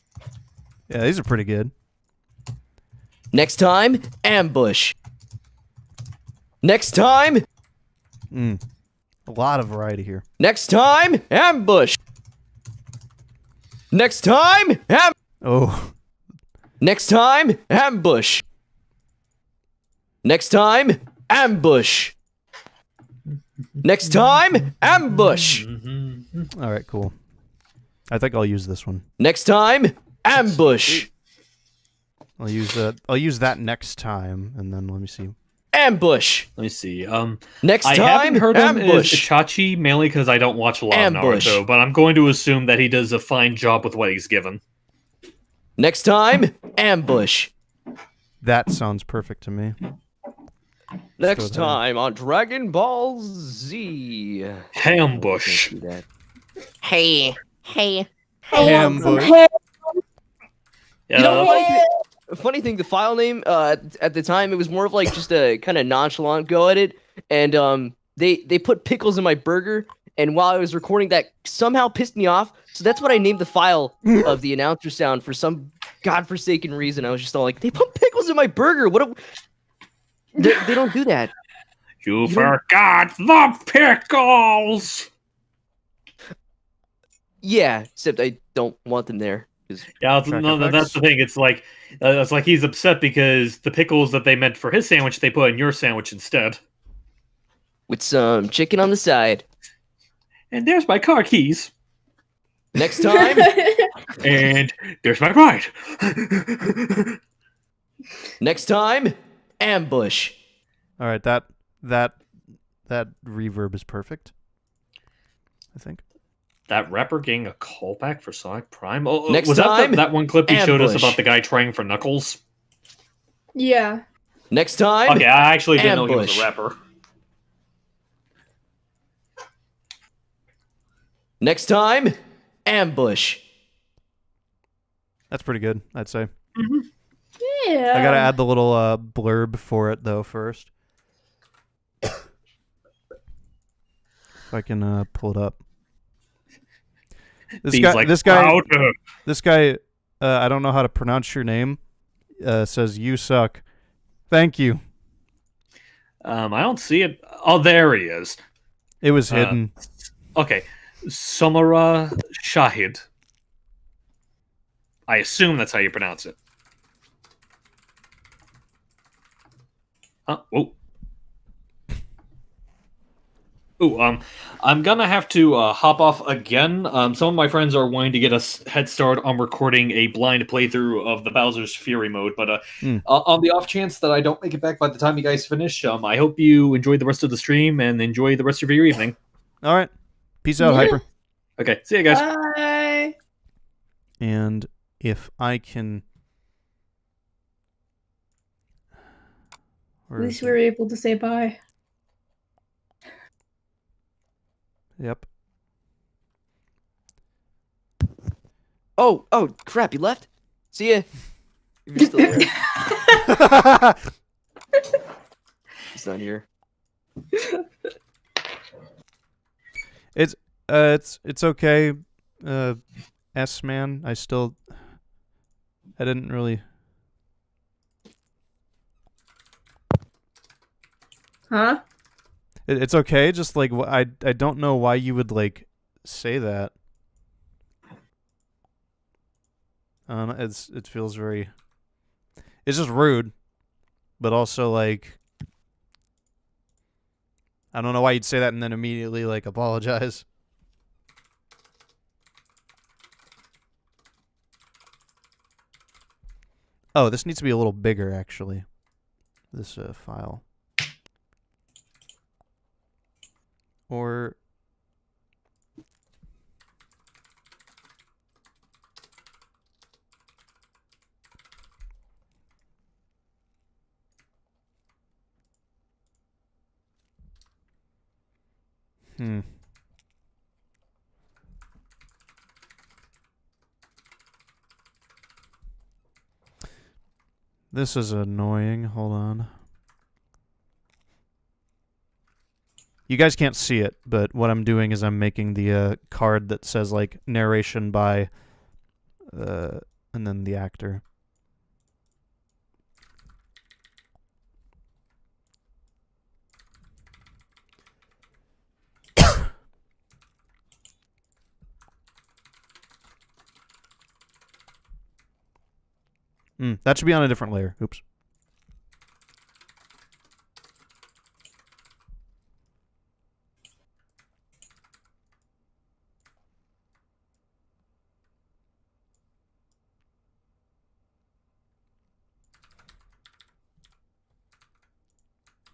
[SPEAKER 1] Yeah, these are pretty good.
[SPEAKER 10] Next time, ambush. Next time,
[SPEAKER 1] a lot of variety here.
[SPEAKER 10] next time, ambush. Next time,
[SPEAKER 1] Oh,
[SPEAKER 10] next time, ambush. Next time, ambush. Next time, ambush.
[SPEAKER 1] all right, cool. I think I'll use this one.
[SPEAKER 10] Next time, ambush.
[SPEAKER 1] I'll use that next time, and then let me see.
[SPEAKER 10] Ambush.
[SPEAKER 11] Let me see.
[SPEAKER 10] Next
[SPEAKER 11] I
[SPEAKER 10] time,
[SPEAKER 11] haven't heard him as
[SPEAKER 10] ambush.
[SPEAKER 11] Itachi, mainly because I don't watch a lot
[SPEAKER 10] Ambush.
[SPEAKER 11] of Naruto, but I'm going to assume that he does a fine job with what he's given.
[SPEAKER 10] Next time, ambush.
[SPEAKER 1] That sounds perfect to me.
[SPEAKER 10] Next time on Dragon Ball Z.
[SPEAKER 11] Ambush.
[SPEAKER 6] Hey.
[SPEAKER 1] Ambush.
[SPEAKER 10] You know, funny thing, the file name at the time, it was more of like just a kind of nonchalant go at it, and they put pickles in my burger, and while I was recording, that somehow pissed me off. So that's what I named the file of the announcer sound for some godforsaken reason. I was just all like, they put pickles in my burger. They don't do that.
[SPEAKER 11] You forgot the pickles.
[SPEAKER 10] Yeah, except I don't want them there.
[SPEAKER 11] Yeah, that's the thing. It's like he's upset because the pickles that they meant for his sandwich they put in your sandwich instead.
[SPEAKER 10] With some chicken on the side.
[SPEAKER 11] And there's my car keys.
[SPEAKER 10] Next time.
[SPEAKER 11] And there's my ride.
[SPEAKER 10] Next time, ambush.
[SPEAKER 1] All right, that reverb is perfect. I think.
[SPEAKER 11] That rapper getting a callback for Sonic Prime. Oh,
[SPEAKER 10] Next
[SPEAKER 11] was
[SPEAKER 10] time,
[SPEAKER 11] that one clip he showed us
[SPEAKER 10] ambush.
[SPEAKER 11] about the guy trying for Knuckles?
[SPEAKER 2] Yeah.
[SPEAKER 10] Next time.
[SPEAKER 11] Okay, I actually didn't know he was
[SPEAKER 10] ambush.
[SPEAKER 11] a rapper.
[SPEAKER 10] Next time, ambush.
[SPEAKER 1] That's pretty good, I'd say.
[SPEAKER 2] Yeah.
[SPEAKER 1] I gotta add the little blurb for it though first. If I can pull it up. This guy, I don't know how to pronounce your name. Says you suck. Thank you.
[SPEAKER 11] I don't see it. Oh, there he is.
[SPEAKER 1] It was hidden.
[SPEAKER 11] Okay, Samara Shahid. I assume that's how you pronounce it. Oh. Ooh, I'm gonna have to hop off again. Some of my friends are wanting to get us head start on recording a blind playthrough of the Bowser's Fury mode, but on the off chance that I don't make it back by the time you guys finish, I hope you enjoy the rest of the stream and enjoy the rest of your evening.
[SPEAKER 1] All right. Peace out, Hyper.
[SPEAKER 11] Okay, see you guys.
[SPEAKER 2] Bye.
[SPEAKER 1] And if I can...
[SPEAKER 2] At least we were able to say bye.
[SPEAKER 1] Yep.
[SPEAKER 10] Oh, crap, you left? See ya. If you're still there. He's not here.
[SPEAKER 1] It's okay, S-Man. I didn't really...
[SPEAKER 2] Huh?
[SPEAKER 1] It's okay, just like I don't know why you would like say that. It feels very... It's just rude, but also like... I don't know why you'd say that and then immediately like apologize. Oh, this needs to be a little bigger actually. This file. Or... This is annoying. Hold on. You guys can't see it, but what I'm doing is I'm making the card that says like narration by and then the actor. That should be on a different layer. Oops.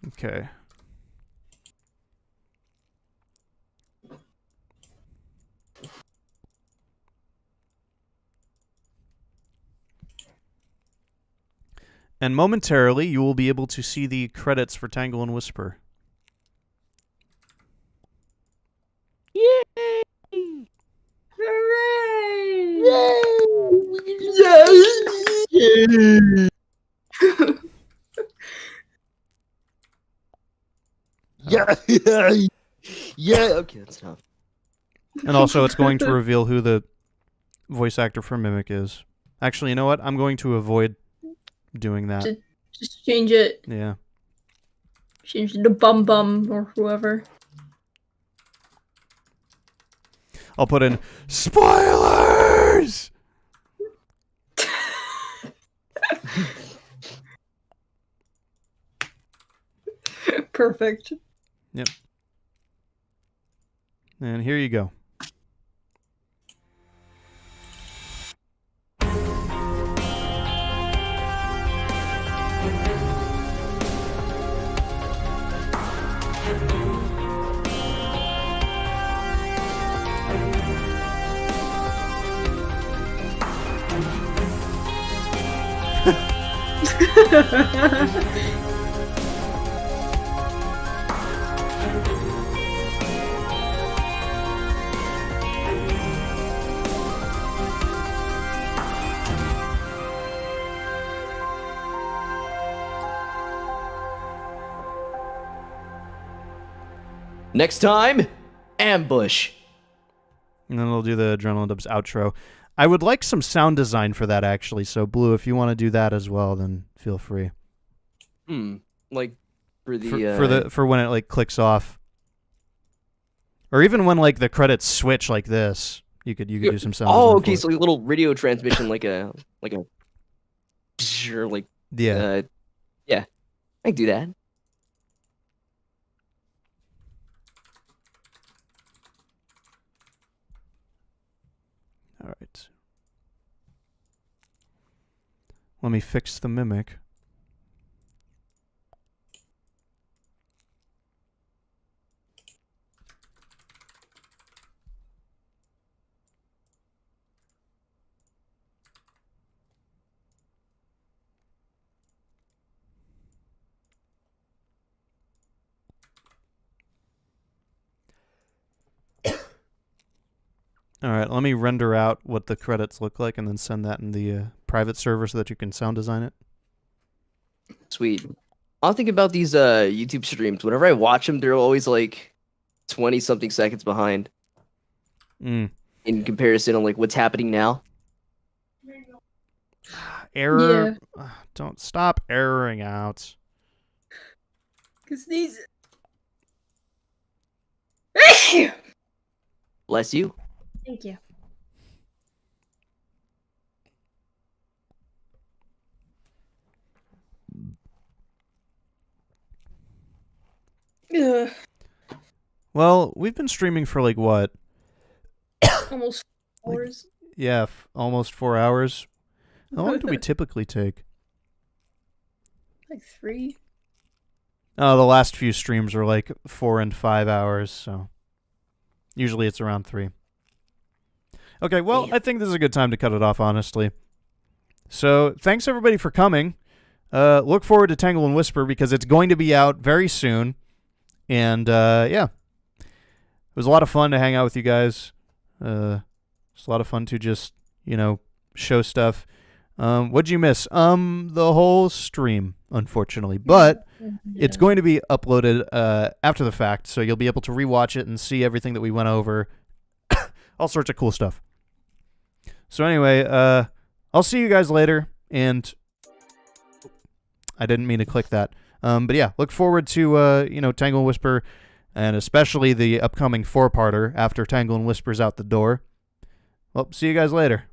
[SPEAKER 1] Okay. And momentarily, you will be able to see the credits for Tangle and Whisper.
[SPEAKER 10] Yay!
[SPEAKER 2] Hooray!
[SPEAKER 10] Yay! Yeah. Okay, that's enough.
[SPEAKER 1] And also, it's going to reveal who the voice actor for Mimic is. Actually, you know what? I'm going to avoid doing that.
[SPEAKER 2] Just change it.
[SPEAKER 1] Yeah.
[SPEAKER 2] Change it to Bum Bum or whoever.
[SPEAKER 1] I'll put in spoilers. Whispers!
[SPEAKER 2] Perfect.
[SPEAKER 1] Yep. And here you go.
[SPEAKER 10] Next time, ambush.
[SPEAKER 1] And then we'll do the Adrenaline Dubs outro. I would like some sound design for that, actually. So, Blue, if you want to do that as well, then feel free.
[SPEAKER 10] Like for the
[SPEAKER 1] for when it like clicks off, or even when like the credits switch like this, you could do some sound.
[SPEAKER 10] Oh,
[SPEAKER 1] design
[SPEAKER 10] okay.
[SPEAKER 1] for
[SPEAKER 10] So a little radio transmission, like a sure, like
[SPEAKER 1] yeah,
[SPEAKER 10] yeah, I can do that.
[SPEAKER 1] All right. Let me fix the mimic. All right, let me render out what the credits look like and then send that in the private server so that you can sound design it.
[SPEAKER 10] Sweet. I'll think about these YouTube streams. Whenever I watch them, they're always like 20-something seconds behind in comparison on like what's happening now.
[SPEAKER 1] Error. Don't stop erroring out.
[SPEAKER 2] Because these...
[SPEAKER 10] Bless you.
[SPEAKER 2] Thank you. Ugh.
[SPEAKER 1] Well, we've been streaming for like what?
[SPEAKER 2] Almost 4 hours.
[SPEAKER 1] Yeah, almost 4 hours. How long do we typically take?
[SPEAKER 2] Like 3.
[SPEAKER 1] Oh, the last few streams were like 4 and 5 hours, so usually it's around 3. Okay, well, I think this is a good time to cut it off, honestly. So, thanks everybody for coming. Look forward to Tangle and Whisper because it's going to be out very soon. And, yeah. It was a lot of fun to hang out with you guys. It's a lot of fun to just, show stuff. What'd you miss? The whole stream, unfortunately. But it's going to be uploaded after the fact, so you'll be able to rewatch it and see everything that we went over. All sorts of cool stuff. So anyway, I'll see you guys later, and I didn't mean to click that. But yeah, look forward to, Tangle and Whisper, and especially the upcoming 4-parter after Tangle and Whisper's out the door. Well, see you guys later.